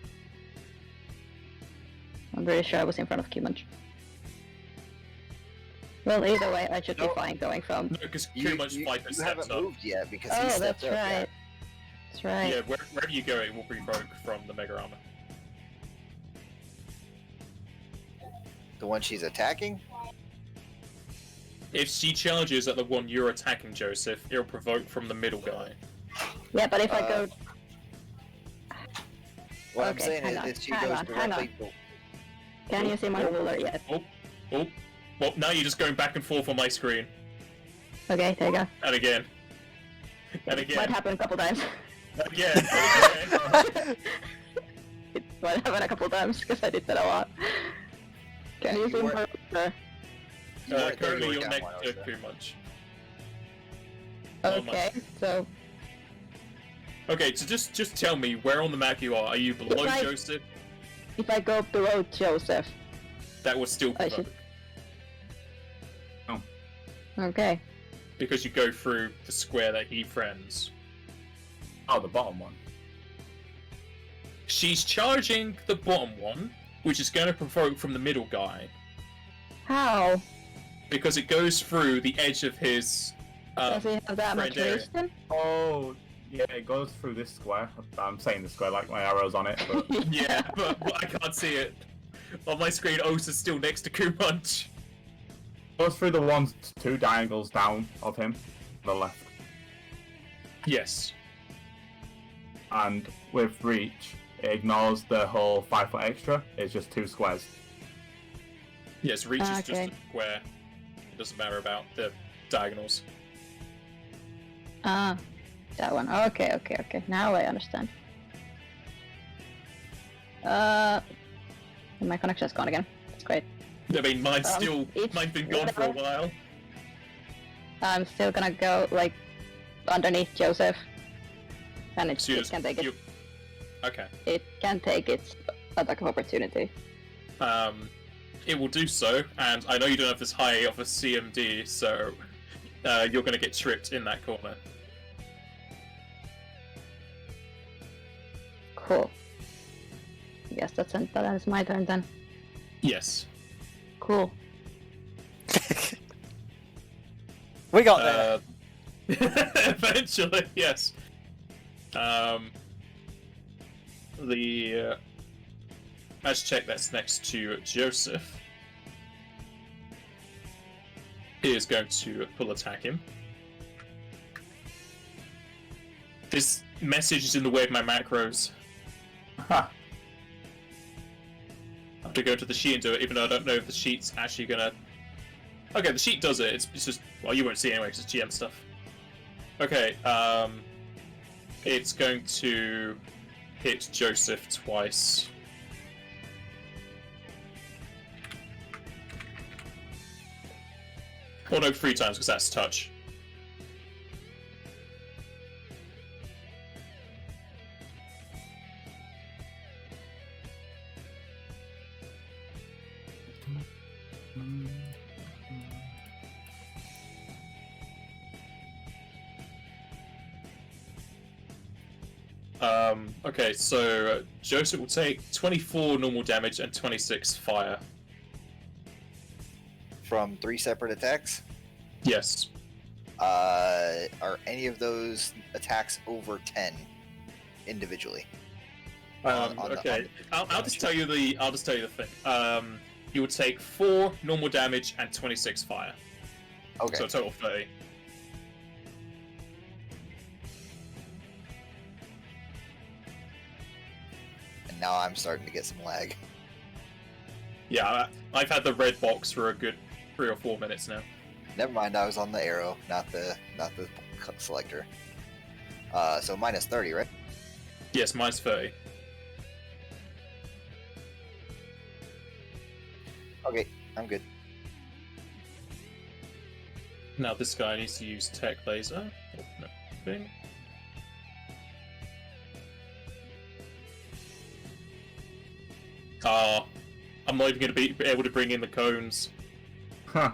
I'm pretty sure I was in front of Q-Munch. Well, either way, I should be fine going from... No, because You, too much you, fight you steps haven't up. moved yet because he Oh, stepped that's up. Yeah. right. That's right. Yeah, wherever you go, it will provoke from the Mega Armor. The one she's attacking? If she charges at the one you're attacking, Joseph, it'll provoke from the middle guy. Yeah, but if I go... What I'm Okay, saying hang on, is she hang goes on, hang directly... Can you see my ruler yet? Oh. Well, now you're just going back and forth on my screen. Okay, there you go. And again. And again. Might happen a couple times. Again. And again. It might happen a couple times, because I did that a lot. Can you see my ruler? You weren't there, Currently you were you're down one, I was next to there. pretty much. Oh, Okay, so... Okay, so just tell me where on the map you are. Are you below If I- Joseph? If I go below Joseph... That would still I provoke. should- Okay. Because you go through the square that he friends. Oh, the bottom one. She's charging the bottom one, which is going to provoke from the middle guy. How? Because it goes through the edge of his Does he have that much friend area. reason? Oh, yeah, it goes through this square. I'm saying the square like my arrow's on it, but Yeah, but I can't see it. On my screen, Osa's still next to Kumunch. Goes through the 1-2 diagonals down of him, to the left. Yes. And with reach, it ignores the whole 5 foot extra. It's just 2 squares. Yes, reach is just Okay. a square. It doesn't matter about the diagonals. Ah, that one. Okay. Now I understand. My connection's gone again. That's great. I mean, mine's been gone for a whatever. while. I'm still gonna go like underneath Joseph, and it Soon as can take you- Okay. it can take its attack of opportunity. It will do so, and I know you don't have this high of a CMD, so you're going to get tripped in that corner. Cool. Yes, that is my turn then. Yes. Cool. We got there. Eventually, yes. The match check that's next to Joseph is going to full attack him. This message is in the way of my macros. Ha! I have to go to the sheet and do it, even though I don't know if the sheet's actually gonna... Okay, the sheet does it, it's just... Well, you won't see it anyway, because it's GM stuff. Okay, it's going to hit Joseph twice. Or no, 3 times, because that's touch. Okay, so Joseph will take 24 normal damage and 26 fire. From 3 separate attacks. Yes. Are any of those attacks over 10 individually? Okay, I'll just tell you the thing. You would take 4 normal damage and 26 fire. Okay. So a total of 30. And now I'm starting to get some lag. Yeah, I've had the red box for a good 3 or 4 minutes now. Never mind, I was on the arrow, not the selector. So minus 30, right? Yes, minus 30. Okay, I'm good. Now this guy needs to use tech laser. Oh, no, thing. I'm not even going to be able to bring in the cones. Huh.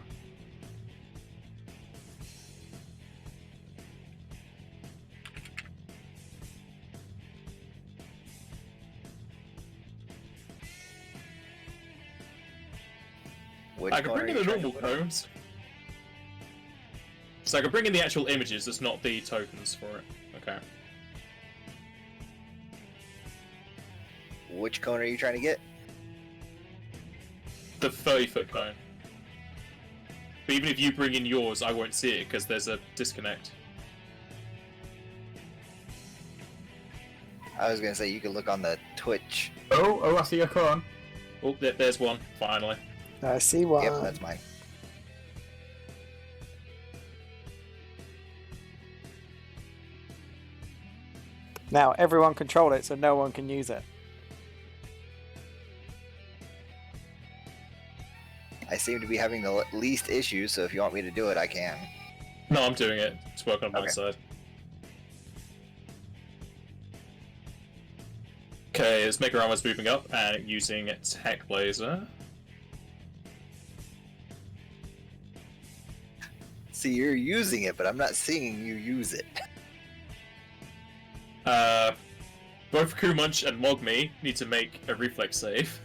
Which I can cone bring are in you the trying to normal put on? cones. So I can bring in the actual images, that's not the tokens for it. Okay. Which cone are you trying to get? The 30-foot cone. But even if you bring in yours, I won't see it because there's a disconnect. I was gonna say you could look on the Twitch. Oh, I see your cone. Oh, there's one, finally. I see one. Yep, that's mine. Now everyone control it so no one can use it. I seem to be having the least issues, so if you want me to do it, I can. No, I'm doing it. It's working on my Okay. side. Okay, let's make Rama's moving up and using Tech Laser. See, you're using it, but I'm not seeing you use it. Both Kumunch and Mogmi need to make a reflex save.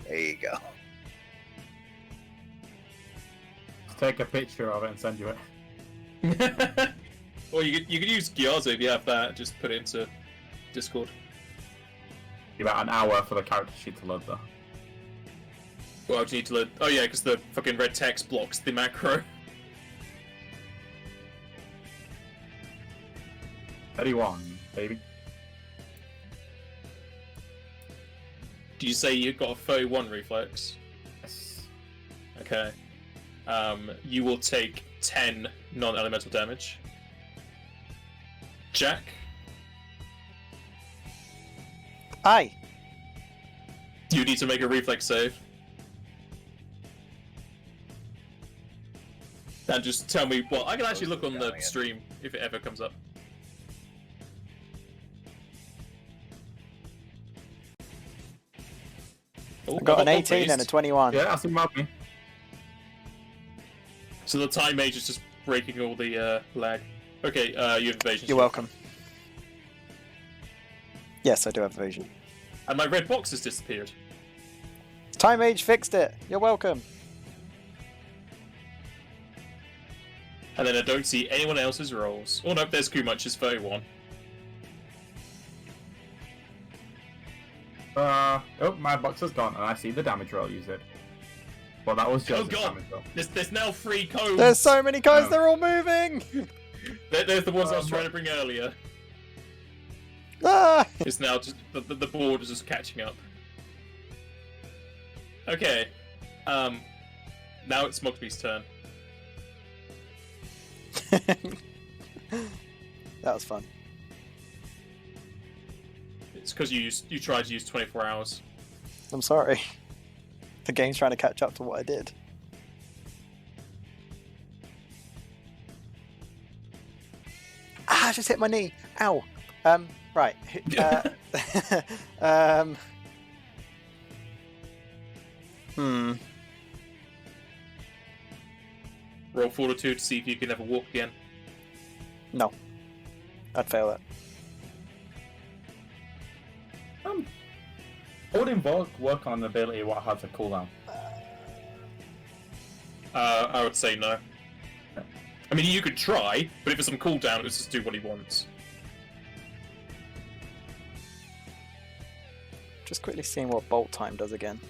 There you go. Let's take a picture of it and send you it. Or you could use Gyazo if you have that, just put it into Discord. About an hour for the character sheet to load, though. Well, you need to load. Oh yeah, because the fucking red text blocks the macro. 31, baby. Do you say you got a 31 reflex? Yes. Okay. You will take 10 non-elemental damage. Jack? Aye. You need to make a reflex save. And just tell me. Well, I can actually look on the stream if it ever comes up. I got an 18 and a 21. Yeah, that's about me. So the time mage is just breaking all the lag. Okay, you have evasion. You're welcome. Yes, I do have evasion. And my red box has disappeared. Time Age fixed it. You're welcome. And then I don't see anyone else's rolls. Oh no, there's Kumach's 31. Oh, my box has gone, and I see the damage roll you said. Well, that was just damage roll. There's now 3 codes. There's so many codes, they're all moving! There's the ones I was trying to bring earlier. Ah! It's now just the board is just catching up. Okay. Now it's Mugby's turn. That was fun. It's because you tried to use 24 hours. I'm sorry. The game's trying to catch up to what I did. Ah, I just hit my knee. Ow. Right. Roll fortitude to see if you can ever walk again. No. I'd fail that. Would Invoke work on an ability what has a cooldown? I would say no. I mean, you could try, but if it's on cooldown, it's just do what he wants. Just quickly seeing what bolt time does again.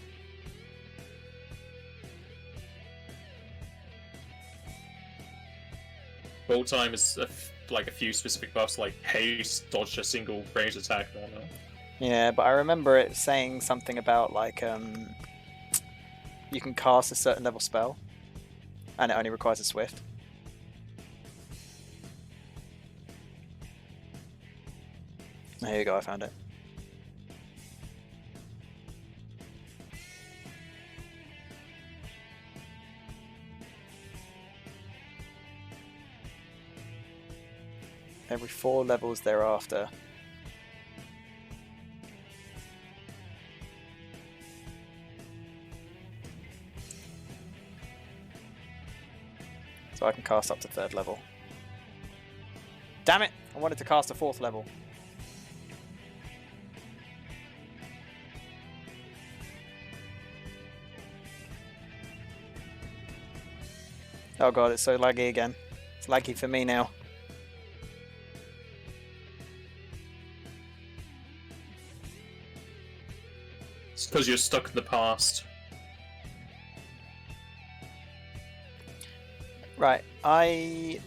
Bolt time is like a few specific buffs, like haste, dodge a single ranged attack, and all that. Yeah, but I remember it saying something about like you can cast a certain level spell, and it only requires a swift. There you go, I found it. Every 4 levels thereafter. So I can cast up to 3rd level. Damn it! I wanted to cast a 4th level. Oh god, it's so laggy again. It's laggy for me now. It's because you're stuck in the past. Right, I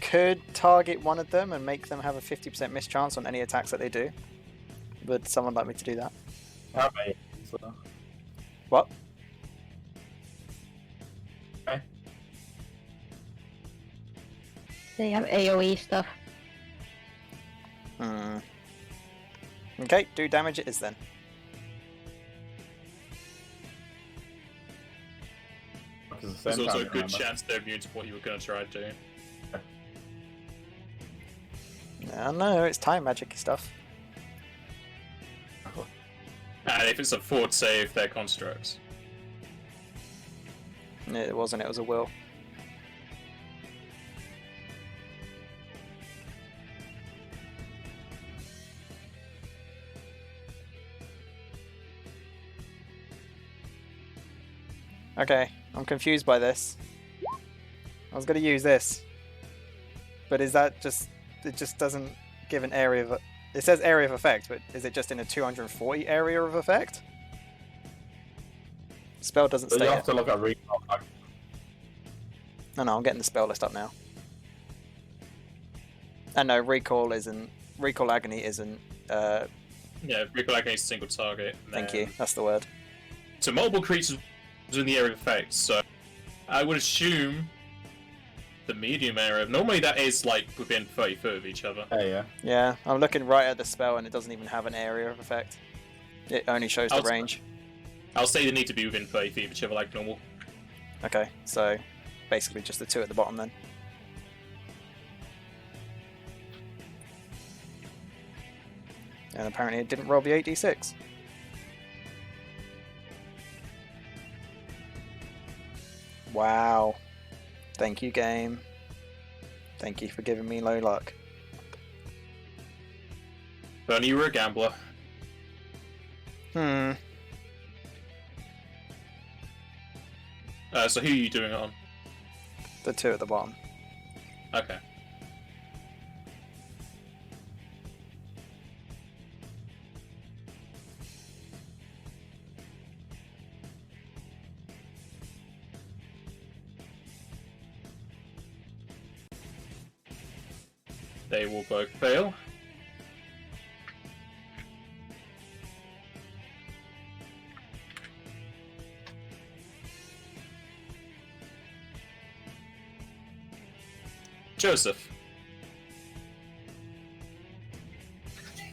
could target one of them and make them have a 50% mischance on any attacks that they do. Would someone like me to do that? What? Okay. They have AoE stuff. Okay, do damage it is then. There's also a good chance they're immune to what you were going to try to do. No, it's time magic stuff. And if it's a fort save, they're constructs. It wasn't, it was a will. Okay, I'm confused by this. I was going to use this. But is that just... It just doesn't give an area It says area of effect, but is it just in a 240 area of effect? Spell doesn't So state you have it. to look at recall. No, I'm getting the spell list up now. And no, recall agony isn't. Yeah, recall agony is a single target. Thank you. That's the word. So multiple creatures in the area of effect. So I would assume the medium area. Normally that is like within 30 foot of each other. Yeah. Yeah, I'm looking right at the spell, and it doesn't even have an area of effect. It only shows the range. I'll say they need to be within 30 feet of each other like normal. Okay, so basically just the two at the bottom then. And apparently it didn't roll the 8d6. Wow. Thank you, game. Thank you for giving me low luck. Bernie, you were a gambler. So who are you doing it on? The two at the bottom. Okay. They will both fail. Joseph.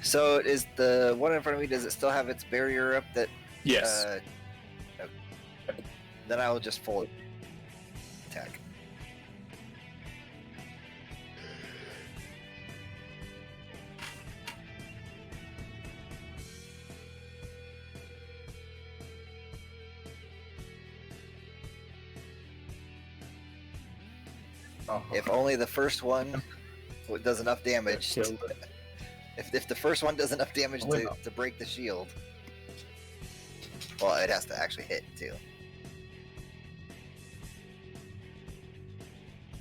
So is the one in front of me, does it still have its barrier up that... Yes. Okay. Then I will just full attack. Oh, If only the first one does enough damage. Killed it. If the first one does enough damage to break the shield. Well, it has to actually hit too.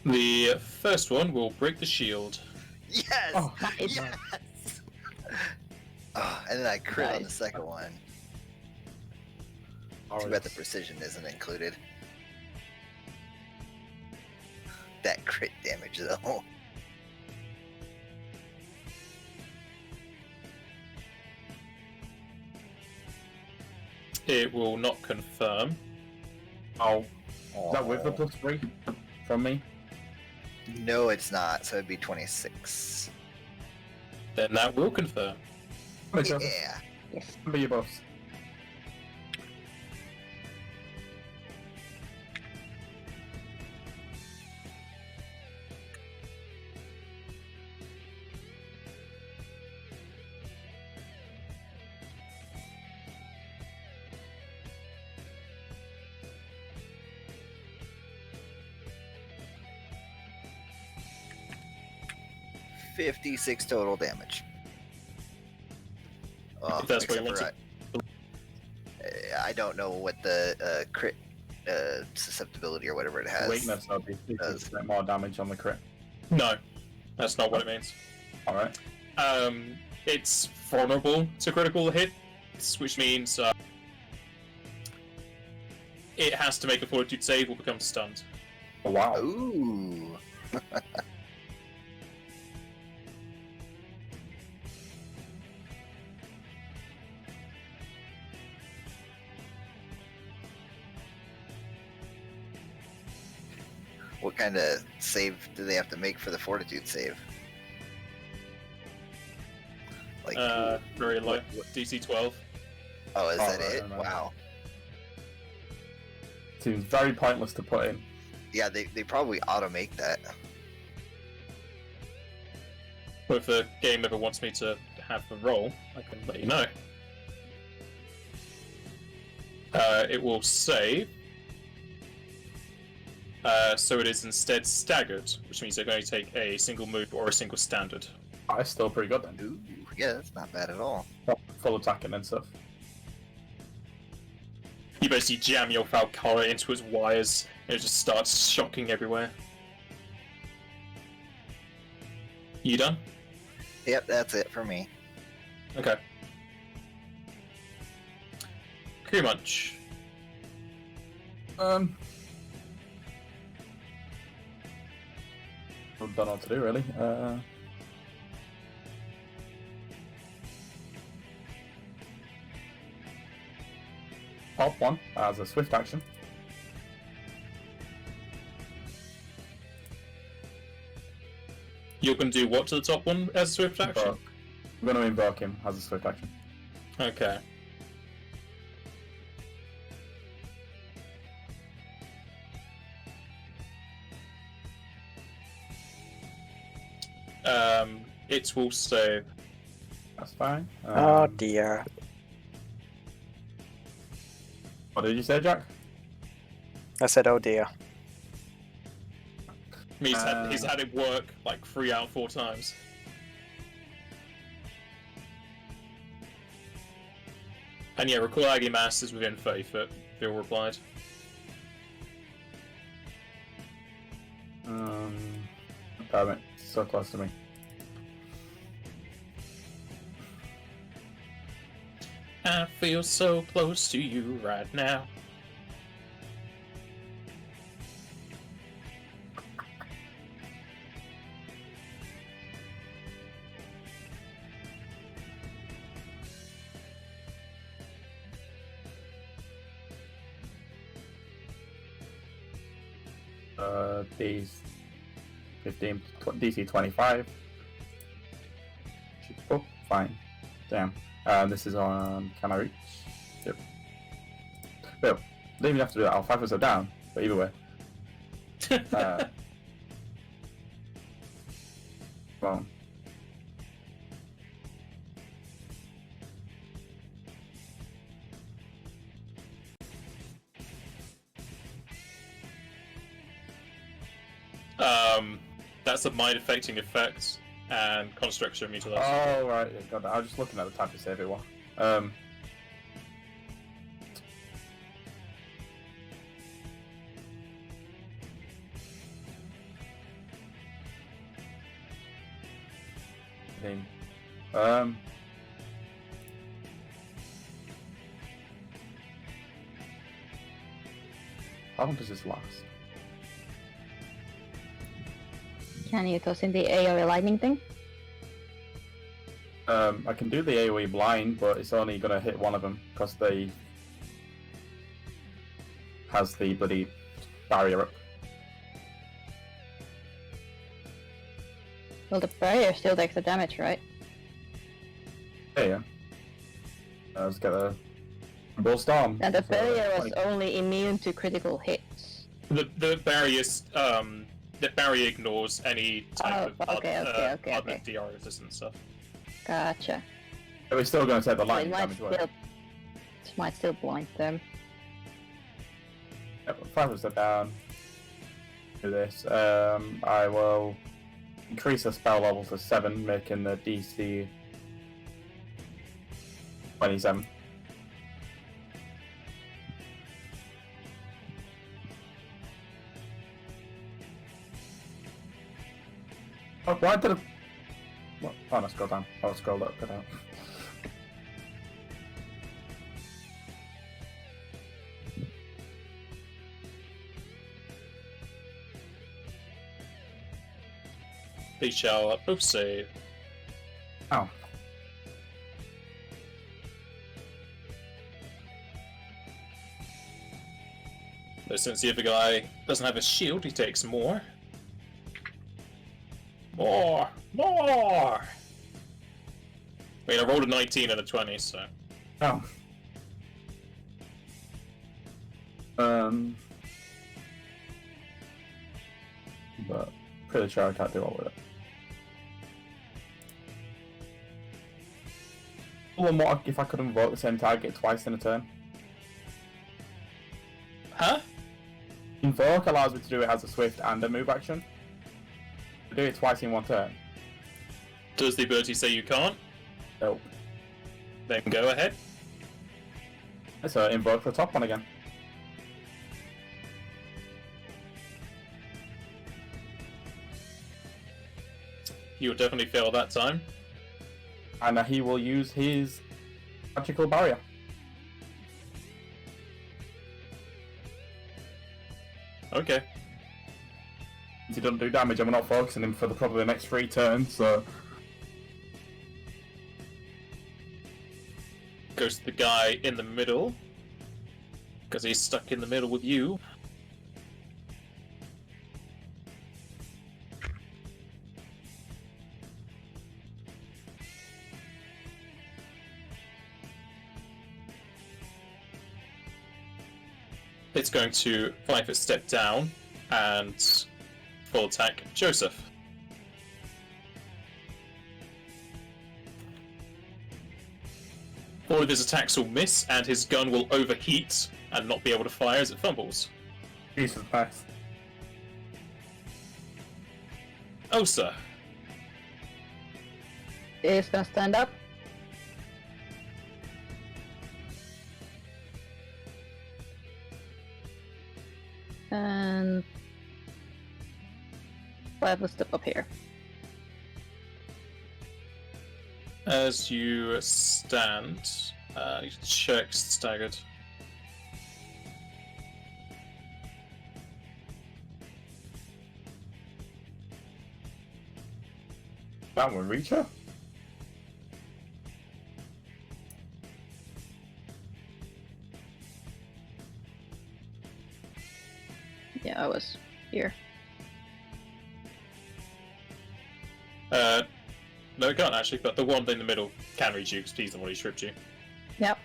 The first one will break the shield. Yes! Oh, nice. Yes! Oh, and then I crit on the Nice. second one. Too bad the precision isn't included. That crit damage though. It will not confirm. Oh, is that with the +3 from me? No, it's not. So it'd be 26. Then that will confirm. Yeah. Yes. Remember your buffs. $56 total damage. Oh, If that's what you except want for I don't know what the crit susceptibility or whatever it has. Weakness, that'll be 50% more damage on the crit. No, that's not what it means. Alright. It's vulnerable to critical hits, which means it has to make a fortitude save or become stunned. Oh, wow. Ooh. What kind of save do they have to make for the fortitude save? Like, Very low. DC 12. oh, is that right, it? right. Wow. Seems very pointless to put in. Yeah, they probably auto make that. But if the game ever wants me to have the roll, I can let you know. It will save. So it is instead staggered, which means they're going to take a single move or a single standard. Oh, that's still pretty good then. Ooh, yeah, that's not bad at all. Full attacking and stuff. You basically jam your Valkyrie into its wires, and it just starts shocking everywhere. You done? Yep, that's it for me. Okay. Crew Munch. I don't know what to do really. Top one as a swift action. You're going to do what to the top one as a swift action? I'm going to invoke him as a swift action. Okay. It will save. That's fine. Oh dear. What did you say, Jack? I said, oh dear. He's had it work like 3 out of 4 times. And yeah, recall Aggie Mass is within 30 foot, Phil replied. Damn it, so close to me. I feel so close to you right now. These 15, DC 25. Oh, fine. Damn. This is on. Can I reach? Yep. Well, don't even have to do that. I'll 5 foot down. But either way. Well. That's a mind affecting effect and construction mutilation. Oh right, yeah, got that. I was just looking at the type of save it was. How long does this last? Can you toss in the AoE lightning thing? I can do the AoE blind, but it's only gonna hit one of them because they has the bloody barrier up. Well, the barrier still takes the damage, right? Yeah. Let's get a Bull Storm. And the So, barrier was 20. only immune to critical hits. The barrier ignores any type of other DR resistant stuff. Gotcha. But we're still going to take the So it lightning might damage away. might still blind them. Yep, 5 step down. Do this. I will increase the spell level to 7, making the DC 27. Oh, why did it... What? Oh, no, scroll down. Oh, scroll up, go down. They shall both save. Oh. But since the other guy doesn't have a shield, he takes more. More! I mean, I rolled a 19 and a 20, so... Oh. But pretty sure I can't do all with it. One more if I could invoke the same target twice in a turn. Huh? Invoke allows me to do it as a swift and a move action. To do it twice in one turn. Does the ability say you can't? Nope. Then go ahead. So invoke the top one again. You'll definitely fail that time. And he will use his magical barrier. Okay. He doesn't do damage, and we're not focusing him for probably the next 3 turns, so... Goes to the guy in the middle. Because he's stuck in the middle with you. It's going to 5-foot step down and full attack Joseph. All of his attacks will miss, and his gun will overheat and not be able to fire as it fumbles. Jesus Christ. Osa. Is gonna stand up. And 5 will step up here. As you stand, you check staggered. That one reach her? Yeah, I was here. No, it can't actually, but the one in the middle can reach you because he's the one who stripped you. Yep.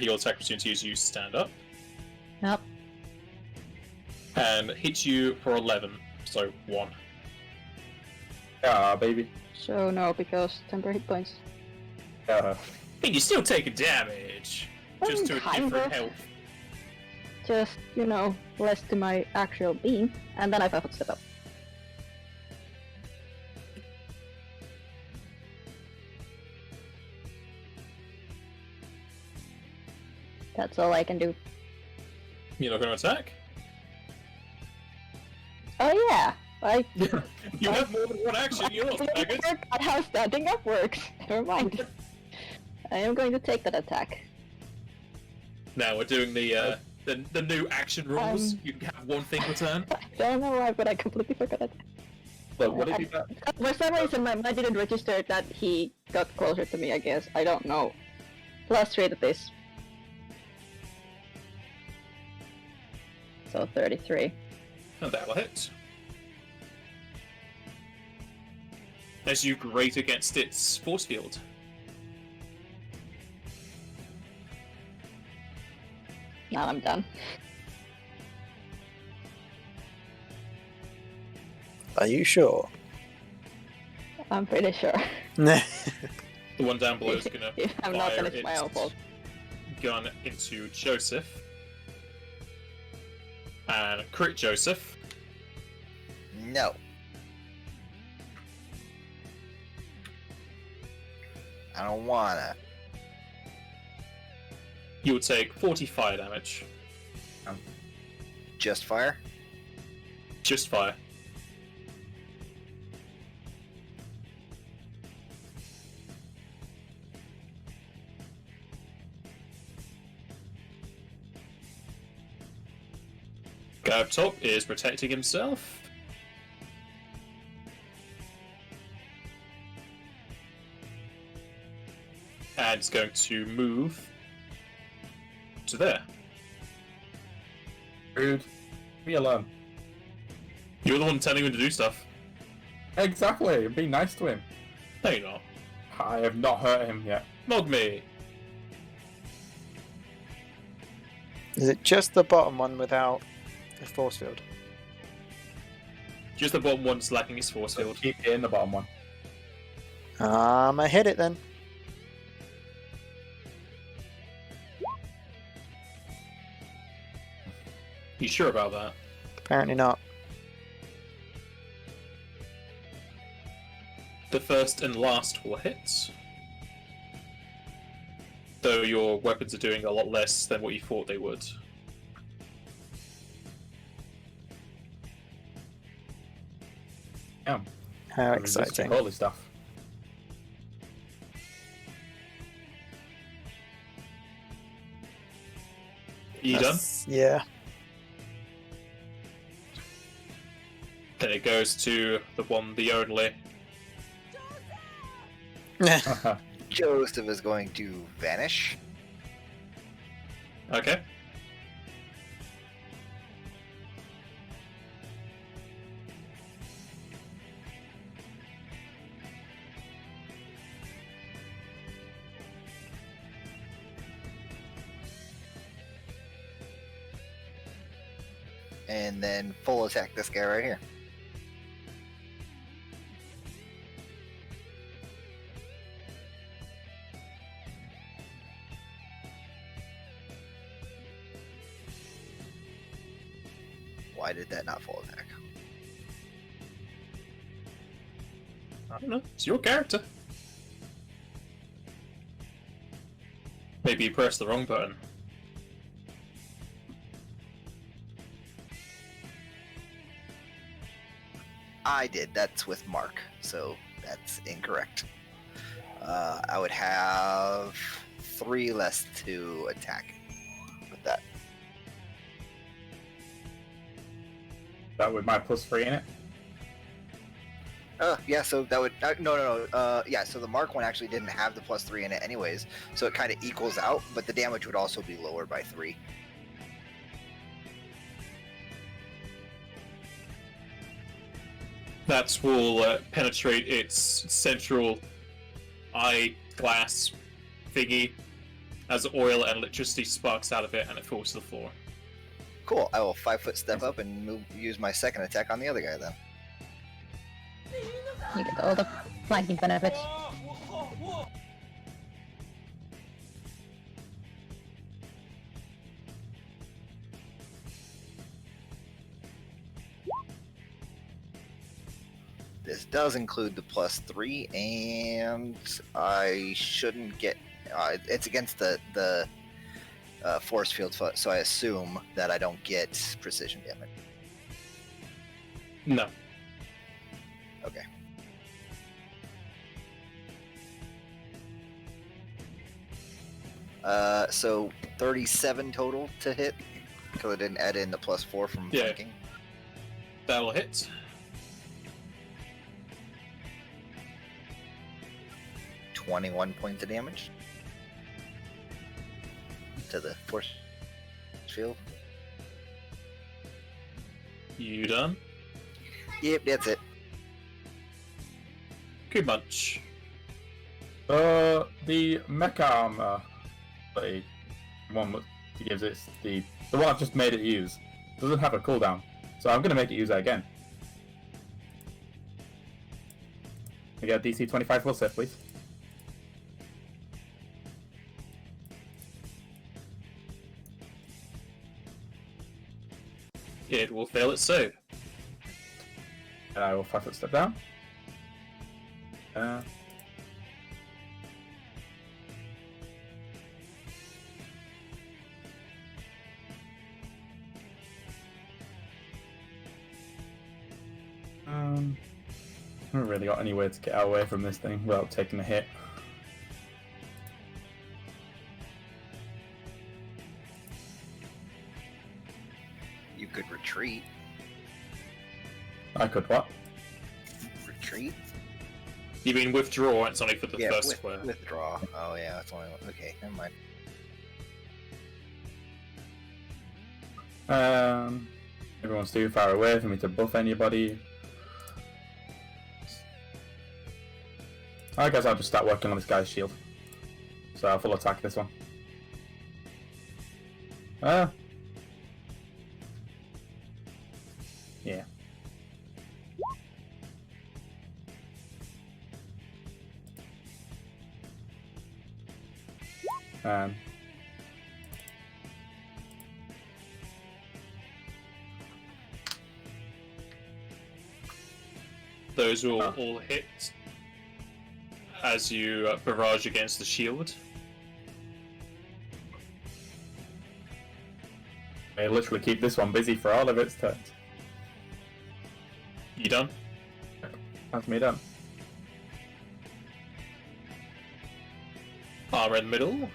He'll attack opportunity as you stand up. Yep. And hit you for 11, so 1. Yeah, baby. So no, because temporary hit points. Yeah. Hey, you're still taking damage! Just to a Kind different of. health. Just, you know, less to my actual beam, and then I 5 foot step up. That's all I can do. You're not going to attack? Oh yeah, You have more than one action, you're not staggered. At how standing up works. Never mind. I am going to take that attack. Now we're doing the new action rules. You can have one thing per turn. I don't know why, but I completely forgot that. Look, what if you got? For some reason, my mind didn't register that he got closer to me, I guess. I don't know. +3 to this. So 33. And that'll hit. As you grate against its force field. Now I'm done. Are you sure? I'm pretty sure. The one down below is gonna If I'm not, fire then it's my own its fault. gun into Joseph. And crit Joseph. No. I don't wanna. You would take 40 fire damage. Just fire? Just fire. Guy up top is protecting himself. And is going to move to there. Rude. Leave me alone. You're the one telling him to do stuff. Exactly. Be nice to him. No, you're not. I have not hurt him yet. Nog me. Is it just the bottom one without a force field? Just the bottom one's lacking its force So field. keep it in the bottom one. I hit it then. You sure about that? Apparently not. The first and last will hit. Though your weapons are doing a lot less than what you thought they would. Yeah. How Resisting exciting. holy stuff. You done? Yeah. Then it goes to the one, the only. Joseph is going to vanish. Okay. And then full attack this guy right here. Why did that not full attack? I don't know. It's your character. Maybe you pressed the wrong button. I did. That's with Mark, so that's incorrect. I would have 3 less to attack with that. That with my +3 in it. Yeah, so that would no. Yeah, so the Mark one actually didn't have the +3 in it anyways, so it kind of equals out, but the damage would also be lower by 3. That will penetrate its central eyeglass thingy as oil and electricity sparks out of it and it falls to the floor. Cool. I will 5-foot step up and use my second attack on the other guy then. You get all the flanking benefits. This does include the +3, and I shouldn't get. It's against the force field, so I assume that I don't get precision damage. No. Okay. So 37 total to hit, because I didn't add in the +4 from flanking. That'll hit. $21 points of damage to the force field. You done? Yep, that's it. Good bunch. The mecha armor, the one that gives it the one I've just made it use, doesn't have a cooldown, so I'm gonna make it use that again. I get a DC 25 full save, please. It will fail its save. And I will 5-foot step down. I haven't really got any way to get away from this thing without taking a hit. You could retreat. I could what? Retreat? You mean withdraw? It's only for the first with, square. withdraw. Oh yeah, that's only one. Okay, never mind. Everyone's too far away for me to buff anybody. I guess I'll just start working on this guy's shield. So I'll full attack this one. Yeah. Those will all hit as you barrage against the shield. I literally keep this one busy for all of its turns. You done? That's me done. Armor in the middle.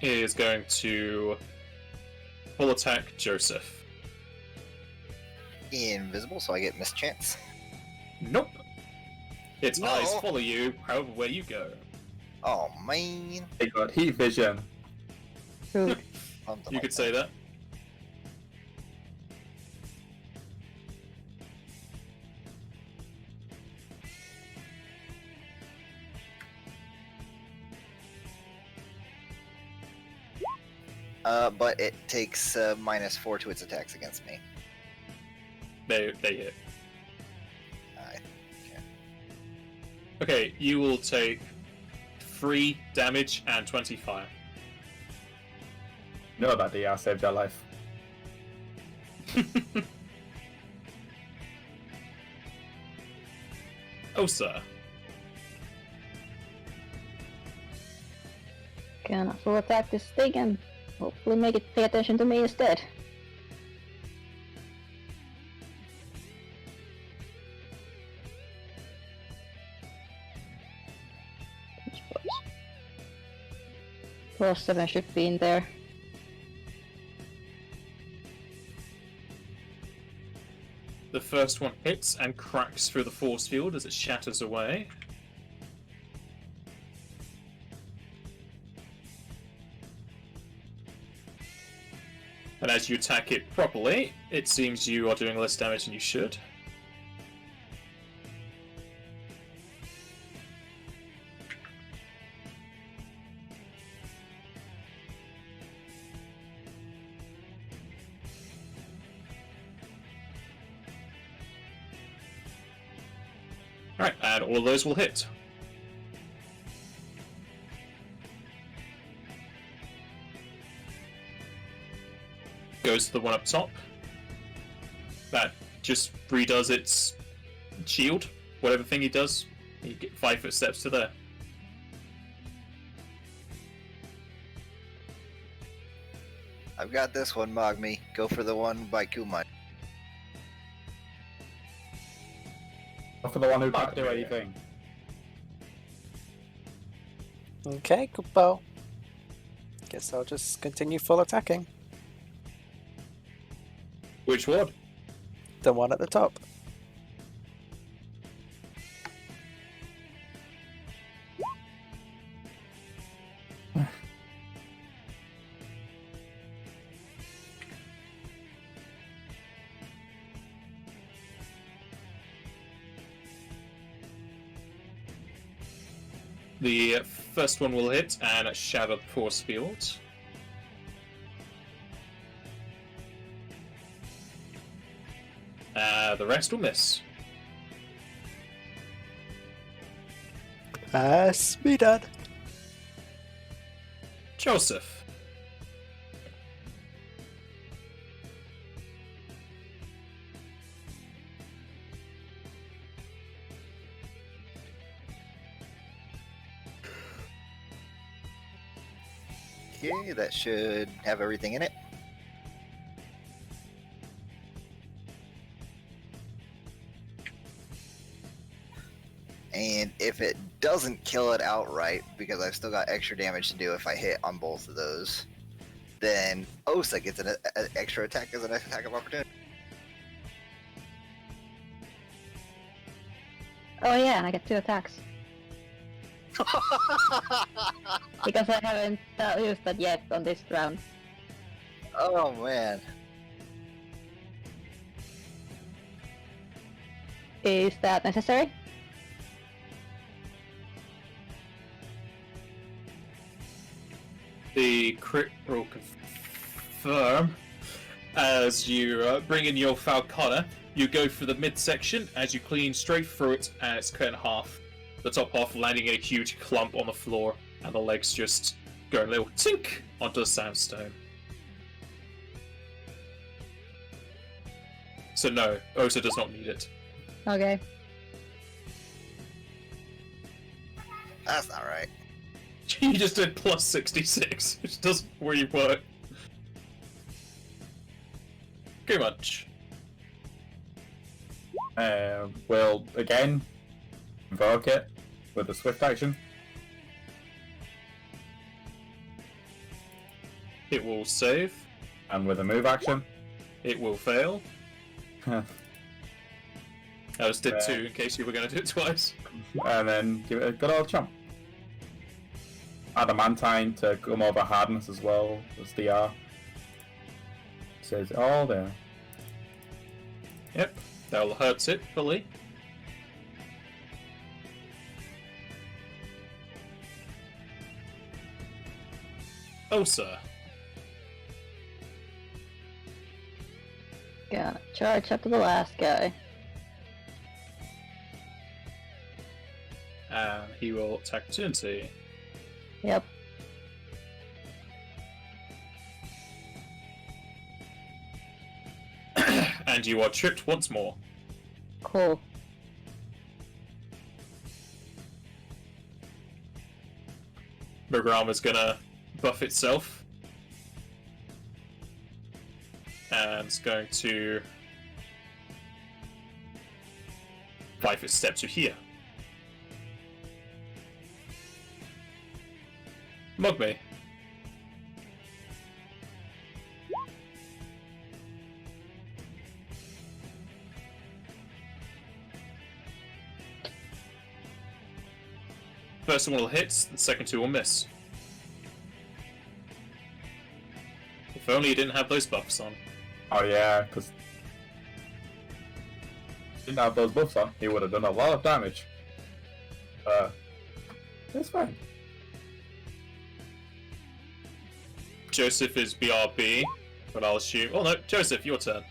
is going to full attack Joseph. Invisible, so I get mischance. Nope. Its No. eyes follow you, however where you go. Oh man. They got heat vision. Rude. Something You like could say that. But it takes -4 to its attacks against me. They hit. Alright. Okay, you will take 3 damage and 20 fire. Know that DR saved your life. Oh, sir. Gonna full attack this thing and hopefully make it pay attention to me instead. +7 should be in there. The first one hits and cracks through the force field as it shatters away. And as you attack it properly, it seems you are doing less damage than you should. Alright, and all of those will hit. Goes to the one up top. That just redoes its shield, whatever thing he does. You get 5 footsteps to there. I've got this one, Mogmi. Go for the one by Kumai. Or for the one who Fuck can't do me. anything. Okay, Kupo. Guess I'll just continue full attacking. Which one? The one at the top. The first one will hit and shatter the force field. The rest will miss. Me dad. Joseph. Okay, that should have everything in it. And if it doesn't kill it outright, because I've still got extra damage to do if I hit on both of those, then Osa gets an extra attack as an attack of opportunity. Oh yeah, I get 2 attacks. Because I haven't used that yet on this round. Oh man. Is that necessary? The crit will confirm as you bring in your Falcona. You go for the midsection as you clean straight through it, and it's cut in half. The top half landing in a huge clump on the floor, and the legs just go a little tink onto the sandstone. So no, Osa does not need it. Okay. That's not right. You just did plus 66, which doesn't really work. Pretty much. We'll again invoke it with a swift action. It will save. And with a move action. It will fail. I just did 2 in case you were going to do it twice. And then give it a good old chomp. Adamantine to come over hardness as well as DR. Says it all there. Yep, that'll hurt it fully. Oh, sir. Gonna charge up to the last guy. And he will attack opportunity. Yep. And you are tripped once more. Cool. Mogramma's gonna buff itself. And it's going to 5 step to here. Mug me. First one will hit, the second 2 will miss. If only you didn't have those buffs on. Oh yeah, because didn't have those buffs on, he would have done a lot of damage. It's fine. Joseph is BRB, but I'll assume... Oh no, Joseph, your turn.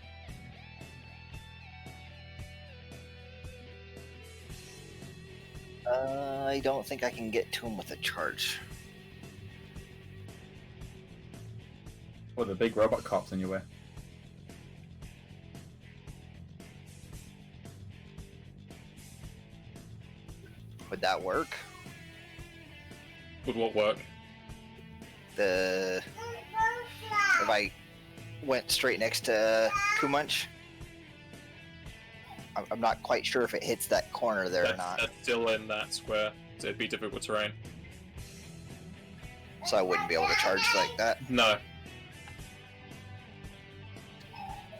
I don't think I can get to him with a charge. With a big robot cops in your way. Would that work? Would what work? If I went straight next to Kumunch, I'm not quite sure if it hits that corner there or not. That's still in that square, so it'd be difficult terrain. So I wouldn't be able to charge like that. No.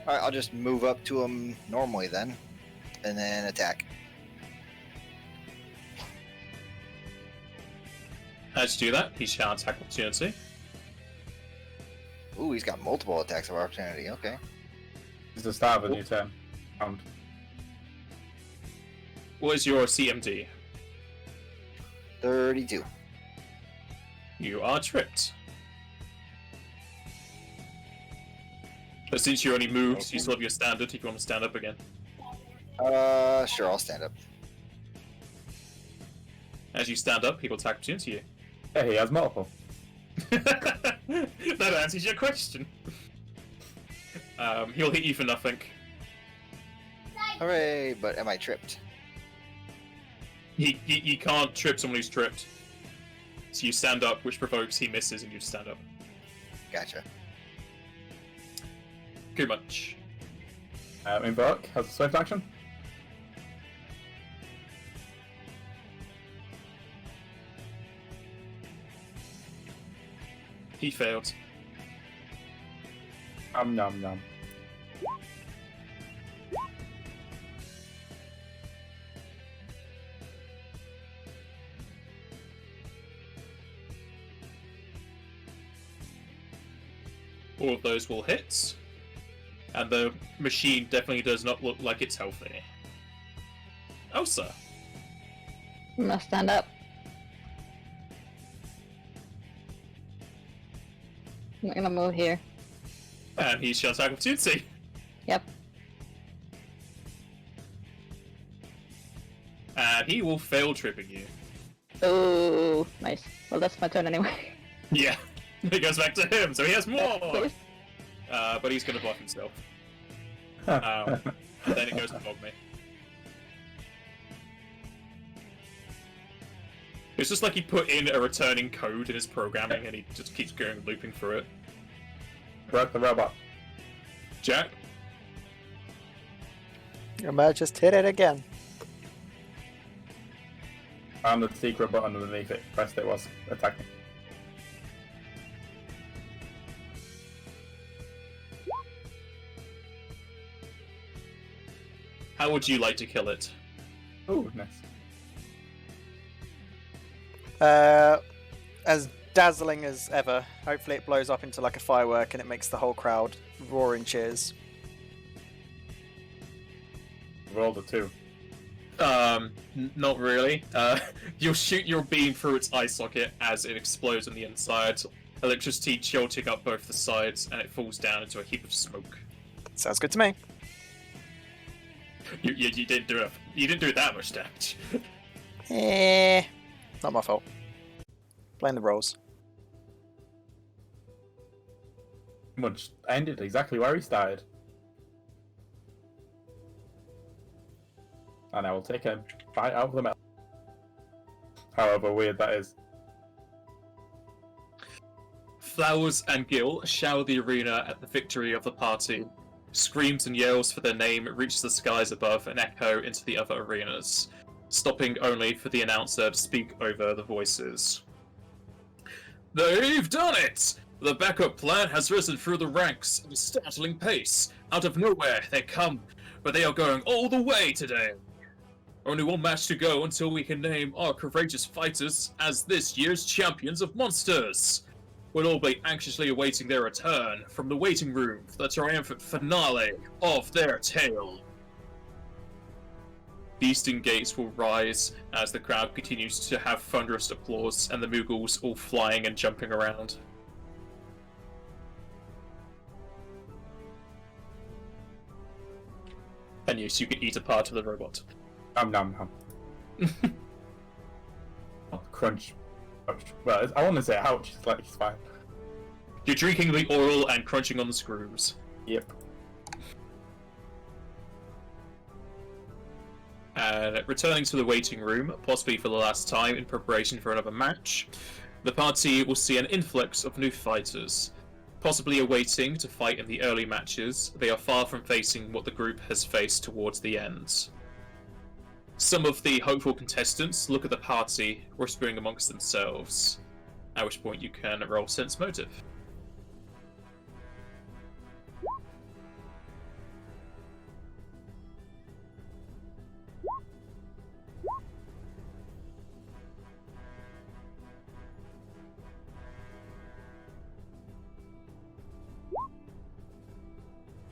Alright, I'll just move up to him normally then, and then attack. As you do that, he shall attack opportunity. Ooh, he's got multiple attacks of opportunity, okay. It's the start of a new turn. Round. What is your CMD? 32. You are tripped. But since you only moved, you still have your standard if you want to stand up again. Sure, I'll stand up. As you stand up, he will attack opportunity you. Yeah, he has multiple. That answers your question. He'll hit you for nothing. Hooray, but am I tripped? He can't trip someone who's tripped. So you stand up, which provokes he misses, and you stand up. Gotcha. Good much. Invoke has a swift action. He failed. Nom nom. All of those will hit. And the machine definitely does not look like it's healthy. Elsa. I'm gonna stand up. I'm not gonna move here. And he shall attack opportunity. Yep. And he will fail tripping you. Oh, nice. Well, that's my turn anyway. Yeah. It goes back to him, so he has more! Please. But he's gonna buff himself. Then it goes to Mogme. It's just like he put in a returning code in his programming and he just keeps going looping through it. Broke the robot. Jack? I might just hit it again. Found the secret button underneath it. Pressed it was attacking. How would you like to kill it? Oh, nice. As dazzling as ever. Hopefully it blows up into like a firework and it makes the whole crowd roar in cheers. Rolled a 2. Not really. You'll shoot your beam through its eye socket as it explodes on the inside, electricity jolting up both the sides, and it falls down into a heap of smoke. Sounds good to me. You didn't do it. You didn't do that much damage. Not my fault. Blame the rolls. Much ended exactly where he started. And I will take a bite out of the metal. However weird that is. Flowers and Gil shower the arena at the victory of the party. Screams and yells for their name reach the skies above and echo into the other arenas, stopping only for the announcer to speak over the voices. They've done it! The backup plan has risen through the ranks at a startling pace. Out of nowhere they come, but they are going all the way today. Only one match to go until we can name our courageous fighters as this year's champions of monsters. We'll all be anxiously awaiting their return from the waiting room for the triumphant finale of their tale. Beasting gates will rise as the crowd continues to have thunderous applause and the Moogles all flying and jumping around. And yes, you can eat a part of the robot. Nom. Oh, crunch. Well, I want to say ouch, it's fine. You're drinking the oil and crunching on the screws. Yep. And returning to the waiting room, possibly for the last time in preparation for another match, the party will see an influx of new fighters. Possibly awaiting to fight in the early matches, they are far from facing what the group has faced towards the end. Some of the hopeful contestants look at the party, whispering amongst themselves, at which point you can roll sense motive.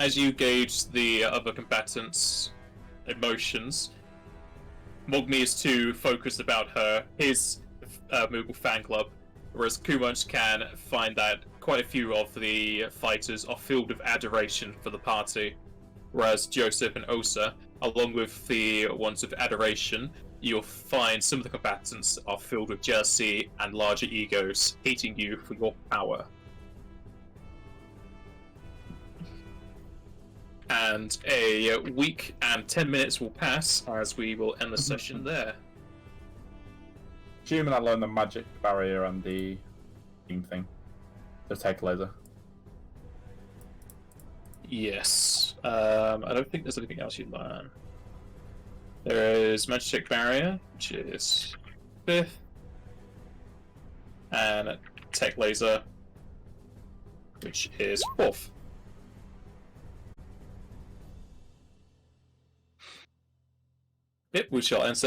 As you gauge the other combatants' emotions, Mogmi is too focused about his Moogle fan club, whereas Kumunch can find that quite a few of the fighters are filled with adoration for the party, whereas Joseph and Osa, along with the ones of adoration, you'll find some of the combatants are filled with jealousy and larger egos, hating you for your power. And a week and 10 minutes will pass as we will end the session there. Assuming I learned the magic barrier and the beam thing. The take laser. Yes. I don't think there's anything else you learn. There is magic barrier, which is 5th. And tech laser, which is 4th. Yep, we shall end session.